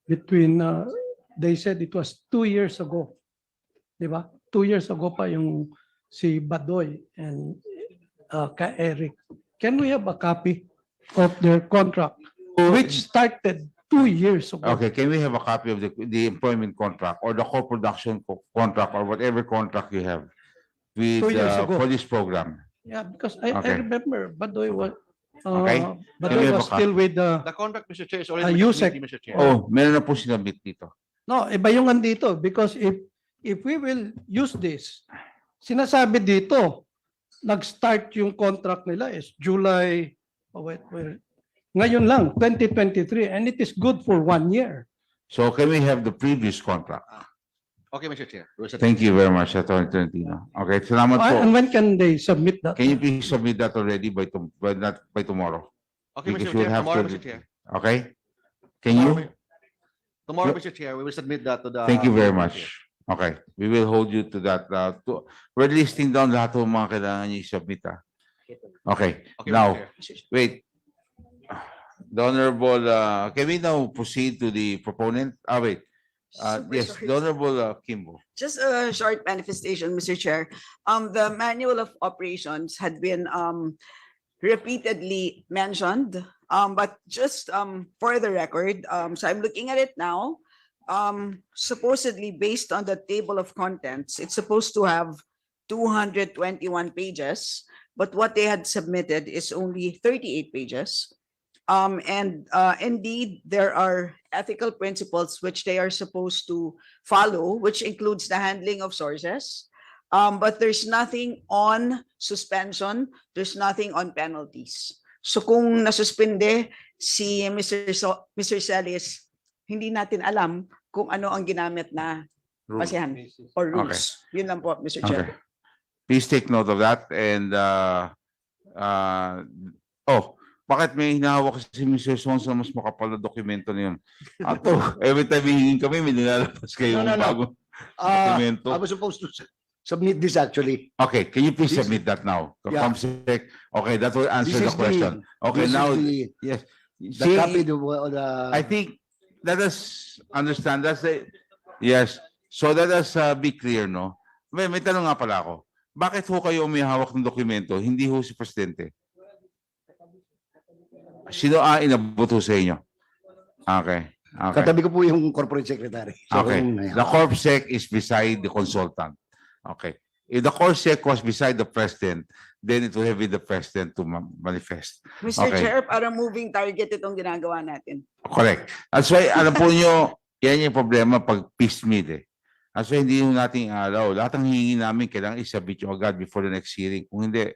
between, they said it was 2 years ago. Di ba? 2 years ago pa yung si Badoy and ka Eric. Can we have a copy of their contract which started 2 years ago? Okay, can we have a copy of the employment contract or the co-production contract or whatever contract you have with 2 years ago. for this program? Yeah, because I Okay. remember Badoy was Okay. Badoy Can we have was a copy? still with the The contract, Mr. Chair, is already with the USEC. committee, Mr. Chair. Oh, meron na po sinabit dito. No, iba yung andito because if we will use this, sinasabi dito, nag-start yung contract nila is July, ngayon lang, 2023, and it is good for 1 year. So can we have the previous contract? Okay, Mr. Chair. Thank you very much, Attorney Tolentino. Okay, salamat po. And when can they submit that? Can you please submit that already by tomorrow? Okay, Because Mr. we'll Chair, have tomorrow, to- Mr. Chair. Okay? Can you? Tomorrow, Mr. Chair, we will submit that to the. Thank you very much. Okay, we will hold you to that. We're listing down lahat ng mga kailangan niyo i-submit. Okay, Okay, now, Mr. Chair. wait. The Honorable, can we now proceed to the proponent? Wait. Super Yes, sorry. the Honorable Kimbo. Just a short manifestation, Mr. Chair. The manual of operations had been repeatedly mentioned, but just for the record, so I'm looking at it now. Supposedly based on the table of contents, it's supposed to have 221 pages, but what they had submitted is only 38 pages. Indeed, there are ethical principles which they are supposed to follow, which includes the handling of sources. But there's nothing on suspension, there's nothing on penalties. So kung nasuspende si Mr. Celis, hindi natin alam kung ano ang ginamit na basehan or rules. Yun lang po, Mr. Chair. Okay. Please take note of that and bakit may hinahawak si Mr. Sons na mas makapal na dokumento na yun? Ato, every time hihingin kami, may nilalabas kayong bagong dokumento. I was supposed to submit this actually. Okay, can you please This- submit that now? Yeah. Comsec. Okay, that will answer This the is question. Okay, this is now, the- yes. The See, copy, the. I think, let us understand, that's the, yes. So let us be clear, no? May tanong nga pala ako. Bakit ho kayo may hawak ng dokumento? Hindi ho si Presidente. Sino inabot ho sa inyo? Okay. Okay. Katabi ko po yung corporate secretary. So, Okay. The CorpSec is beside the consultant. Okay. If the CorpSec was beside the president, then it will have been the president to manifest. Mr. Okay. Chair, para moving target itong ginagawa natin. Correct. That's why, alam po nyo, yan yung problema pag piecemeal eh. That's why hindi nyo natin alaw. Lahat ng hihingi namin, kailangan isabit yung agad before the next hearing. Kung hindi,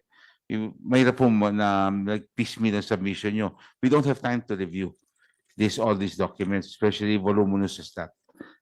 mahirap po na piecemeal ang submission nyo. We don't have time to review all these documents, especially voluminous as that.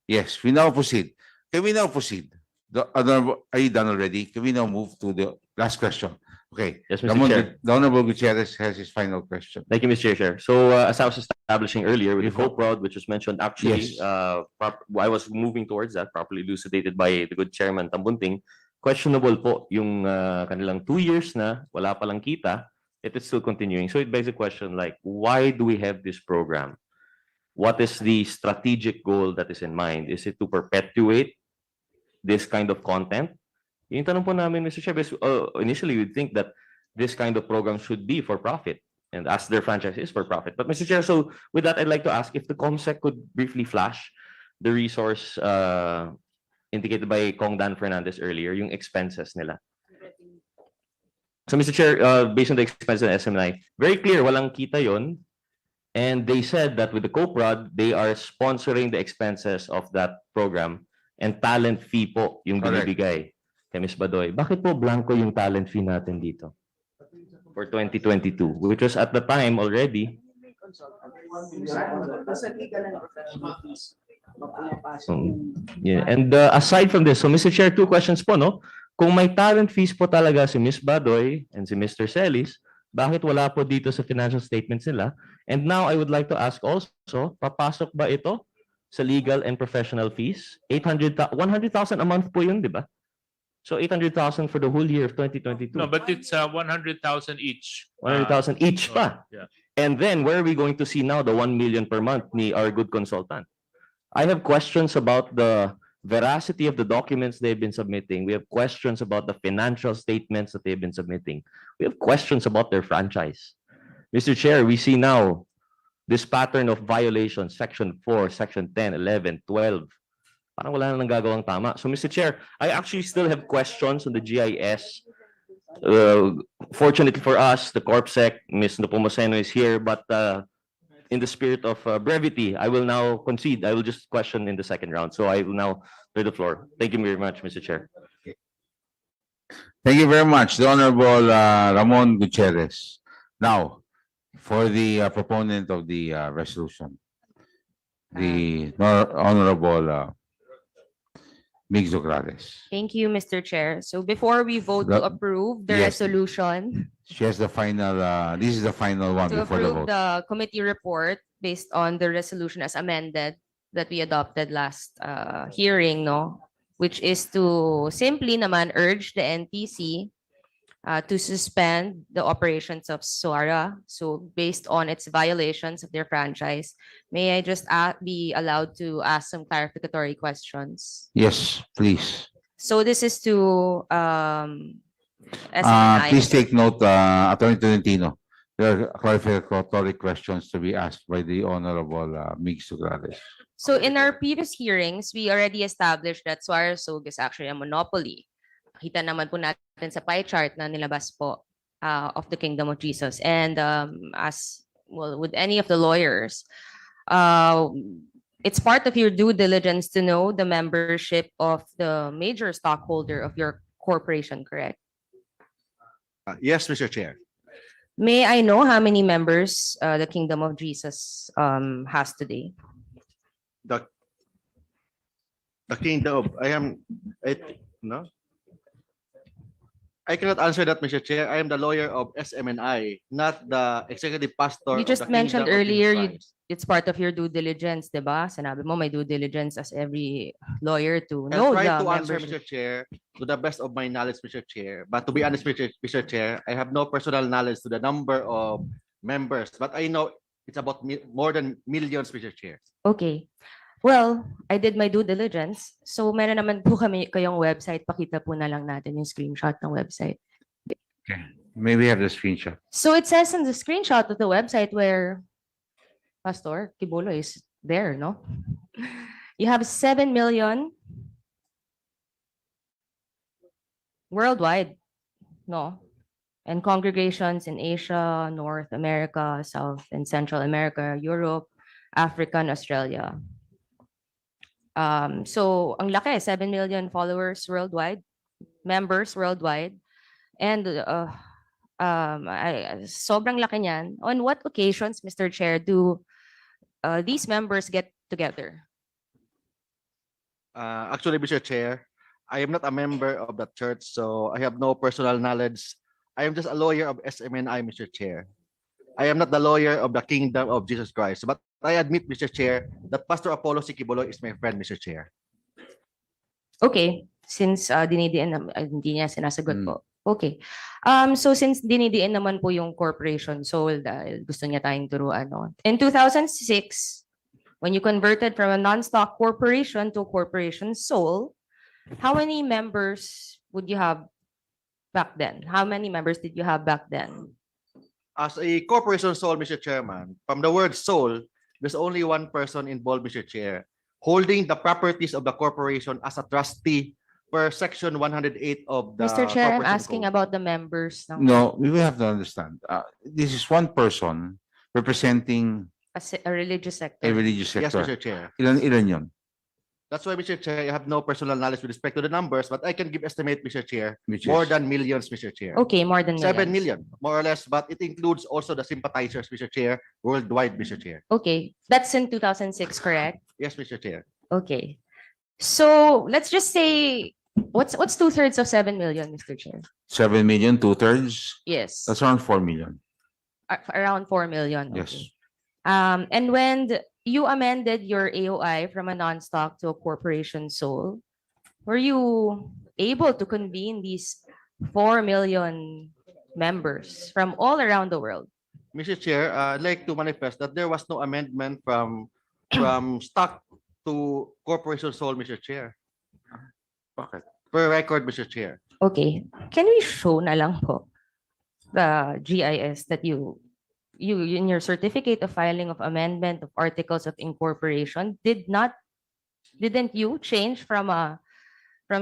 Yes, we now proceed. Can we now proceed? Are you done already? Can we now move to the last question? Okay. Yes, Mr. Chair. The Honorable Gutierrez has his final question. Thank you, Mr. Chair. So as I was establishing earlier with the co-prod, which was mentioned, actually, Yes. I was moving towards that, properly elucidated by the good Chairman Tambunting. Questionable po yung kanilang 2 years na wala palang kita, it is still continuing. So it begs a question like, why do we have this program? What is the strategic goal that is in mind? Is it to perpetuate this kind of content? Yung tanong po namin, Mr. Chair, initially we'd think that this kind of program should be for profit, and as their franchise is for profit. But Mr. Chair, so with that, I'd like to ask if the COMSEC could briefly flash the resource indicated by Kong Dan Fernandez earlier, yung expenses nila. So Mr. Chair, based on the expenses ng SMNI, very clear, walang kita yon. And they said that with the co-prod, they are sponsoring the expenses of that program and talent fee po yung Correct. binibigay kay Ms. Badoy. Bakit po blanco yung talent fee natin dito? For 2022, which was at the time already. Yeah. And aside from this, so Mr. Chair, 2 questions po, no? Kung may talent fees po talaga si Ms. Badoy and si Mr. Celis, Bakit wala po dito sa financial statements nila? And now I would like to ask also, papasok ba ito sa legal and professional fees? 100,000 a month po yun, di ba? So 800,000 for the whole year of 2022. No, but it's 100,000 each. 100,000 each pa. Yeah. And then where are we going to see now the 1 million per month ni our good consultant? I have questions about the veracity of the documents they've been submitting. We have questions about the financial statements that they've been submitting. We have questions about their franchise. Mr. Chair, we see now this pattern of violations, Section 4, Section 10, 11, 12. Parang wala na nang gagawang tama. So, Mr. Chair, I actually still have questions on the GIS. Fortunately for us, the CorpSec, Ms. Nepomuceno is here, but in the spirit of brevity, I will now concede. I will just question in the second round. So I will now turn the floor. Thank you very much, Mr. Chair. Thank you very much, the Honorable Ramon Gutierrez. Now, for the proponent of the resolution, the Honorable Mig Zograles. Thank you, Mr. Chair. So before we vote to approve the Yes. resolution, She has the final, this is the final one to before the approve vote. the committee report based on the resolution as amended that we adopted last hearing, no? Which is to simply naman urge the NTC to suspend the operations of SOARA. So based on its violations of their franchise, may I just be allowed to ask some clarificatory questions? Yes, please. So this is to SMNI. Please take note, Attorney Tolentino. There are clarificatory questions to be asked by the Honorable Mig Zograles. So in our previous hearings, we already established that SOARA SOG is actually a monopoly. Kita naman po natin sa pie chart na nilabas po of the Kingdom of Jesus. And as well with any of the lawyers, it's part of your due diligence to know the membership of the major stockholder of your corporation, correct? Yes, Mr. Chair. May I know how many members the Kingdom of Jesus has today? The Kingdom of, no? I cannot answer that, Mr. Chair. I am the lawyer of SMNI, not the executive pastor. You of just the mentioned Kingdom of earlier Jesus Christ. it's part of your due diligence, di ba? Sinabi mo may due diligence as every lawyer to I'll know try the to answer, membership. Mr. Chair, to the best of my knowledge, Mr. Chair. But to be honest, Mr. Chair, I have no personal knowledge to the number of members. But I know it's about more than millions, Mr. Chair. Okay. Well, I did my due diligence. So meron naman po kayong website. Pakita po na lang natin yung screenshot ng website. Okay, may we have the screenshot? So it says in the screenshot of the website where Pastor Kibolo is there, no? You have 7 million worldwide, no? And congregations in Asia, North America, South and Central America, Europe, Africa, and Australia. So ang laki, 7 million followers worldwide, members worldwide. And sobrang laki niyan. On what occasions, Mr. Chair, do these members get together? Actually, Mr. Chair, I am not a member of that church, so I have no personal knowledge. I am just a lawyer of SMNI, Mr. Chair. I am not the lawyer of the Kingdom of Jesus Christ. But I admit, Mr. Chair, that Pastor Apollo Sikiboloy is my friend, Mr. Chair. Okay, since dinidiin hindi niya sinasagot po. Okay. So since dinidiin naman po yung corporation sold, gusto niya tayong turuan, no? In 2006, when you converted from a non-stock corporation to a corporation sole, how many members would you have back then? How many members did you have back then? As a corporation sole, Mr. Chairman, from the word sole, there's only one person involved, Mr. Chair, holding the properties of the corporation as a trustee per section 108 of the Mr. Chair, I'm Corporation asking Code. about the members. No, we will have to understand. This is one person representing A religious sector. a religious Yes, sector. Mr. Chair. Ilan yun? That's why, Mr. Chair, I have no personal knowledge with respect to the numbers, but I can give estimate, Mr. Chair, Which more is? than millions, Mr. Chair. Okay, more than 7 millions. million, more or less, but it includes also the sympathizers, Mr. Chair, worldwide, Mr. Chair. Okay, that's in 2006, correct? Yes, Mr. Chair. Okay. So let's just say, what's 2/3 of 7 million, Mr. Chair? 7 million, 2/3? Yes. That's around 4 million. Around 4 million. Yes. Okay. And when you amended your AOI from a non-stock to a corporation sole, were you able to convene these 4 million members from all around the world? Mr. Chair, I'd like to manifest that there was no amendment from stock to corporation sole, Mr. Chair. Bakit? Per record, Mr. Chair. Okay. Can we show na lang po the GIS that you in your certificate of filing of amendment of articles of incorporation didn't you change from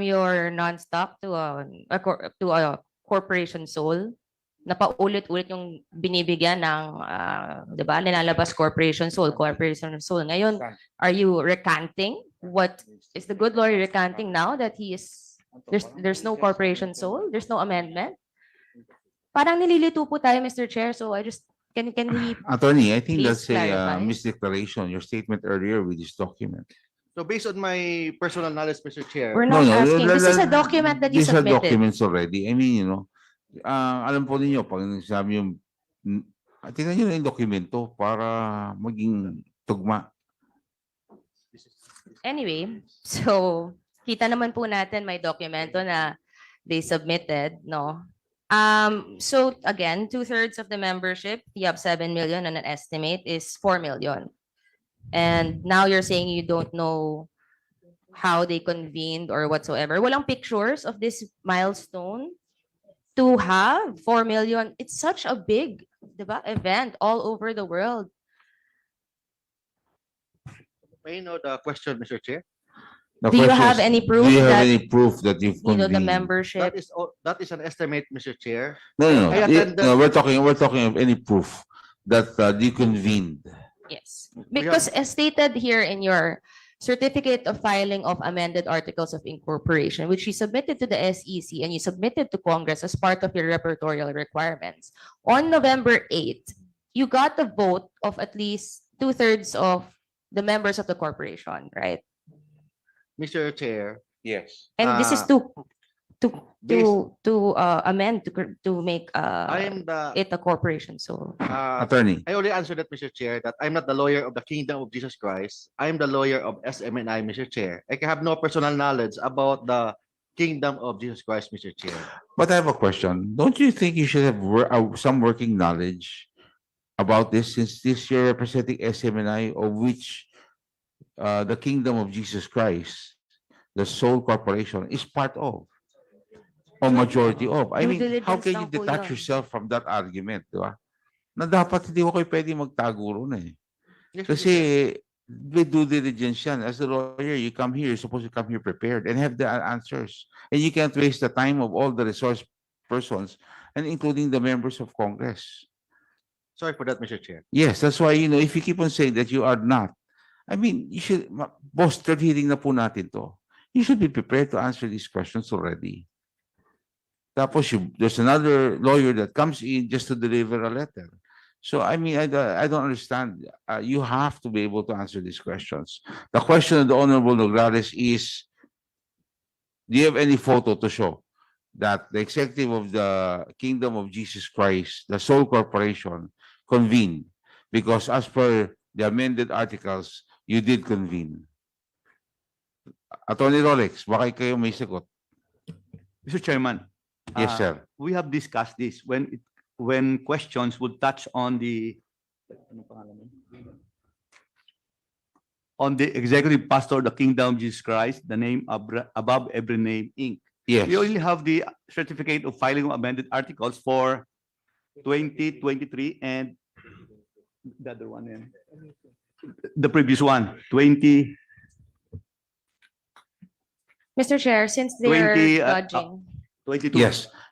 your non-stock to a corporation sole? Napaulit-ulit yung binibigyan ng 'di ba, nilalabas corporation sole. Ngayon, are you recanting? What is the good lawyer recanting now that there's no corporation sole, there's no amendment? Parang nililito po tayo, Mr. Chair, so I just can we Attorney, I think please that's a clarify? misdeclaration. Your statement earlier with this document. So based on my personal knowledge, Mr. Chair. We're not asking. This is a document that you These are submitted. documents already. I mean, alam po ninyo, pag nagsabi yung, tingnan nyo na yung dokumento para maging tugma. Anyway, so kita naman po natin may dokumento na they submitted, no? So again, 2/3 of the membership, you have 7 million and an estimate is 4 million. And now you're saying you don't know how they convened or whatsoever. Walang pictures of this milestone to have 4 million. It's such a big, diba, event all over the world. May I know the question, Mr. Chair? The Do you question have is, any proof do you have that, any proof that you've you know, the convened? membership? That is an estimate, Mr. Chair. No. I attended- No, we're talking of any proof that you convened. Yes, because as stated here in your certificate of filing of amended articles of incorporation, which you submitted to the SEC and you submitted to Congress as part of your repertorial requirements, on November 8th, you got the vote of at least 2/3 of the members of the corporation, right? Mr. Chair. Yes. And this is to amend to make it a corporation. So Attorney. I already answered that, Mr. Chair, that I'm not the lawyer of the Kingdom of Jesus Christ. I'm the lawyer of SMNI, Mr. Chair. I have no personal knowledge about the Kingdom of Jesus Christ, Mr. Chair. But I have a question. Don't you think you should have some working knowledge about this, since this you're representing SMNI, of which the Kingdom of Jesus Christ, the sole corporation, is part of, or majority of? I Due mean, how diligence can you lang po detach yun. yourself from that argument, di ba? Na dapat hindi ko kayo pwede magtago ron eh. Kasi with due diligence yan. As a lawyer, you come here, you're supposed to come here prepared and have the answers. And you can't waste the time of all the resource persons, and including the members of Congress. Sorry for that, Mr. Chair. Yes, that's why, if you keep on saying that you are not, I mean, you should, boss, third hearing na po natin to. You should be prepared to answer these questions already. Tapos there's another lawyer that comes in just to deliver a letter. So, I mean, I don't understand. You have to be able to answer these questions. The question of the Honorable Nograles is, do you have any photo to show that the executive of the Kingdom of Jesus Christ, the sole corporation, convened? Because as per the amended articles, you did convene. Attorney Rolex, baka kayo may sagot. Mr. Chairman. Yes, sir. We have discussed this when questions would touch on the executive pastor of the Kingdom of Jesus Christ, the name above every name, Inc. Yes. We only have the certificate of filing of amended articles for 2023 and the other one, the previous one, 20. Mr. Chair, since they're 20, judging. 22.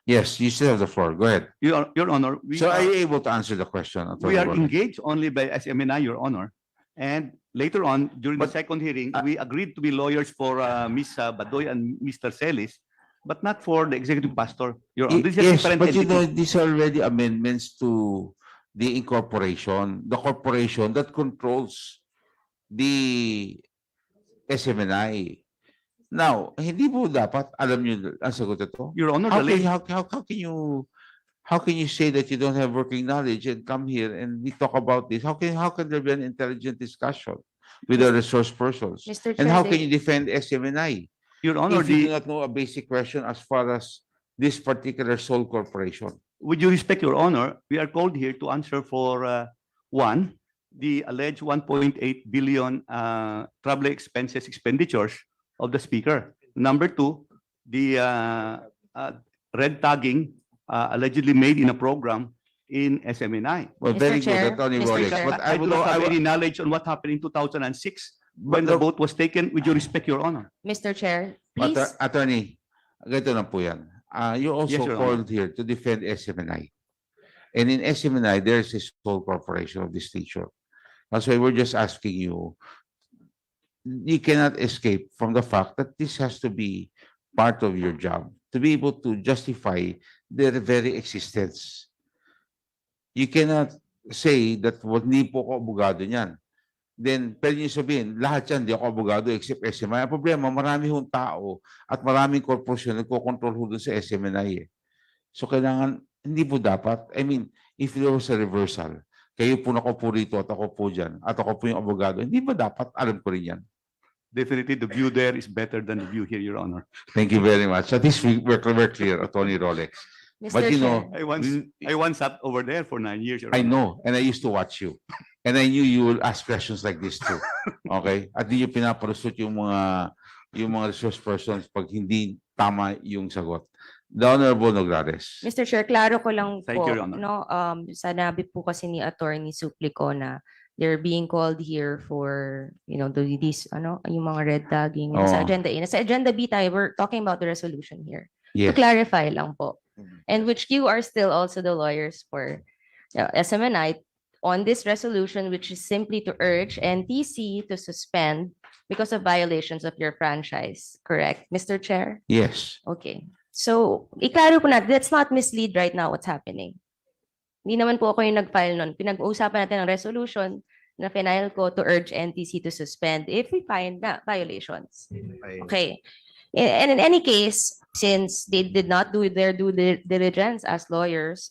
Yes, you still have the floor. Go ahead. Your Honor. So are you able to answer the question? We are Attorney Rolex? engaged only by SMNI, Your Honor. And later on, during the second hearing, we agreed to be lawyers for Ms. Badoy and Mr. Celis, but not for the executive pastor, Your Honor. This is a Yes, different but you entity. know, these are already amendments to the incorporation, the corporation that controls the SMNI. Now, hindi po dapat alam niyo ang sagot ito? Your Honor, how the can, late- how how can you say that you don't have working knowledge and come here and we talk about this? How can there be an intelligent discussion with the resource persons? Mr. And Chair, how can you defend SMNI Your Honor, if you do not know a basic question as far as this particular sole corporation? with due respect, Your Honor, we are called here to answer for one, the alleged 1.8 billion travel expenses expenditures of the speaker. Number two, the red tagging allegedly made in a program in SMNI. Well, Mr. very Chair, good, Attorney Mr. Rolex. Chair. But I do would not have I would- any knowledge on what happened in 2006 but when the the- vote was taken. With due respect, Your Honor. Mr. Chair, please. Attorney, ganito na po yan. You also Yes, Your called here to defend SMNI. And in SMNI, there's a sole corporation of this nature. That's why we're just asking you, you cannot escape from the fact that this has to be part of your job to be able to justify their very existence. You cannot say that hindi po ako abogado niyan. Then, pwede niyo sabihin, lahat yan, di ako abogado except SMNI. Ang problema, marami hong tao at maraming korporasyon nagko-control ho dun sa SMNI. So, kailangan, hindi po dapat. I mean, if there was a reversal, kayo po nakaupo rito at ako po dyan, at ako po yung abogado, hindi ba dapat? Alam ko rin yan. Definitely, the view there is better than the view here, Your Honor. Thank you very much. At least we're clear, Attorney Rolex. Mr. But you Chair. know, I once sat over there for 9 years, Your I Honor. know, and I used to watch you. And I knew you will ask questions like this too. Okay? At di yung pinaparusot yung mga resource persons pag hindi tama yung sagot. The Honorable Nograles. Mr. Chair, klaro ko lang Thank po, you, Your Honor. no, sanabi po kasi ni Attorney Suplico na they're being called here for, these, yung mga red tagging. Sa Oo. agenda A. Sa agenda B tayo, we're talking about the resolution here. To Yes. clarify lang po. And which you are still also the lawyers for SMNI on this resolution, which is simply to urge NTC to suspend because of violations of your franchise. Correct, Mr. Chair? Yes. Okay. So, iklaro po natin, let's not mislead right now what's happening. Hindi naman po ako yung nag-file nun. Pinag-uusapan natin ang resolution na final ko to urge NTC to suspend if we find na violations. Okay. And in any case, since they did not do their due diligence as lawyers,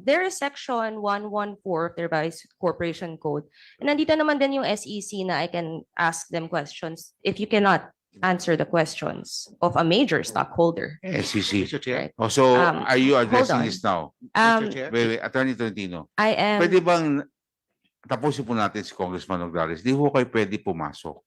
there is section 114 of their Revised Corporation Code. And nandito naman din yung SEC na I can ask them questions if you cannot answer the questions of a major stockholder. SEC. Mr. Chair. Oh, so, Um, are you hold addressing on. this now? Um, Mr. Chair. Wait, Attorney Tolentino. I am. Pwede bang tapusin po natin si Congressman Nograles? Di ho kayo pwede pumasok.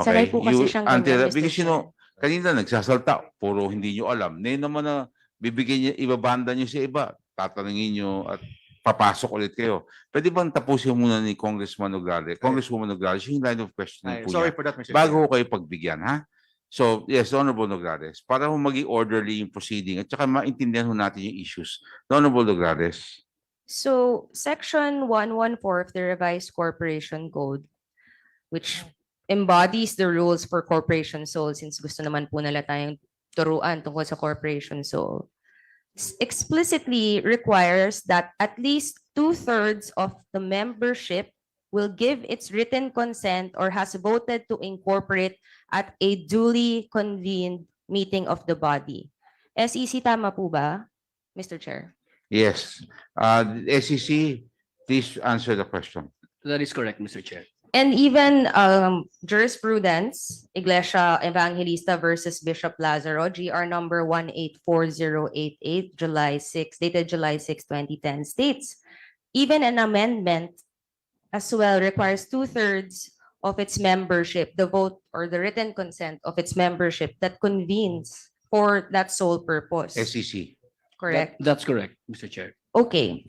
Sanay po kasi siyang ganyan, Mr. Because Chair. kanina nagsasalta, puro hindi nyo alam. Ngayon naman na bibigyan niya, ibabanda nyo sa iba, tatanungin nyo at papasok ulit kayo. Pwede bang tapusin muna ni Congressman Nograles, Congresswoman Nograles, yung line of questioning po Sorry niya, for that, Mr. bago Chair. ho kayo pagbigyan, ha? So, yes, Honorable Nograles, para ho maging orderly yung proceeding at saka maintindihan ho natin yung issues. Honorable Nograles. So, section 114 of the Revised Corporation Code, which embodies the rules for corporation soul, since gusto naman po nila tayong turuan tungkol sa corporation soul, explicitly requires that at least 2/3 of the membership will give its written consent or has voted to incorporate at a duly convened meeting of the body. SEC, tama po ba, Mr. Chair? Yes. SEC, please answer the question. That is correct, Mr. Chair. And even jurisprudence, Iglesia Evangelista versus Bishop Lazaro, GR number 184088, July 6, dated July 6, 2010, states, even an amendment as well requires 2/3 of its membership, the vote or the written consent of its membership that convenes for that sole purpose. SEC. Correct? That's correct, Mr. Chair. Okay.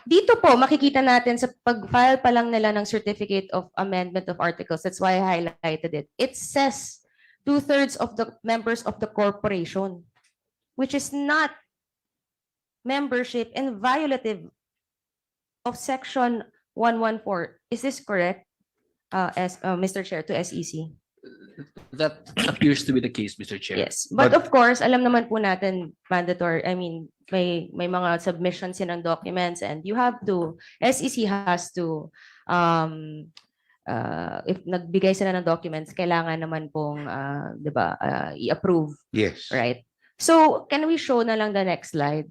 Dito po, makikita natin sa pag-file pa lang nila ng Certificate of Amendment of Articles, that's why I highlighted it. It says 2/3 of the members of the corporation, which is not membership and violative of Section 114. Is this correct, Mr. Chair, to SEC? That appears to be the case, Mr. Chair. Yes. But of course, alam naman po natin mandatory, may mga submissions yan ng documents and you have to, SEC has to, if nagbigay sila ng documents, kailangan naman pong, di ba, i-approve. Yes. Right? So, can we show na lang the next slide?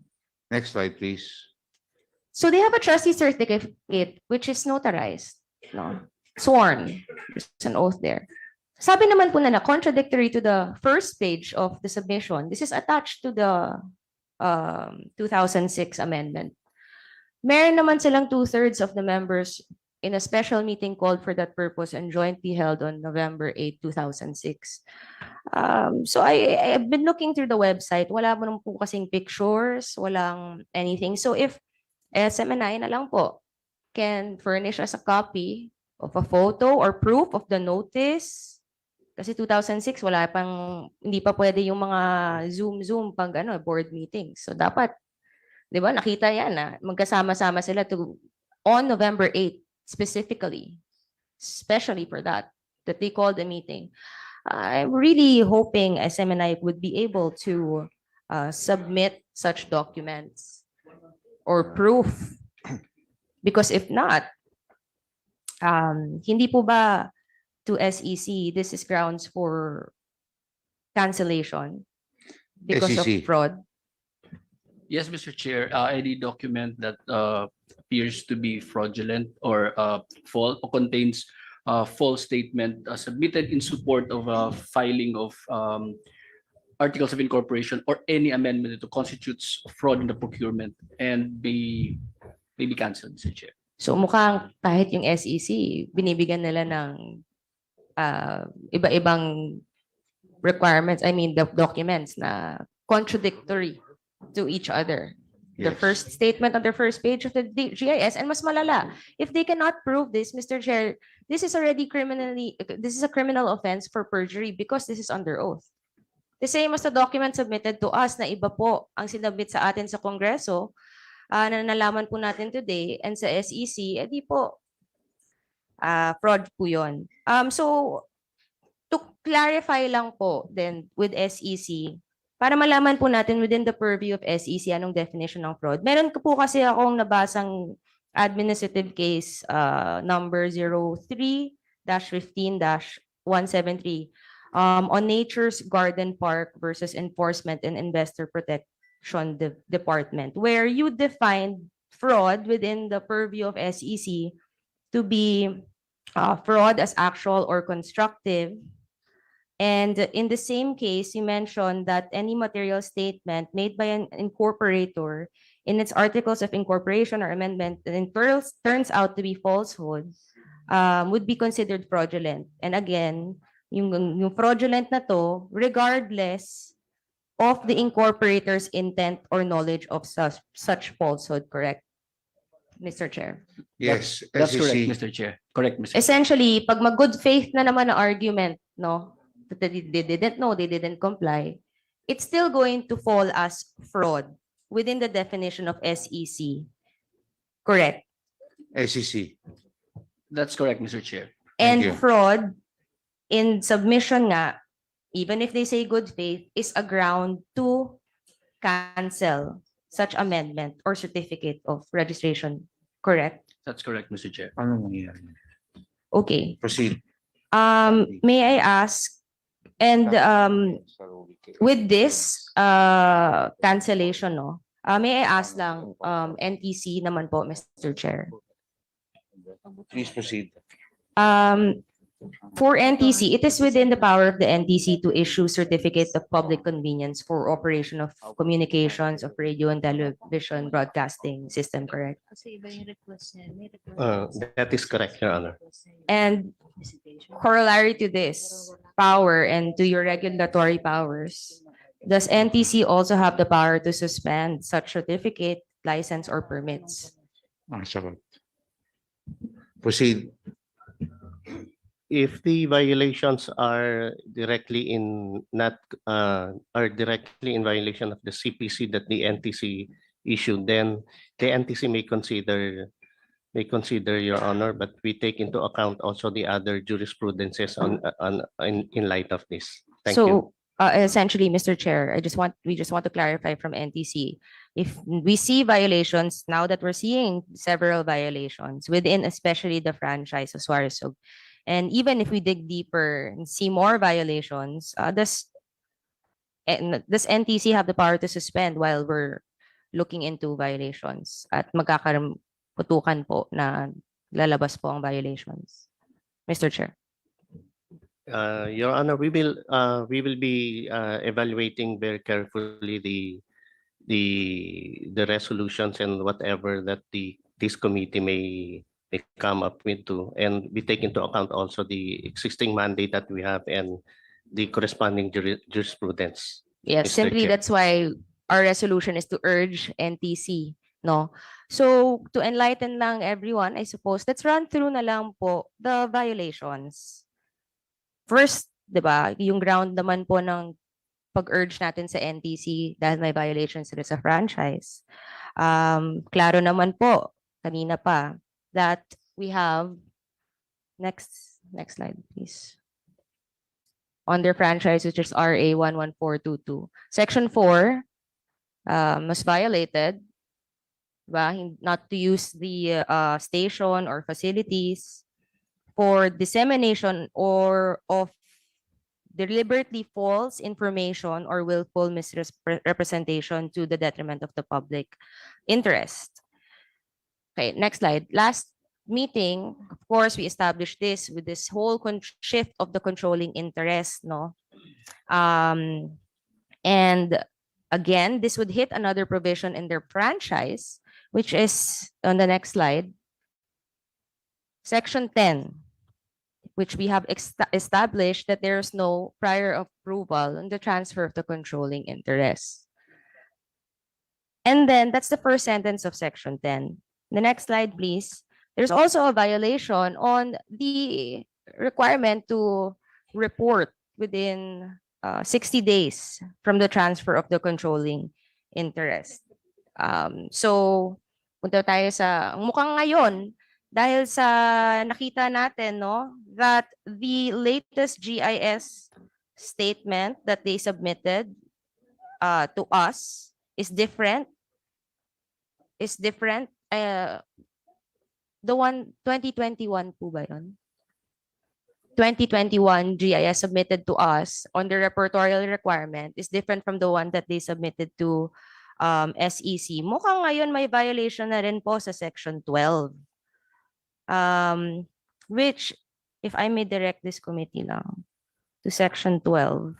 Next slide, please. So they have a trustee certificate which is notarized, no? Sworn. There's an oath there. Sabi naman po na contradictory to the first page of the submission. This is attached to the 2006 amendment. Meron naman silang 2/3 of the members in a special meeting called for that purpose and jointly held on November 8, 2006. So I've been looking through the website. Wala mo naman po kasing pictures, walang anything. So if SMNI na lang po can furnish us a copy of a photo or proof of the notice. Kasi 2006, wala pang, hindi pa pwede yung mga Zoom pag board meetings. So dapat, di ba, nakita yan na magkasama-sama sila on November 8 specifically, especially for that they called a meeting. I'm really hoping SMNI would be able to submit such documents or proof. Because if not, hindi po ba to SEC, this is grounds for cancellation because of SEC. fraud? Yes, Mr. Chair, any document that appears to be fraudulent or false or contains false statement submitted in support of filing of articles of incorporation or any amendment that constitutes fraud in the procurement and may be cancelled, Mr. Chair. So mukhang kahit yung SEC, binibigyan nila ng iba-ibang requirements, I mean the documents na contradictory to each other. The Yes. first statement on the first page of the GIS, and mas malala, if they cannot prove this, Mr. Chair, this is a criminal offense for perjury because this is under oath. The same as the document submitted to us na iba po ang sinabit sa atin sa Kongreso, na nalaman po natin today, and sa SEC, edi po, fraud po yun. So, to clarify lang po then with SEC, para malaman po natin within the purview of SEC anong definition ng fraud. Meron po kasi akong nabasang administrative case number 03-15-173 on Nature's Garden Park versus Enforcement and Investor Protection Department, where you defined fraud within the purview of SEC to be fraud as actual or constructive. And in the same case, you mentioned that any material statement made by an incorporator in its articles of incorporation or amendment that turns out to be falsehood would be considered fraudulent. And again, yung fraudulent na to, regardless of the incorporator's intent or knowledge of such falsehood, correct, Mr. Chair? Yes, That's correct, SEC. Mr. Chair. Correct, Mr. Chair. Essentially, pag mag-good faith na naman na argument, no, that they didn't know, they didn't comply, it's still going to fall as fraud within the definition of SEC. Correct? SEC. That's correct, Mr. Chair. And you. fraud in submission nga, even if they say good faith, is a ground to cancel such amendment or certificate of registration. Correct? That's correct, Mr. Chair. Ano nangyayari? Okay. Proceed. May I ask, and with this cancellation, no, may I ask lang, NTC naman po, Mr. Chair. Please proceed. For NTC, it is within the power of the NTC to issue certificate of public convenience for operation of communications of radio and television broadcasting system, correct? That is correct, Your Honor. And corollary to this power and to your regulatory powers, does NTC also have the power to suspend such certificate, license, or permits? Sagot. Proceed. If the violations are directly in violation of the CPC that the NTC issued, then the NTC may consider, Your Honor, but we take into account also the other jurisprudences in light of this. Thank you. Essentially, Mr. Chair, we just want to clarify from NTC. If we see violations, now that we're seeing several violations within especially the franchise of Suarezug, and even if we dig deeper and see more violations, does NTC have the power to suspend while we're looking into violations at magkakaputukan po na lalabas po ang violations. Mr. Chair. Your Honor, we will be evaluating very carefully the resolutions and whatever that this committee may come up with too, and we take into account also the existing mandate that we have and the corresponding jurisprudence. Yes, Mr. simply Chair. that's why our resolution is to urge NTC, no? So to enlighten lang everyone, I suppose, let's run through na lang po the violations. First, 'di ba, yung ground naman po ng pag-urge natin sa NTC dahil may violations sila sa franchise. Klaro naman po kanina pa that we have next slide please. On their franchise, which is RA 11422. Section 4 was violated, not to use the station or facilities for dissemination or of deliberately false information or willful misrepresentation to the detriment of the public interest. Okay, next slide. Last meeting, of course, we established this with this whole shift of the controlling interest, no? And again, this would hit another provision in their franchise, which is on the next slide, Section 10, which we have established that there is no prior approval on the transfer of the controlling interest. And then that's the first sentence of Section 10. The next slide, please. There's also a violation on the requirement to report within 60 days from the transfer of the controlling interest. So, punta tayo sa mukhang ngayon, dahil sa nakita natin, no, that the latest GIS statement that they submitted to us is different. The one 2021 po ba yun? 2021 GIS submitted to us on the repertorial requirement is different from the one that they submitted to SEC. Mukhang ngayon may violation na rin po sa Section 12. Which, if I may direct this committee lang to Section 12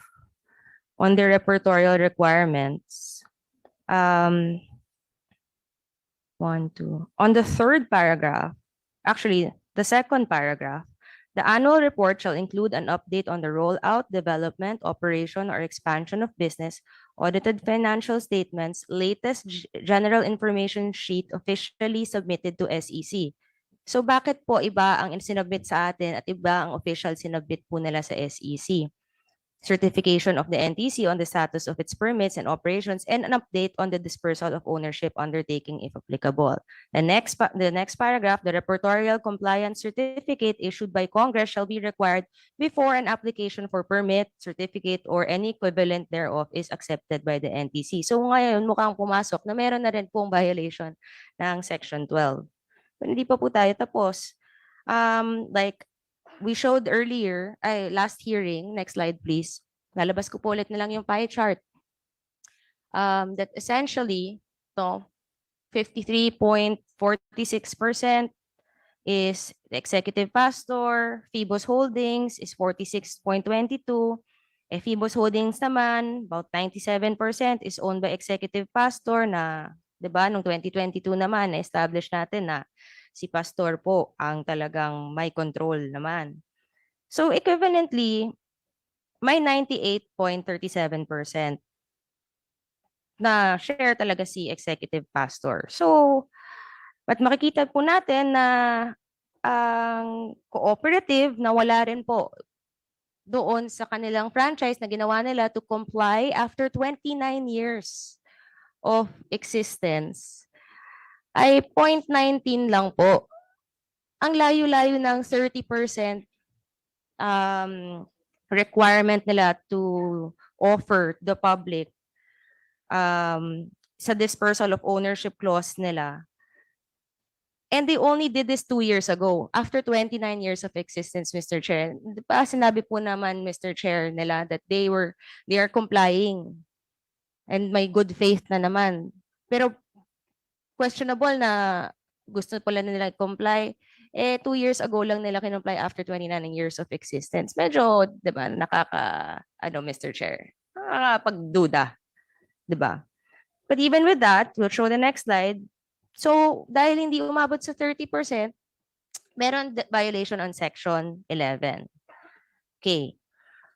on the repertorial requirements. On the third paragraph, actually the second paragraph, the annual report shall include an update on the rollout, development, operation, or expansion of business, audited financial statements, latest general information sheet officially submitted to SEC. So bakit po iba ang sinubmit sa atin at iba ang official sinubmit po nila sa SEC? Certification of the NTC on the status of its permits and operations, and an update on the dispersal of ownership undertaking if applicable. The next paragraph, the repertorial compliance certificate issued by Congress shall be required before an application for permit, certificate, or any equivalent thereof is accepted by the NTC. So ngayon mukhang pumasok na meron na rin pong violation ng Section 12. But hindi pa po tayo tapos. Like we showed earlier, last hearing, next slide please. Lalabas ko po ulit na lang yung pie chart. That essentially, 53.46% is the executive pastor, Phoebus Holdings is 46.22%, Phoebus Holdings naman, about 97% is owned by executive pastor na, 'di ba, noong 2022 naman, na-establish natin na si pastor po ang talagang may control naman. So equivalently, may 98.37% na share talaga si executive pastor. So, but makikita po natin na ang cooperative na wala rin po doon sa kanilang franchise na ginawa nila to comply after 29 years of existence ay 0.19 lang po. Ang layo-layo ng 30% requirement nila to offer the public sa dispersal of ownership clause nila. And they only did this 2 years ago, after 29 years of existence, Mr. Chair. Sinabi po naman, Mr. Chair, nila that they are complying and may good faith na naman. Pero questionable na gusto pala nila comply. 2 years ago lang nila kinomply after 29 years of existence. Medyo, di ba, Mr. Chair, nakakapagduda, di ba? But even with that, we'll show the next slide. So, dahil hindi umabot sa 30%, meron violation on Section 11. Okay.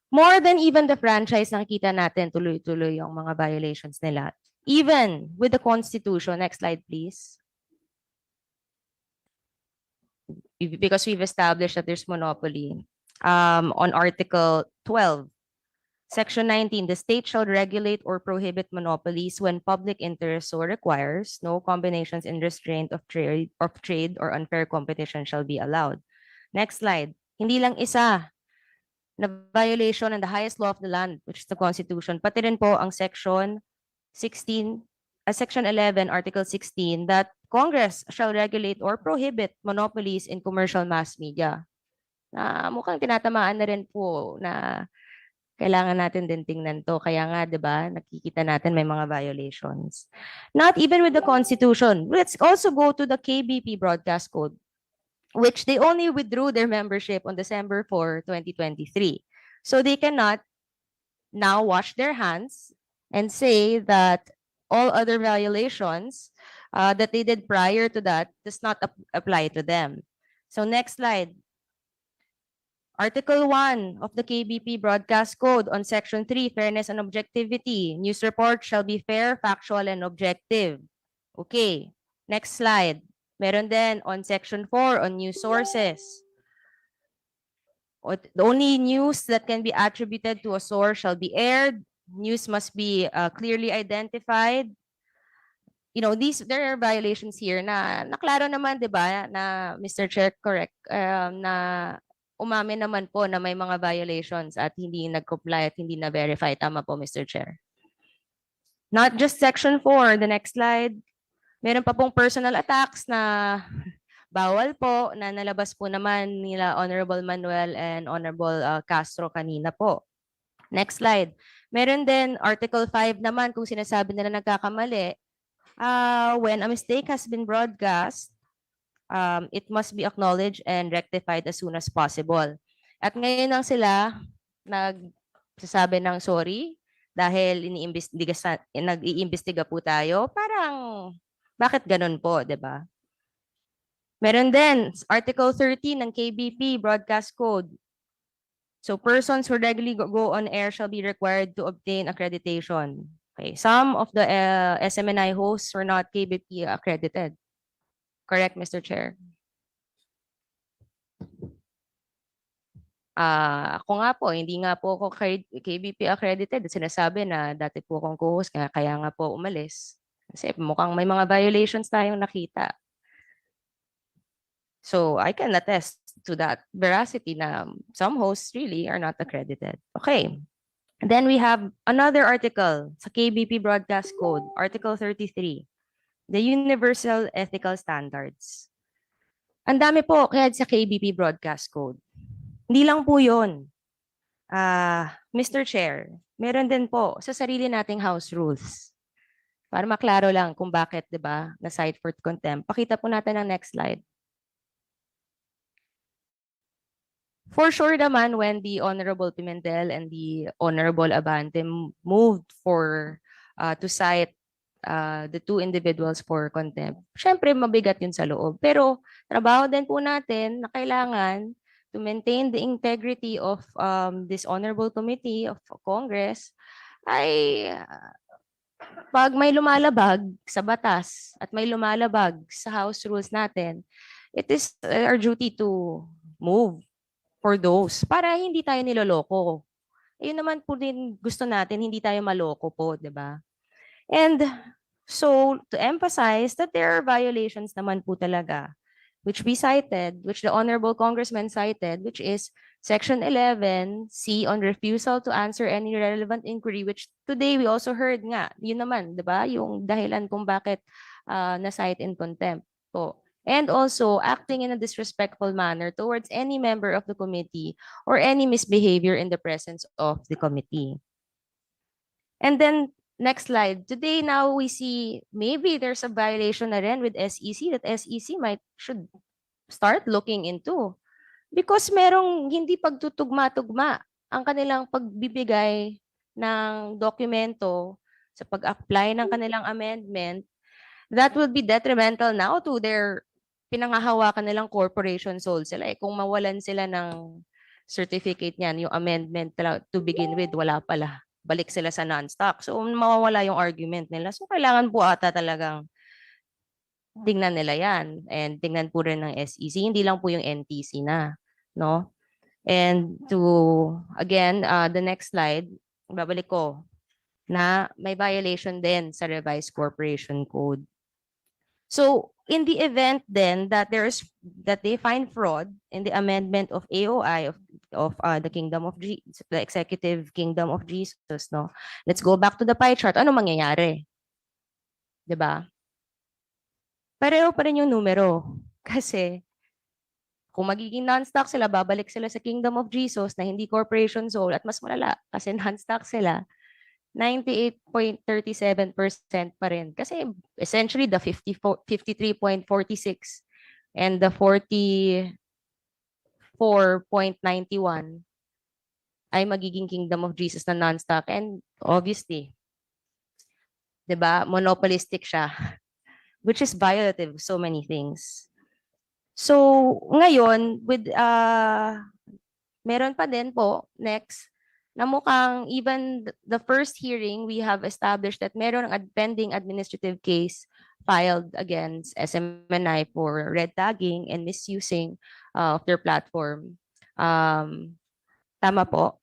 More than even the franchise, nakikita natin tuloy-tuloy yung mga violations nila. Even with the Constitution, next slide please. Because we've established that there's monopoly. On Article 12, Section 19, the state shall regulate or prohibit monopolies when public interest so requires. No combinations in restraint of trade or unfair competition shall be allowed. Next slide. Hindi lang isa na violation ng the highest law of the land, which is the Constitution, pati rin po ang Section 16, Section 11, Article 16, that Congress shall regulate or prohibit monopolies in commercial mass media. Na mukhang tinatamaan na rin po na kailangan natin din tingnan to. Kaya nga, di ba, nakikita natin may mga violations. Not even with the Constitution. Let's also go to the KBP Broadcast Code, which they only withdrew their membership on December 4, 2023. So they cannot now wash their hands and say that all other violations that they did prior to that does not apply to them. So next slide. Article 1 of the KBP Broadcast Code on Section 3, Fairness and Objectivity. News report shall be fair, factual, and objective. Okay, next slide. Meron din on Section 4 on news sources. The only news that can be attributed to a source shall be aired. News must be clearly identified. You know, there are violations here na naklaro naman, di ba, na Mr. Chair, correct, na umamin naman po na may mga violations at hindi nag-comply at hindi na-verify. Tama po, Mr. Chair. Not just Section 4, the next slide. Meron pa pong personal attacks na bawal po, na nalabas po naman nila Honorable Manuel and Honorable Castro kanina po. Next slide. Meron din Article 5 naman kung sinasabi nila nagkakamali. When a mistake has been broadcast, it must be acknowledged and rectified as soon as possible. At ngayon lang sila nagsasabi ng sorry dahil nag-iimbestiga po tayo. Parang, bakit ganun po, di ba? Meron din, Article 13 ng KBP Broadcast Code. So persons who regularly go on air shall be required to obtain accreditation. Okay. Some of the SMNI hosts were not KBP accredited. Correct, Mr. Chair? Ako nga po, hindi nga po ako KBP accredited. Sinasabi na dati po akong co-host, kaya nga po umalis. Kasi mukhang may mga violations tayong nakita. So I can attest to that veracity na some hosts really are not accredited. Okay. And then we have another article sa KBP Broadcast Code, Article 33. The Universal Ethical Standards. Ang dami po kaya sa KBP Broadcast Code. Hindi lang po yun. Mr. Chair, meron din po sa sarili nating house rules. Para maklaro lang kung bakit, di ba, na-cite for contempt. Pakita po natin ang next slide. For sure naman, when the Honorable Pimentel and the Honorable Abante moved to cite the two individuals for contempt. Siyempre, mabigat yun sa loob. Pero, trabaho din po natin na kailangan to maintain the integrity of this Honorable Committee of Congress ay pag may lumalabag sa batas at may lumalabag sa House rules natin, it is our duty to move for those para hindi tayo niloloko. Ayun naman po din gusto natin, hindi tayo maloko po, di ba? And so, to emphasize that there are violations naman po talaga, which we cited, which the Honorable Congressman cited, which is Section 11C on refusal to answer any relevant inquiry, which today we also heard nga, yun naman, di ba? Yung dahilan kung bakit na-cite in contempt po. And also, acting in a disrespectful manner towards any member of the committee or any misbehavior in the presence of the committee. And then, Next slide. Today now we see maybe there's a violation na rin with SEC that SEC should start looking into. Because merong hindi pagtutugma-tugma ang kanilang pagbibigay ng dokumento sa pag-apply ng kanilang amendment, that would be detrimental now to their pinangahawakan nilang corporation sole sila. Kung mawalan sila ng certificate niyan, yung amendment to begin with, wala pala. Balik sila sa non-stock. So mawawala yung argument nila. So kailangan po ata talagang tingnan nila yan. And tingnan po rin ng SEC. Hindi lang po yung NTC na. No? And again, the next slide, babalik ko, na may violation din sa revised corporation code. So in the event then that they find fraud in the amendment of AOI of the the Executive Kingdom of Jesus, no? Let's go back to the pie chart. Ano mangyayari? 'Di ba? Pareho pa rin yung numero. Kasi kung magiging non-stock sila, babalik sila sa Kingdom of Jesus na hindi corporation sole at mas malala kasi non-stock sila, 98.37% pa rin. Kasi essentially the 53.46 and the 44.91 ay magiging Kingdom of Jesus na non-stock. And obviously, 'di ba, monopolistic siya, which is violative of so many things. So, ngayon, with meron pa din po, next, na mukhang even the first hearing, we have established that meron ang pending administrative case filed against SMNI for red tagging and misusing of their platform. Tama po,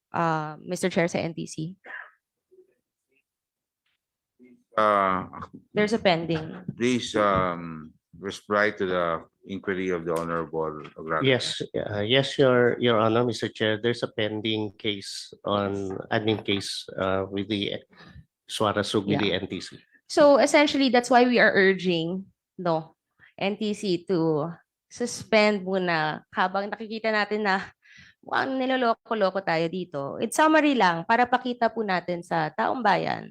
Mr. Chair sa NTC. There's a pending. Please reply to the inquiry of the Honorable Agrario. Yes, yes, Your Honor, Mr. Chair. There's a pending case admin case with the Suarasug with the NTC. So essentially, that's why we are urging NTC to suspend muna habang nakikita natin na mukhang niloloko-loko tayo dito. It's summary lang para pakita po natin sa taong bayan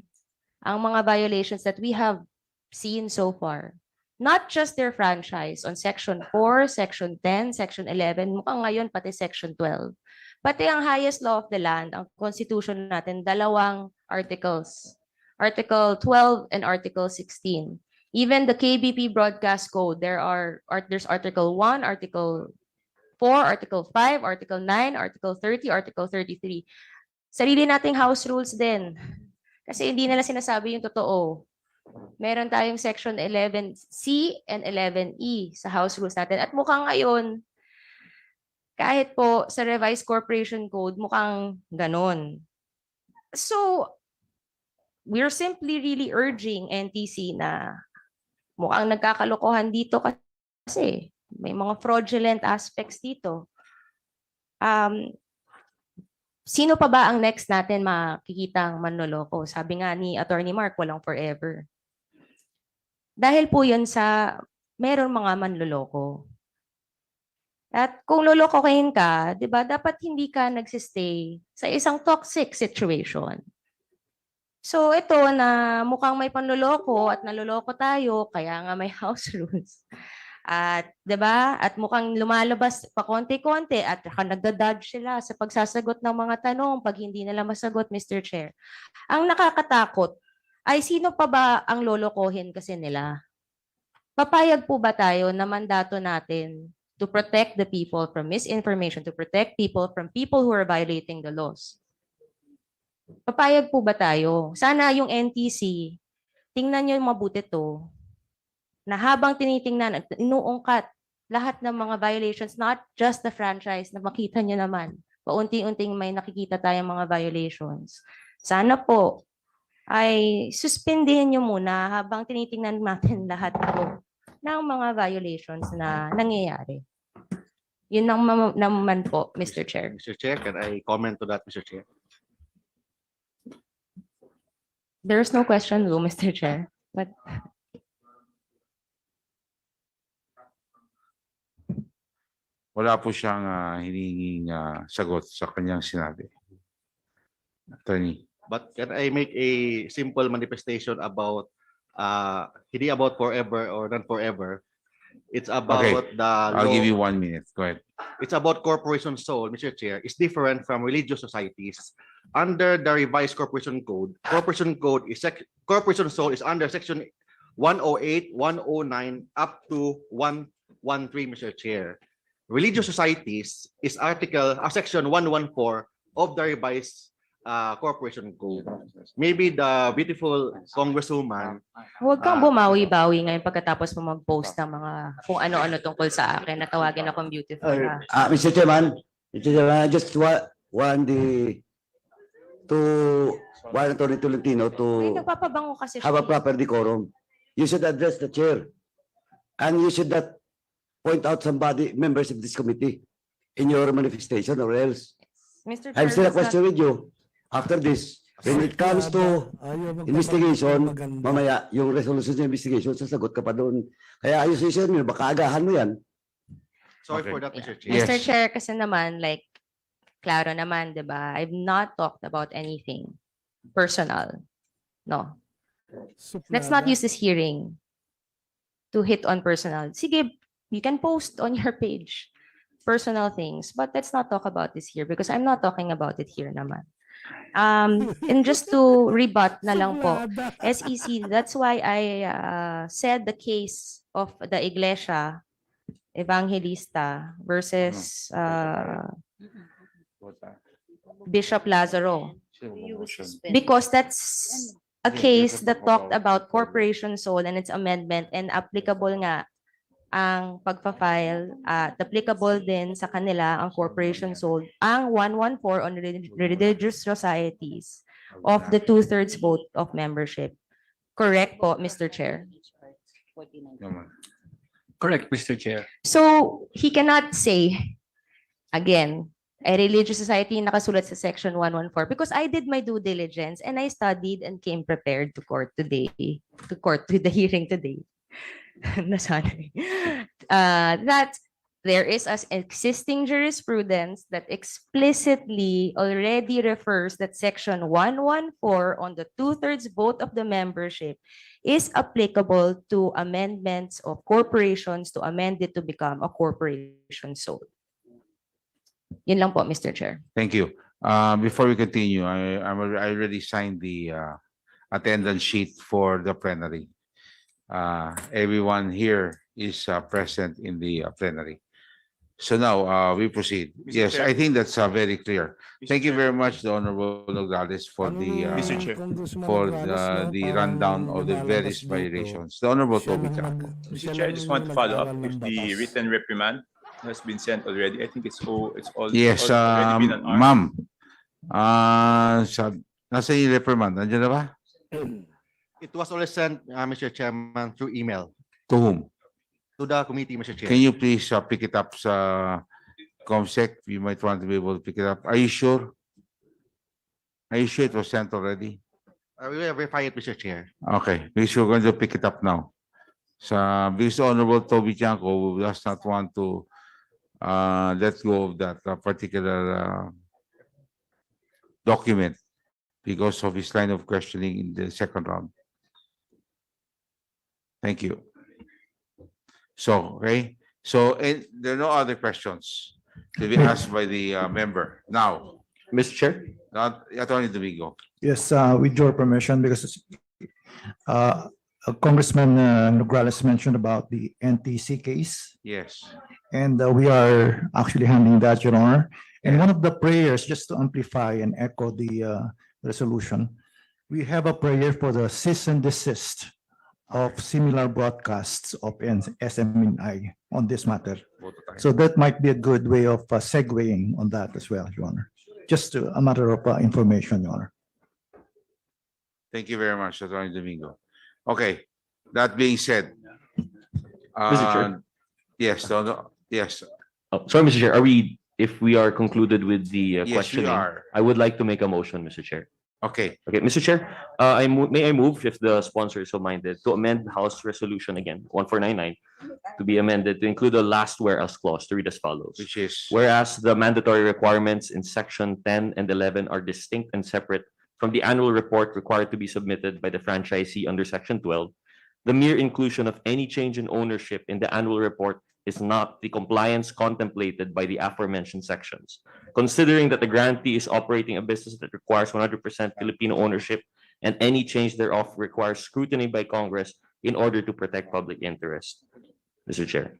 ang mga violations that we have seen so far. Not just their franchise on Section 4, Section 10, Section 11, mukhang ngayon pati Section 12. Pati ang highest law of the land, ang Constitution natin, dalawang articles. Article 12 and Article 16. Even the KBP Broadcast Code, there's Article 1, Article 4, Article 5, Article 9, Article 30, Article 33. Sarili nating house rules din. Kasi hindi nila sinasabi yung totoo. Meron tayong Section 11C and 11E sa House Rules natin. At mukhang ngayon, kahit po sa Revised Corporation Code, mukhang ganon. So, we're simply really urging NTC na mukhang nagkakalokohan dito kasi may mga fraudulent aspects dito. Sino pa ba ang next natin makikitang manloloko? Sabi nga ni Attorney Mark, walang forever. Dahil po yun sa meron mga manloloko. At kung lolokohin ka, di ba, dapat hindi ka nagsistay sa isang toxic situation. So ito na mukhang may panloloko at naloloko tayo, kaya nga may house rules. At 'di ba? At mukhang lumalabas pa konti-konti at nagda-dodge sila sa pagsasagot ng mga tanong pag hindi nila masagot, Mr. Chair. Ang nakakatakot ay sino pa ba ang lolokohin kasi nila? Papayag po ba tayo na mandato natin to protect the people from misinformation, to protect people from people who are violating the laws? Papayag po ba tayo? Sana yung NTC, tingnan nyo mabuti to, na habang tinitingnan at inuungkat lahat ng mga violations, not just the franchise, na makita nyo naman, paunti-unting may nakikita tayong mga violations. Sana po ay suspindihin nyo muna habang tinitingnan natin lahat po ng mga violations na nangyayari. Yun naman po, Mr. Chair. Mr. Chair, can I comment to that, Mr. Chair? There's no question, though, Mr. Chair. But Wala po siyang hinihinging sagot sa kanyang sinabi. Attorney. But can I make a simple manifestation about hindi about forever or non forever? It's about the I'll give law. you 1 minute. Go ahead. It's about corporation soul, Mr. Chair, is different from religious societies. Under the revised corporation code corporation soul is under section 108, 109 up to 113, Mr. Chair. Religious societies is section 114 of the revised corporation code. Maybe the beautiful congresswoman. Huwag kang bumawi-bawi ngayon pagkatapos mo mag-post ng mga kung ano-ano tungkol sa akin na tawagin akong beautiful. Mr. Chairman, I just want Attorney Tolentino May to nagpapabango kasi have a siya. proper decorum. You should address the chair. And you should not point out members of this committee in your manifestation or else. Mr. I'm Chair, still a that's not- question with you. After this, when it comes to investigation, mamaya yung resolution ng investigation, sasagot ka pa doon. Kaya ayusin mo, baka agahan mo yan. Sorry for that, Mr. Chair. Mr. Chair, kasi naman, like, klaro naman, di ba? I've not talked about anything personal. No. Let's not use this hearing to hit on personal. Sige, you can post on your page personal things, but let's not talk about this here because I'm not talking about it here naman. And just to rebut na lang po, SEC, that's why I said the case of the Iglesia Evangelista versus Bishop Lazaro. Because that's a case that talked about corporation soul and its amendment and applicable nga ang pagpa-file at applicable din sa kanila ang corporation soul ang 114 on religious societies of the 2/3 vote of membership. Correct po, Mr. Chair. Correct, Mr. Chair. So he cannot say again a religious society nakasulat sa section 114 because I did my due diligence and I studied and came prepared to court to the hearing today. Nasanay. That there is an existing jurisprudence that explicitly already refers that section 114 on the 2/3 vote of the membership is applicable to amendments of corporations to amend it to become a corporation soul. Yun lang po, Mr. Chair. Thank you. Before we continue, I already signed the attendance sheet for the plenary. Everyone here is present in the plenary. So now we proceed. Yes, I think that's very clear. Thank you very much, the Honorable Nogales, for the rundown of the various violations. The Honorable Toby Chanco. Mr. Chair, I just want to follow up if the written reprimand has been sent already. I think it's all Yes, already been unarmed. ma'am. Nasa yung reprimand? Nandiyan na ba? It was already sent, Mr. Chairman, through email To whom? to the committee, Mr. Chair. Can you please pick it up sa ComSec? You might want to be able to pick it up. Are you sure? Are you sure it was sent already? I will verify it, Mr. Chair. Okay, because we're going to pick it up now. Because Honorable Toby Chanco does not want to let go of that particular document because of his line of questioning in the second round. Thank you. So, okay. So, there are no other questions to be asked by the member. Now, Mr. Chair? Attorney Domingo. Yes, with your permission, because Congressman Nograles mentioned about the NTC case. Yes. And we are actually handling that, Your Honor. And one of the prayers, just to amplify and echo the resolution, we have a prayer for the cease and desist of similar broadcasts of SMNI on this matter. So that might be a good way of segueing on that as well, Your Honor. Just a matter of information, Your Honor. Thank you very much, Attorney Domingo. Okay, that being said. Mr. Chair? Yes, yes. Oh, sorry, Mr. Chair, if we are concluded with the Yes, we questioning, are. I would like to make a motion, Mr. Chair. Okay. Okay, Mr. Chair, may I move, if the sponsor is so minded, to amend House Resolution again, 1499, to be amended to include the last whereas clause to read as follows. Which is? Whereas the mandatory requirements in section 10 and 11 are distinct and separate from the annual report required to be submitted by the franchisee under Section 12, the mere inclusion of any change in ownership in the annual report is not the compliance contemplated by the aforementioned sections. Considering that the grantee is operating a business that requires 100% Filipino ownership and any change thereof requires scrutiny by Congress in order to protect public interest. Mr. Chair.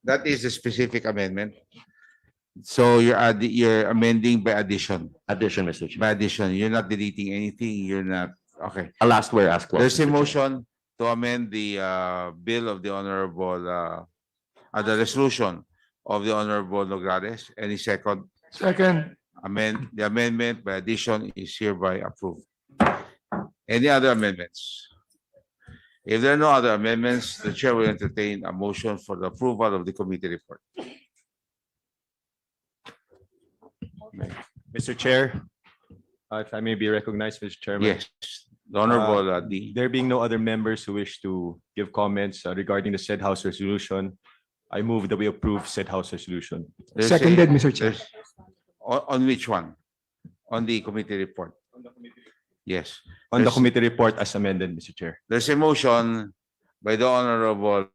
That is a specific amendment. So you're amending by addition. Addition, Mr. Chair. By addition. You're not deleting anything. You're not. Okay. A last whereas clause. There's a Mr. Chair. motion to amend the bill of the Honorable, the resolution of the Honorable Nograles. Any second? Second. The amendment by addition is hereby approved. Any other amendments? If there are no other amendments, the chair will entertain a motion for the approval of the committee report. Mr. Chair, if I may be recognized, Mr. Chairman. Yes, the Honorable D. There being no other members who wish to give comments regarding the said House resolution, I move that we approve said House resolution. Seconded, Mr. Chair. On which one? On the committee report? Yes. On the committee report as amended, Mr. Chair. There's a motion by the Honorable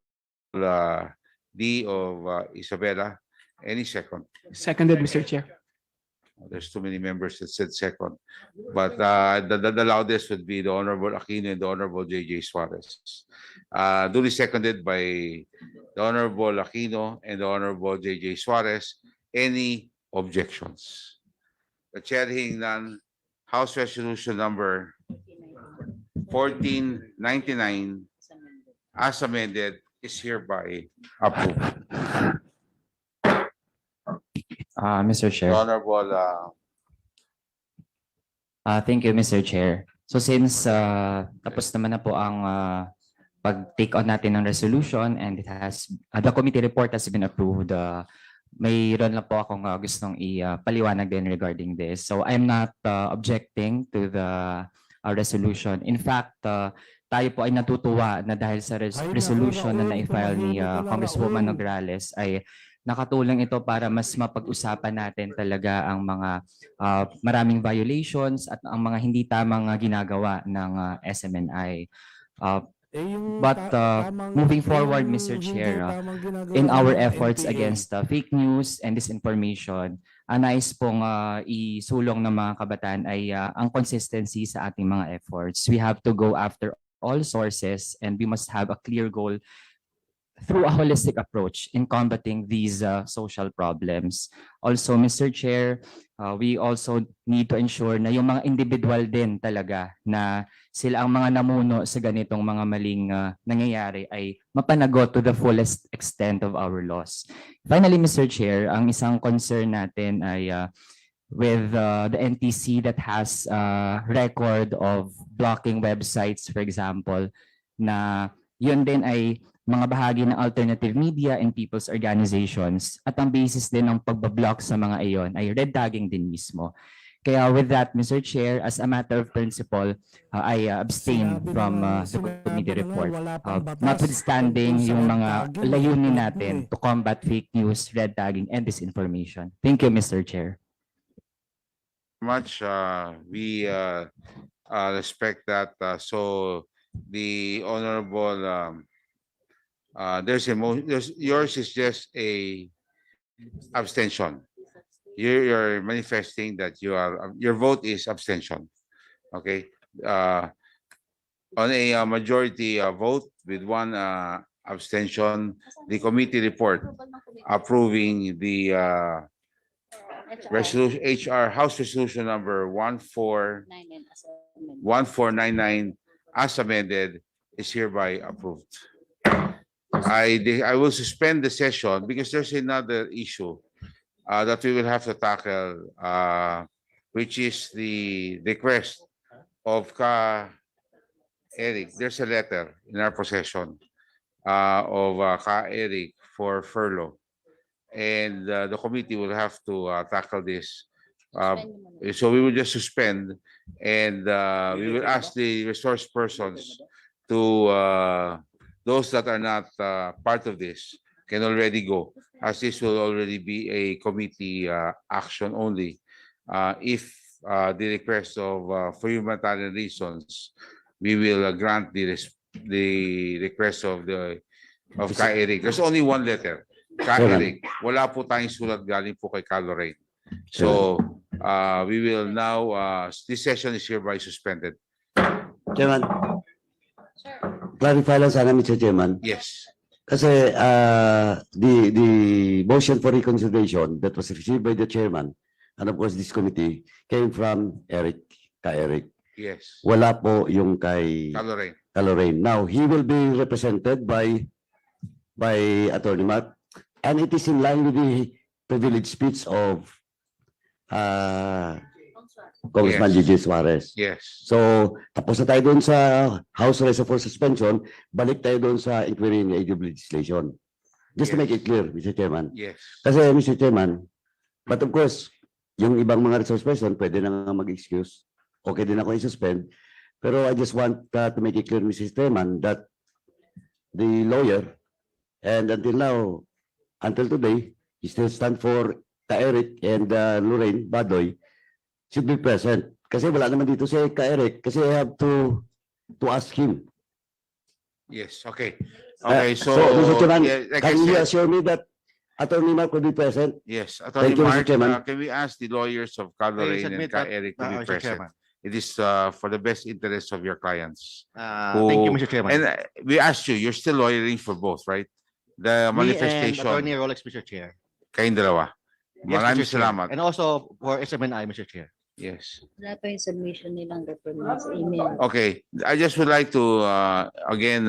D of Isabela. Any second? Seconded, Mr. Chair. There's too many members that said second. But the loudest would be the Honorable Aquino and the Honorable J.J. Suarez. Duly seconded by the Honorable Aquino and the Honorable J.J. Suarez. Any objections? The chair hearing none. House Resolution number 1499 as amended is hereby approved. Mr. Chair. Honorable. Thank you, Mr. Chair. So since tapos naman na po ang pag-take on natin ng resolution and it has the committee report has been approved, mayroon lang po akong gustong ipaliwanag din regarding this. So I'm not objecting to the resolution. In fact, tayo po ay natutuwa na dahil sa resolution na na-file ni Congresswoman Nograles ay nakatulong ito para mas mapag-usapan natin talaga ang mga maraming violations at ang mga hindi tamang ginagawa ng SMNI. But moving forward, Mr. Chair, in our efforts against fake news and disinformation, nais pong isulong ng mga kabataan ay ang consistency sa ating mga efforts. We have to go after all sources and we must have a clear goal through a holistic approach in combating these social problems. Also, Mr. Chair, we also need to ensure na yung mga individual din talaga na sila ang mga namuno sa ganitong mga maling nangyayari ay mapanagot to the fullest extent of our laws. Finally, Mr. Chair, ang isang concern natin ay with the NTC that has record of blocking websites, for example, na yun din ay mga bahagi ng alternative media and people's organizations at ang basis din ng pagbablock sa mga iyon ay red tagging din mismo. Kaya with that, Mr. Chair, as a matter of principle, I abstain from the committee report. Notwithstanding yung mga layunin natin to combat fake news, red tagging, and disinformation. Thank you, Mr. Chair. Much we respect that. So the Honorable yours is just a abstention. You're manifesting that your vote is abstention. Okay. On a majority vote with one abstention, the committee report approving the resolution House Resolution number 1499 as amended is hereby approved. I will suspend the session because there's another issue that we will have to tackle, which is the request of Eric. There's a letter in our possession of Eric for furlough, and the committee will have to tackle this. So we will just suspend, and we will ask the resource persons to those that are not part of this can already go, as this will already be a committee action only. If the request of for humanitarian reasons, we will grant the request of Ka Eric. There's only one letter. Ka Eric. Wala po tayong sulat galing po kay Ka Lorraine. So we will now, this session is hereby suspended. Chairman, clarify lang sana, Mr. Chairman. Yes. Kasi the motion for reconsideration that was received by the chairman and of course this committee came from Ka Eric. Yes. Wala po yung kay Ka Lorraine. Ka Lorraine. Now, he will be represented by Attorney Mark, and it is in line with the privilege speech of Congressman Yes. Gigi Suarez. Yes. So, tapos na tayo doon sa House Reserve for Suspension, balik tayo doon sa inquiry in aid of legislation. Just to make it clear, Mr. Chairman. Yes. Kasi, Mr. Chairman, but of course, yung ibang mga resource person, pwede na nga mag-excuse. Okay din ako i-suspend. Pero I just want to make it clear, Mr. Chairman, that the lawyer, and until now, until today, he still stand for Ka Eric and Lorraine Badoy, should be present. Kasi wala naman dito si Ka Eric, kasi I have to ask him. Yes. Okay. Okay. So, Mr. Chairman, yeah, like I can you said, assure me that Attorney Mark will be present? yes, Attorney Thank you, Mr. Mark, Chairman. can we ask the lawyers of Ka Lorraine and submit Ka that, Eric to be Mr. present? Chairman. It is for the best interest of your clients. Thank you, Mr. Chairman. And we asked you, you're still lawyering for both, right? The Me and manifestation. Attorney Rolex, Mr. Chair. Kayong dalawa. Yes, Maraming Mr. Chair. salamat. And also for SMNI, Mr. Chair. Yes. Wala pa yung submission nilang documents sa email. Okay. I just would like to again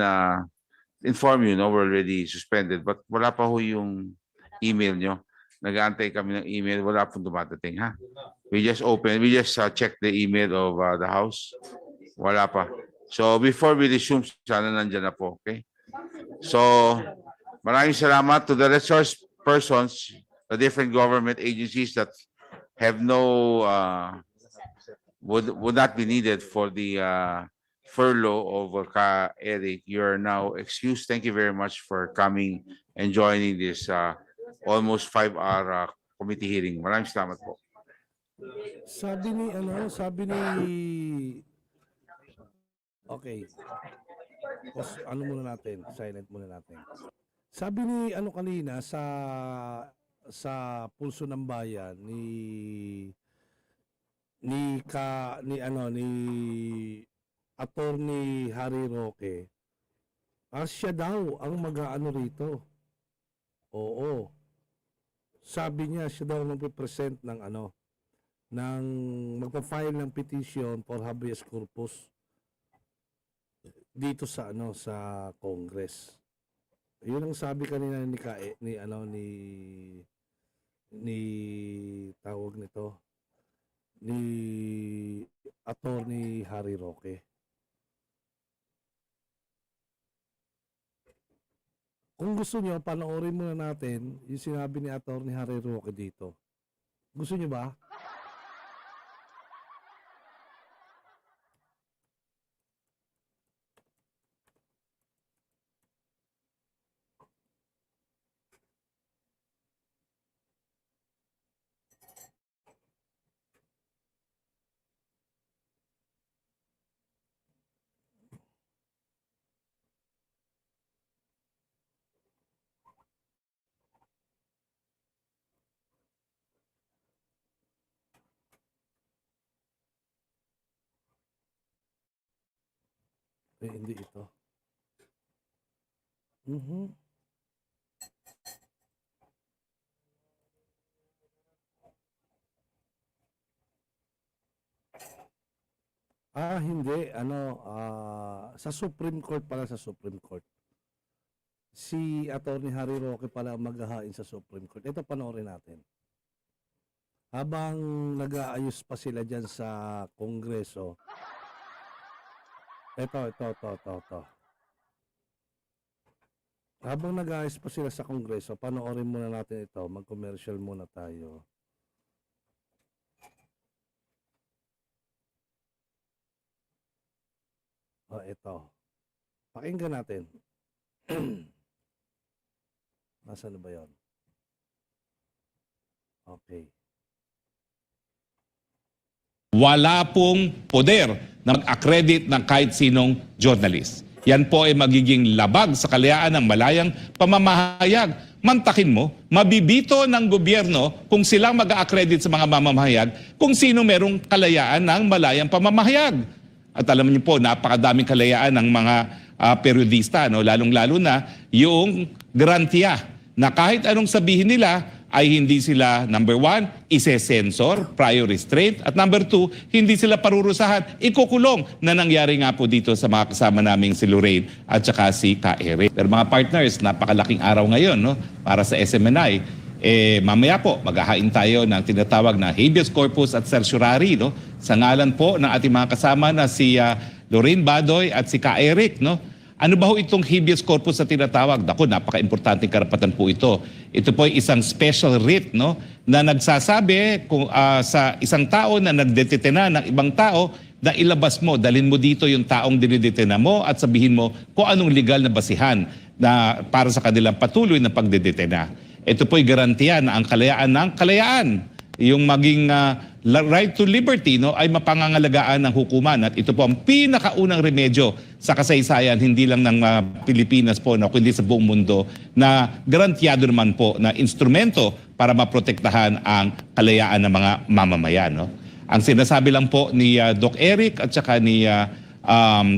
inform you, no, we're already suspended, but wala pa ho yung email nyo. Nag-aantay kami ng email, wala pong dumadating, ha? We just checked the email of the House. Wala pa. So before we resume, sana nandyan na po, okay? So maraming salamat to the resource persons, the different government agencies that have no would not be needed for the furlough of Ka Eric. You're now excused. Thank you very much for coming and joining this almost 5-hour committee hearing. Maraming salamat po. Sabi ni okay. Ano muna natin? Silent muna natin. Sabi ni kanina sa Pulso ng Bayan ni Attorney Harry Roque, siya daw ang mag-aano rito. Oo. Sabi niya siya daw magpe-present ng ng magpa-file ng petition for habeas corpus dito sa sa Congress. Yun ang sabi kanina ni tawag nito ni Attorney Harry Roque. Kung gusto niyo, panoorin muna natin yung sinabi ni Attorney Harry Roque dito. Gusto niyo ba? Hindi ito. Hindi. Sa Supreme Court pala, sa Supreme Court. Si Attorney Harry Roque pala maghahain sa Supreme Court. Ito, panoorin natin. Habang nag-aayos pa sila dyan sa Kongreso, ito. Habang nag-aayos pa sila sa Kongreso, panoorin muna natin ito. Mag-commercial muna tayo. Ito. Pakinggan natin. Nasaan na ba yun? Okay. wala pong poder na mag-accredit ng kahit sinong journalist. Yan po ay magiging labag sa kalayaan ng malayang pamamahayag. Mantakin mo, mabibito ng gobyerno kung silang mag-accredit sa mga mamamahayag kung sino merong kalayaan ng malayang pamamahayag. At alam niyo po, napakadaming kalayaan ng mga periodista, no? Lalong-lalo na yung garantiya na kahit anong sabihin nila ay hindi sila, number 1, ise-sensor, prior restraint, at number 2, hindi sila parurusahan, ikukulong na nangyari nga po dito sa mga kasama naming si Lorraine at saka si Ka Eric. Pero mga partners, napakalaking araw ngayon, no? Para sa SMNI. Mamaya po, maghahain tayo ng tinatawag na habeas corpus at certiorari, no? Sa ngalan po ng ating mga kasama na si Lorraine Badoy at si Ka Eric, no? Ano ba ho itong habeas corpus na tinatawag? Naku, napaka-importanting karapatan po ito. Ito po ay isang special writ, no, na nagsasabi kung, sa isang tao na nagdetena ng ibang tao na ilabas mo, dalhin mo dito yung taong dinidetena mo at sabihin mo kung anong legal na basihan na para sa kanilang patuloy na pagdedetena. Ito po ay garantiya na ang kalayaan ng kalayaan, yung maging right to liberty, no, ay mapangangalagaan ng hukuman. At ito po ang pinakaunang remedyo sa kasaysayan, hindi lang ng Pilipinas po, no, kundi sa buong mundo, na garantiyado naman po na instrumento para maprotektahan ang kalayaan ng mga mamamayan. No? Ang sinasabi lang po ni Doc Eric at saka ni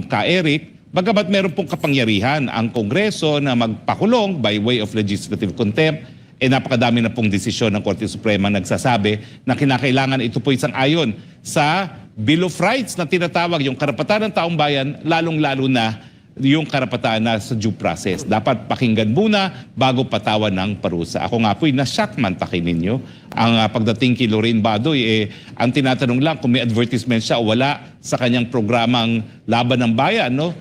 Ka Eric, bagamat meron pong kapangyarihan ang Kongreso na magpakulong by way of legislative contempt, napakadami na pong desisyon ng Korte Suprema nagsasabi na kinakailangan ito po isang ayon sa Bill of Rights na tinatawag yung karapatan ng taong bayan, lalong-lalo na yung karapatan na sa due process. Dapat pakinggan muna bago patawan ng parusa. Ako nga po'y na-shock man takin ninyo. Ang pagdating kay Lorraine Badoy, ang tinatanong lang kung may advertisement siya o wala sa kanyang programang Laban ng Bayan, no?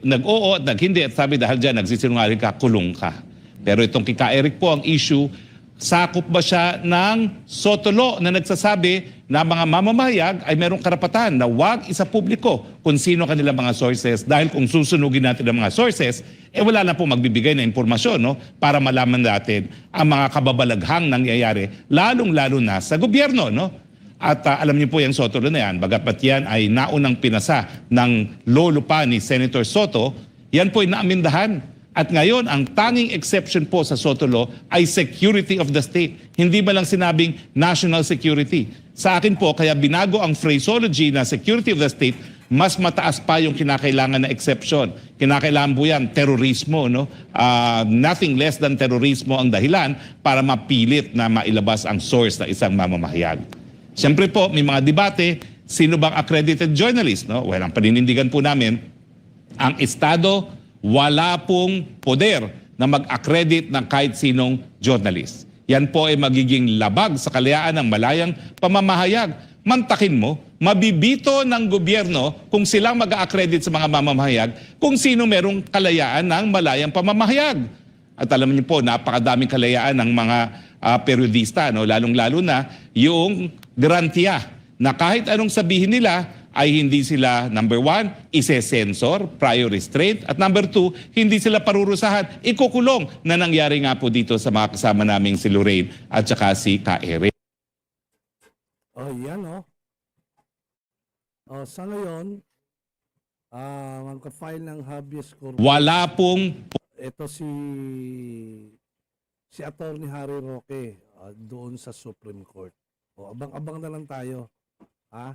Nag-oo at nag-hindi at sabi dahil dyan nagsisinungaling ka, kulong ka. Pero itong kay Ka Eric po, ang issue, sakop ba siya ng sotolo na nagsasabi na mga mamamahayag ay merong karapatan na wag isa publiko kung sino kanilang mga sources, dahil kung susunugin natin ang mga sources, wala na po magbibigay na impormasyon, no, para malaman natin ang mga kababalaghang nangyayari, lalong-lalo na sa gobyerno. No? At alam niyo po yung sotolo na yan, bagapat yan ay naunang pinasa ng lolo pa ni Senator Soto, yan po ay naamindahan. At ngayon, ang tanging exception po sa Soto Law ay security of the state. Hindi ba lang sinabing national security? Sa akin po, kaya binago ang phraseology na security of the state, mas mataas pa yung kinakailangan na exception. Kinakailangan po yan, terorismo. No? Nothing less than terorismo ang dahilan para mapilit na mailabas ang source na isang mamamahayag. Siyempre po, may mga debate, sino bang accredited journalist? No? Well, ang paninindigan po namin, ang Estado, wala pong poder na mag-accredit ng kahit sinong journalist. Yan po ay magiging labag sa kalayaan ng malayang pamamahayag. Mantakin mo, mabibito ng gobyerno kung silang mag-accredit sa mga mamamahayag kung sino merong kalayaan ng malayang pamamahayag. At alam niyo po, napakadaming kalayaan ng mga periodista, no? Lalong-lalo na yung garantiya na kahit anong sabihin nila, ay hindi sila, number 1, ise-sensor, prior restraint, at number 2, hindi sila parurusahan, ikukulong na nangyari nga po dito sa mga kasama naming si Lorraine at saka si Ka Eric. Yan sa ngayon, magka-file ng habeas corpus. Wala pong... Ito si Attorney Harry Roque doon sa Supreme Court. Abang-abang na lang tayo. Ha?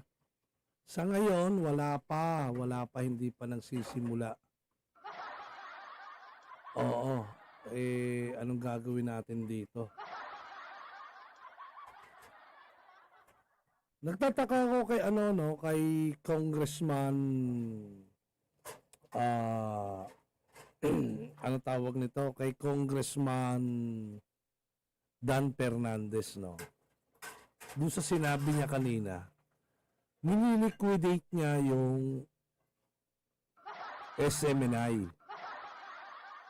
Sa ngayon, wala pa, hindi pa nagsisimula. Anong gagawin natin dito? Nagtataka ako kay kay Congressman ano tawag nito? Kay Congressman Dan Fernandez, no? Doon sa sinabi niya kanina, nililiquidate niya yung SMNI.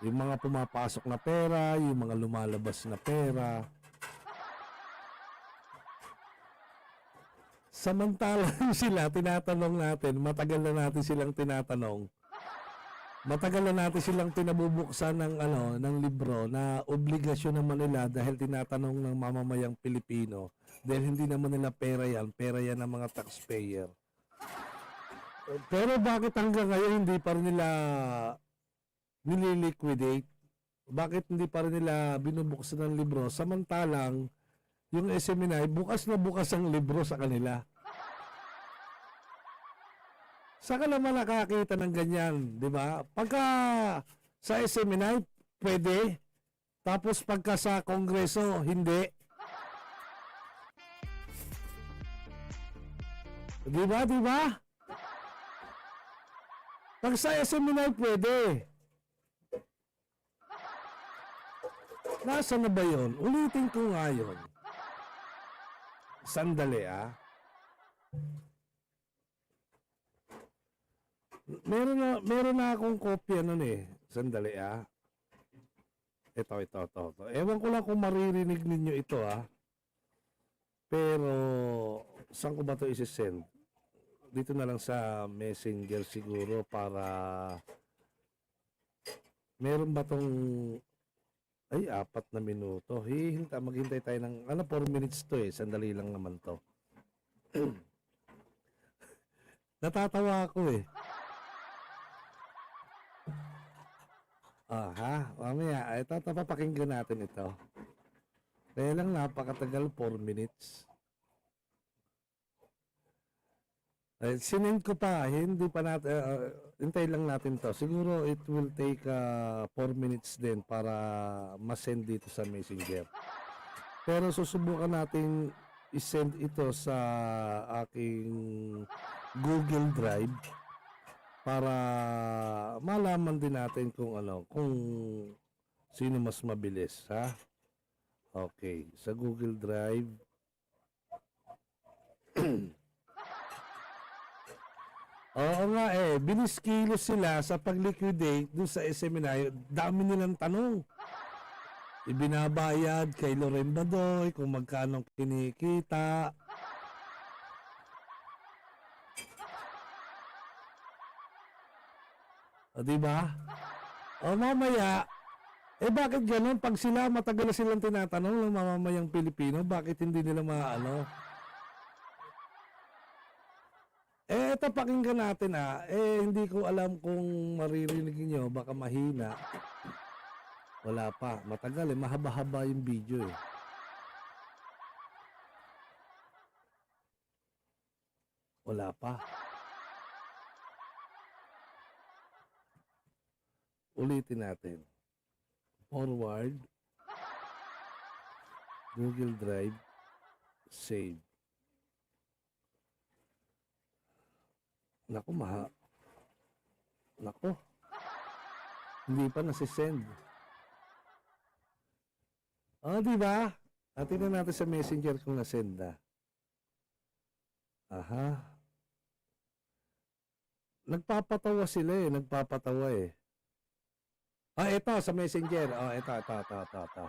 Yung mga pumapasok na pera, yung mga lumalabas na pera. Samantalang sila, tinatanong natin, matagal na natin silang tinatanong, Matagal na natin silang pinabubuksan ng ng libro na obligasyon naman nila dahil tinatanong ng mamamayang Pilipino dahil hindi naman nila pera yan ng mga taxpayer. Pero bakit hanggang ngayon hindi pa rin nila nililiquidate? Bakit hindi pa rin nila binubuksan ng libro samantalang yung SMNI bukas na bukas ang libro sa kanila? Saan ka naman nakakita ng ganyan, di ba? Pagka sa SMNI, pwede. Tapos pagka sa Kongreso, hindi. Di ba, di ba? Pag sa SMNI, pwede. Nasaan na ba yun? Ulitin ko nga yun. Sandali, Meron na akong kopya nun eh. Sandali Ito. Ewan ko lang kung maririnig ninyo ito Pero, saan ko ba ito isi-send? Dito na lang sa Messenger siguro para meron ba tong 4 na minuto. Maghintay tayo ng 4 minutes to eh. Sandali lang naman to. Natatawa ako eh. Mamaya. Ito, papakinggan natin ito. Kaya lang napakatagal, 4 minutes. Sinend ko pa, hindi pa natin, hintay lang natin to. Siguro it will take 4 minutes din para masend dito sa Messenger. Pero susubukan natin isend ito sa aking Google Drive para malaman din natin kung kung sino mas mabilis, Okay, sa Google Drive. Oo nga bilis kilos sila sa pag-liquidate dun sa SMNI. Dami nilang tanong. Ibinabayad kay Loren Badoy kung magkano kinikita. Diba? Mamaya, bakit ganun? Pag sila matagal na silang tinatanong ng mamamayang Pilipino, bakit hindi nila maano? Ito pakinggan natin hindi ko alam kung maririnig niyo, baka mahina. Wala pa, matagal mahaba-haba yung video Wala pa. Ulitin natin. Forward. Google Drive. Save. Naku, Naku. Hindi pa nasisend. Diba? Tingnan natin sa Messenger kung nasend na. Nagpapatawa sila nagpapatawa ito sa Messenger. Ito.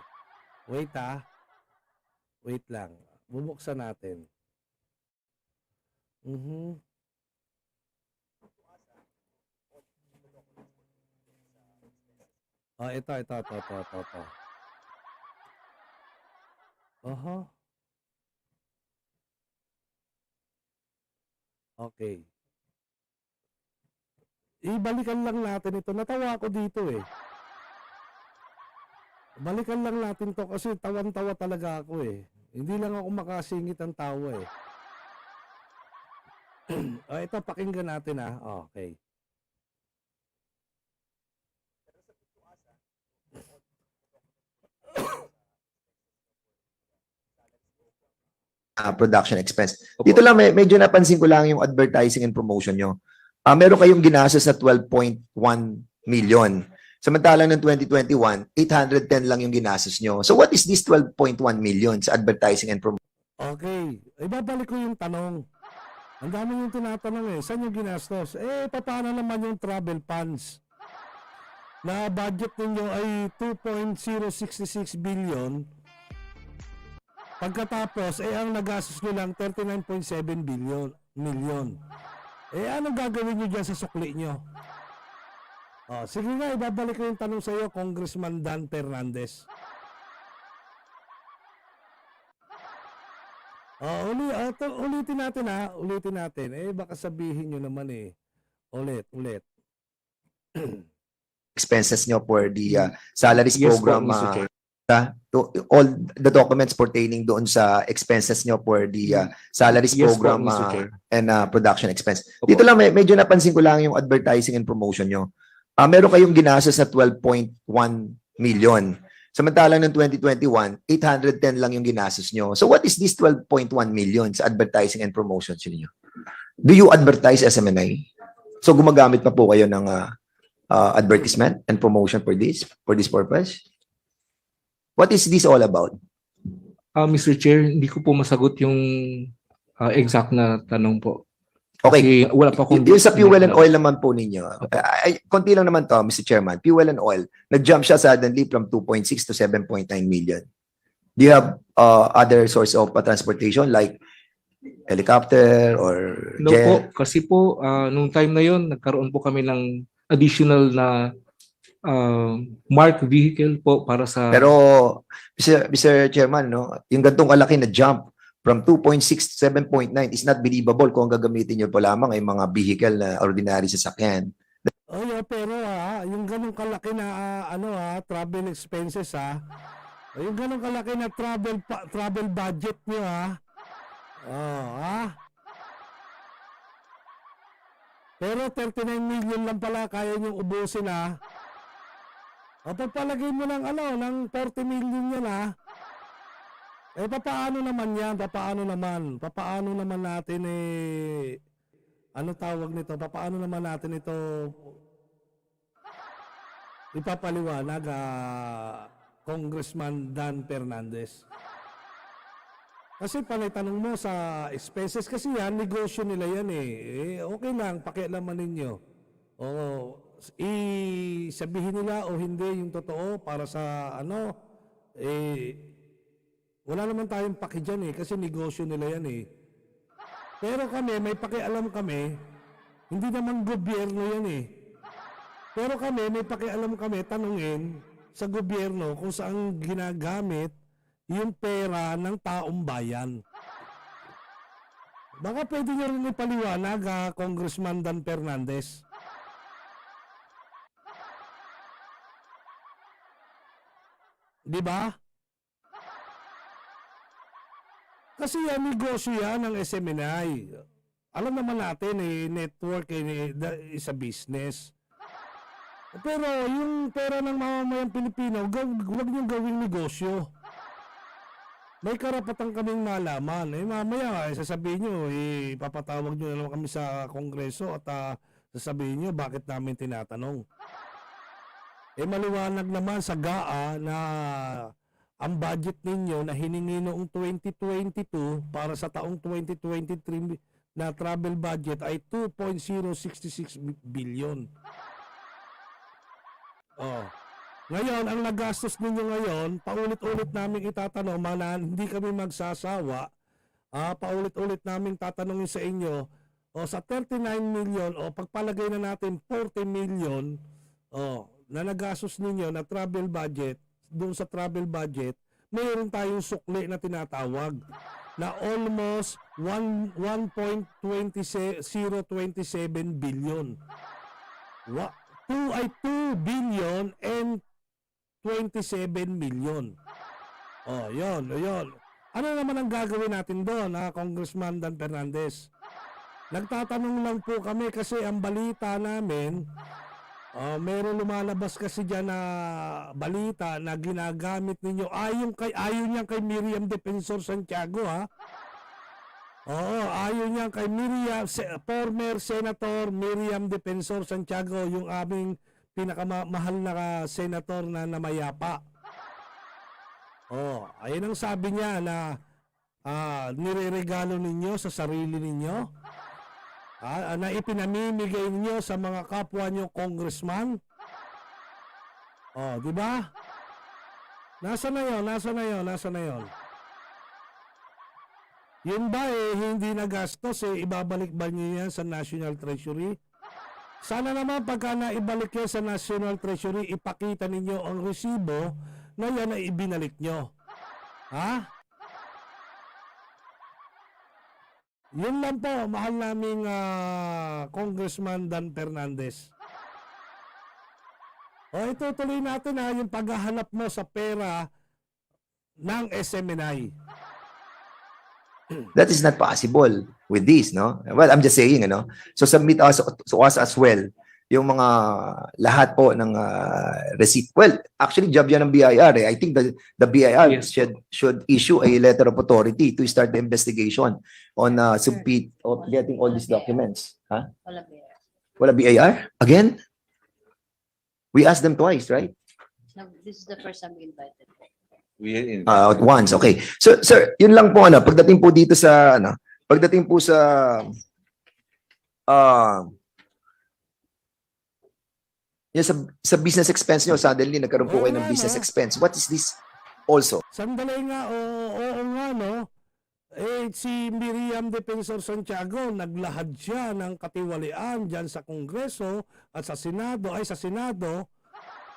Wait Wait lang. Bubuksan natin. Ito. Okay. Ibalikan lang natin ito. Natawa ako dito Balikan lang natin to kasi tawan-tawa talaga ako Hindi lang ako makasingit ang tawa Ito, pakinggan natin Okay. Production expense. Dito lang medyo napansin ko lang yung advertising and promotion nyo. Meron kayong ginastos sa 12.1 million. Samantalang ng 2021, 810 lang yung ginastos nyo. So what is this 12.1 million sa advertising and promotion? Okay. Ibabalik ko yung tanong. Ang dami yung tinatanong saan yung ginastos? Paano naman yung travel funds? Na budget ninyo ay 2.066 billion. Pagkatapos, ang nagastos nyo lang 39.7 million. Anong gagawin nyo dyan sa sukli nyo? Sige nga, ibabalik ko yung tanong sa iyo, Congressman Dan Fernandez. Ulitin natin ha, ulitin natin. Baka sabihin nyo naman ulit. Expenses nyo for the salaries Yes po, program, Mr. Chair. all the documents pertaining doon sa expenses nyo for the salaries Yes po, program Mr. Chair. and production expense. Opo. Dito lang, medyo napansin ko lang yung advertising and promotion nyo. Meron kayong ginastos na 12.1 million. Samantalang ng 2021, 810 lang yung ginastos nyo. So what is this 12.1 million sa advertising and promotion niyo? Do you advertise SMNI? So gumagamit pa po kayo ng advertisement and promotion for this purpose? What is this all about? Mr. Chair, hindi ko po masagot yung exact na tanong po. Okay. Kasi wala pa akong... Yung sa fuel and oil naman po ninyo, konti lang naman to, Mr. Chairman. Fuel and oil, nag-jump siya suddenly from 2.6 to 7.9 million. Do you have other source of transportation like helicopter or No jet? po, kasi po, nung time na yon nagkaroon po kami ng additional na marked vehicle po para sa... Pero, Mr. Chairman, no, yung gantong kalaki na jump from 2.6 to 7.9 is not believable kung gagamitin nyo po lamang ay mga vehicle na ordinary sasakyan. Pero yung ganong kalaki na travel expenses yung ganong kalaki na travel budget nyo Pero 39 million lang pala kaya nyo ubusin pagpalagay mo ng ng 40 million yan papaano naman yan? Papaano naman natin ano tawag nito? Papaano naman natin ito ipapaliwanag Congressman Dan Fernandez? Kasi tanong mo sa expenses kasi yan, negosyo nila yan okay lang, pakialaman ninyo. Sabihin nila o hindi yung totoo para sa wala naman tayong paki dyan kasi negosyo nila yan Pero kami, may pakialam kami, hindi naman gobyerno yan Pero kami, may pakialam kami, tanungin sa gobyerno kung saan ginagamit yung pera ng taong bayan. Baka pwede nyo rin ipaliwanag, Congressman Dan Fernandez. Di ba? Kasi yan, negosyo yan ng SMNI. Alam naman natin, network is a business. Pero yung pera ng mamamayang Pilipino, huwag niyong gawing negosyo. May karapatan kaming malaman. Mamaya, sasabihin nyo, papatawag nyo na naman kami sa Kongreso at sasabihin nyo bakit namin tinatanong. Maliwanag naman sa GAA na ang budget ninyo na hiningi noong 2022 para sa taong 2023 na travel budget ay 2.066 billion. Ngayon, ang nagastos ninyo ngayon, paulit-ulit namin itatanong, hindi kami magsasawa, paulit-ulit namin tatanungin sa inyo, sa 39 million, pagpalagay na natin 40 million, na nagastos ninyo na travel budget, doon sa travel budget, mayroon tayong sukli na tinatawag na almost 1.027 billion. 2 billion and 27 million. Yun. Ano naman ang gagawin natin doon, Congressman Dan Fernandez? Nagtatanong lang po kami kasi ang balita namin, meron lumalabas kasi dyan na balita na ginagamit ninyo. Ayon niyan kay Miriam Defensor Santiago, ayon niyan kay former Senator Miriam Defensor Santiago, yung aming pinakamahal na senator na namayapa. Ayun ang sabi niya na nireregalo ninyo sa sarili ninyo. Na ipinamimigay niyo sa mga kapwa niyo congressman. Di ba? Nasa na yon? Yun ba hindi nagastos ibabalik ba niyo yan sa National Treasury? Sana naman pagka naibalik yan sa National Treasury, ipakita ninyo ang resibo na yan ay ibinalik nyo. Ha? Yun lang po, mahal naming Congressman Dan Fernandez. O itutuloy natin yung paghahanap mo sa pera ng SMNI. That is not possible with this, no? Well, I'm just saying, So submit us to us as well yung mga lahat po ng receipt. Well, actually job yan ng BIR eh. I think the BIR should issue a letter of authority to start the investigation on submit of getting all these documents. Huh? Wala BIR. Wala BIR? Again? We asked them twice, right? No, this is the first time we invited. Once, okay. So, sir, yun lang po pagdating po dito sa pagdating po sa yan sa business expense nyo, suddenly nagkaroon po kayo ng business expense. What is this also? Sandali nga, oo nga, no? Si Miriam Defensor Santiago, naglahad siya ng katiwalian dyan sa Kongreso at sa Senado,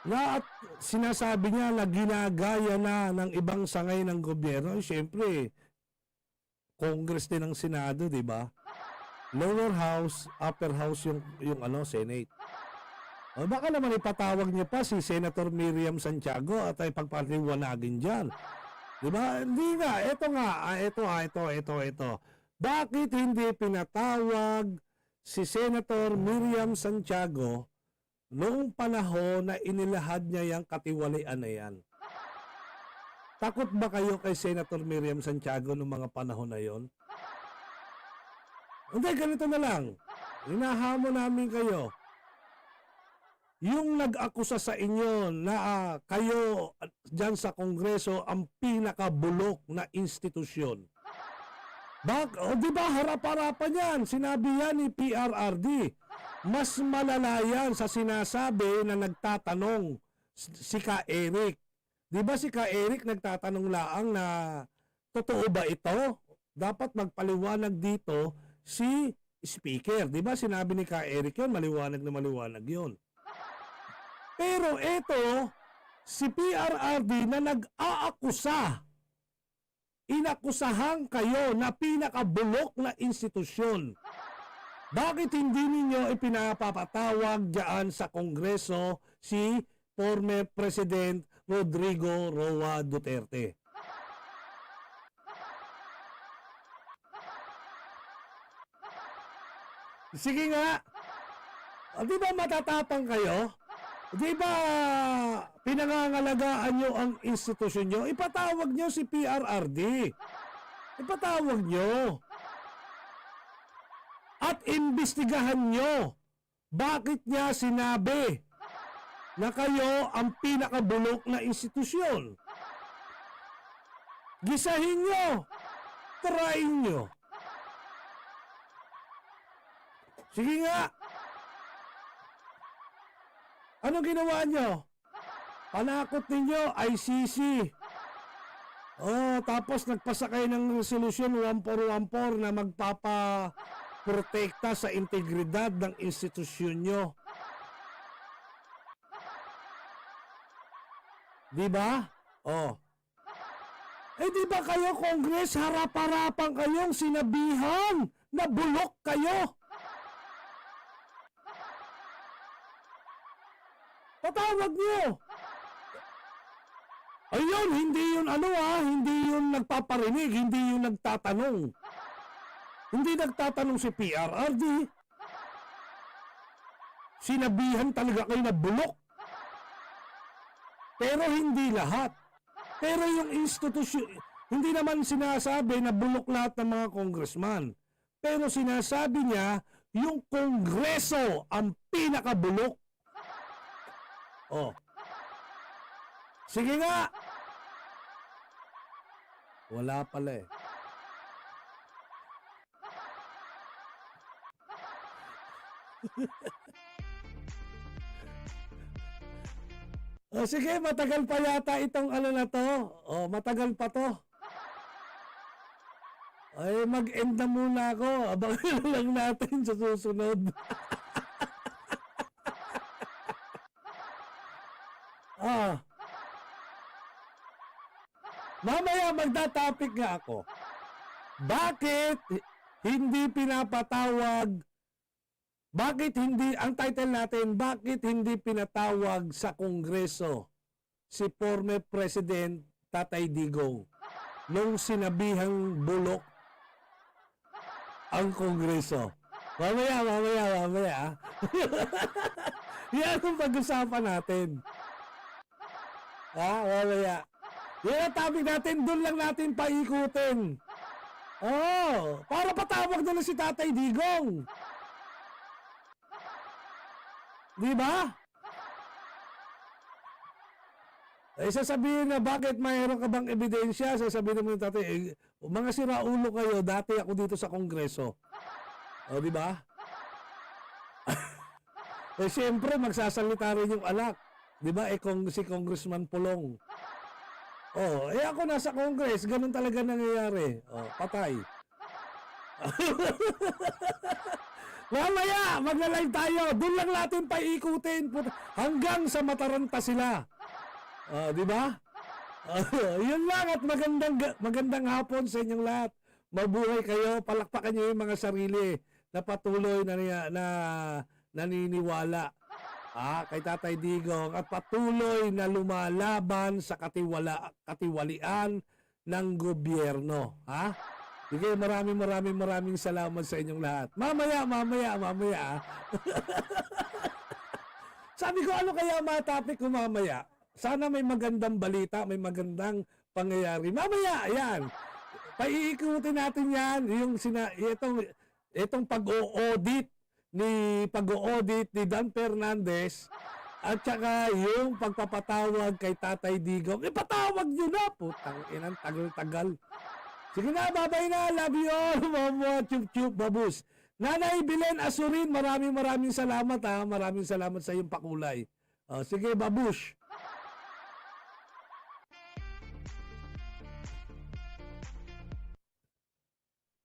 na at sinasabi niya na ginagaya na ng ibang sangay ng gobyerno. Siyempre, Congress din ng Senado, di ba? Lower house, upper house yung Senate. O baka naman ipatawag niya pa si Senator Miriam Santiago at ay pagpaliwanagin dyan. Diba? Hindi nga. Ito. Bakit hindi pinatawag si Senator Miriam Santiago noong panahon na inilahad niya yung katiwalian na yan? Takot ba kayo kay Senator Miriam Santiago noong mga panahon na yon? Hindi, ganito na lang. Hinahamon namin kayo. Yung nag-akusa sa inyo na kayo dyan sa Kongreso ang pinakabulok na institusyon. Di ba harap-harapan yan? Sinabi yan ni PRRD. Mas malala yan sa sinasabi na nagtatanong si Ka Eric. Di ba si Ka Eric nagtatanong laang na totoo ba ito? Dapat magpaliwanag dito si Speaker. Di ba sinabi ni Ka Eric yun? Maliwanag na maliwanag yun. Pero ito, si PRRD na nag-aakusa, inakusahan kayo na pinakabulok na institusyon. Bakit hindi ninyo ipinapapatawag dyan sa Kongreso si former President Rodrigo Roa Duterte? Sige nga, di ba matatapang kayo? Di ba pinangangalagaan nyo ang institusyon nyo? Ipatawag nyo si PRRD. Ipatawag nyo. At imbestigahan nyo. Bakit niya sinabi na kayo ang pinakabulok na institusyon? Gisahin nyo. Tarayin nyo. Sige nga. Ano ginawa nyo? Panakot ninyo, ICC. Tapos nagpasa kayo ng resolution 1414 na magpapaprotekta sa integridad ng institusyon nyo. Di ba? Di ba kayo, Congress, harap-harapan kayong sinabihan na bulok kayo? Patawag nyo. Ayun, hindi yun hindi yun nagpaparinig, hindi yun nagtatanong. Hindi nagtatanong si PRRD. Sinabihan talaga kayo na bulok. Pero hindi lahat. Pero yung institusyon, hindi naman sinasabi na bulok lahat ng mga congressman. Pero sinasabi niya, yung Kongreso ang pinakabulok. Sige nga. Wala pala eh. Sige, matagal pa yata itong na to. Matagal pa to. Ay, mag-end na muna ako. Abangan lang natin sa susunod. Ah. Mamaya magda-topic nga ako. Bakit hindi pinapatawag? Bakit hindi, ang title natin, bakit hindi pinatawag sa Kongreso si former President Tatay Digong nung sinabihang bulok ang Kongreso? Mamaya. Yan ang pag-usapan natin. Mamaya. Yan ang topic natin, doon lang natin paikutin. Para patawag na lang si Tatay Digong. Di ba? Sasabihin na bakit mayroon ka bang ebidensya? Sasabihin naman ng tatay, mga siraulo kayo, dati ako dito sa Kongreso. Di ba? Siyempre, magsasalita rin yung anak. Di ba? Si Congressman Pulong. Ako nasa Congress, ganun talaga nangyayari. Patay. Mamaya, magla-live tayo. Doon lang natin paikutin hanggang sa mataranta sila. Di ba? Yun lang at magandang hapon sa inyong lahat. Mabuhay kayo. Palakpakan niyo yung mga sarili na patuloy na naniniwala kay Tatay Digong at patuloy na lumalaban sa katiwalian ng gobyerno. Sige, maraming salamat sa inyong lahat. Mamaya. Sabi ko, ano kaya mga topic ko mamaya? Sana may magandang balita, may magandang pangyayari. Mamaya, yan. Paiikutin natin yan. Itong pag-o-audit ni Dan Fernandez at saka yung pagpapatawag kay Tatay Digong. Ipatawag nyo na. Putang inang tagal-tagal. Sige na, babay na. Love you all. Mama, chup-chup, babus. Nanay Belen Asurin, maraming salamat. Maraming salamat sa iyong pakulay. Sige, babush.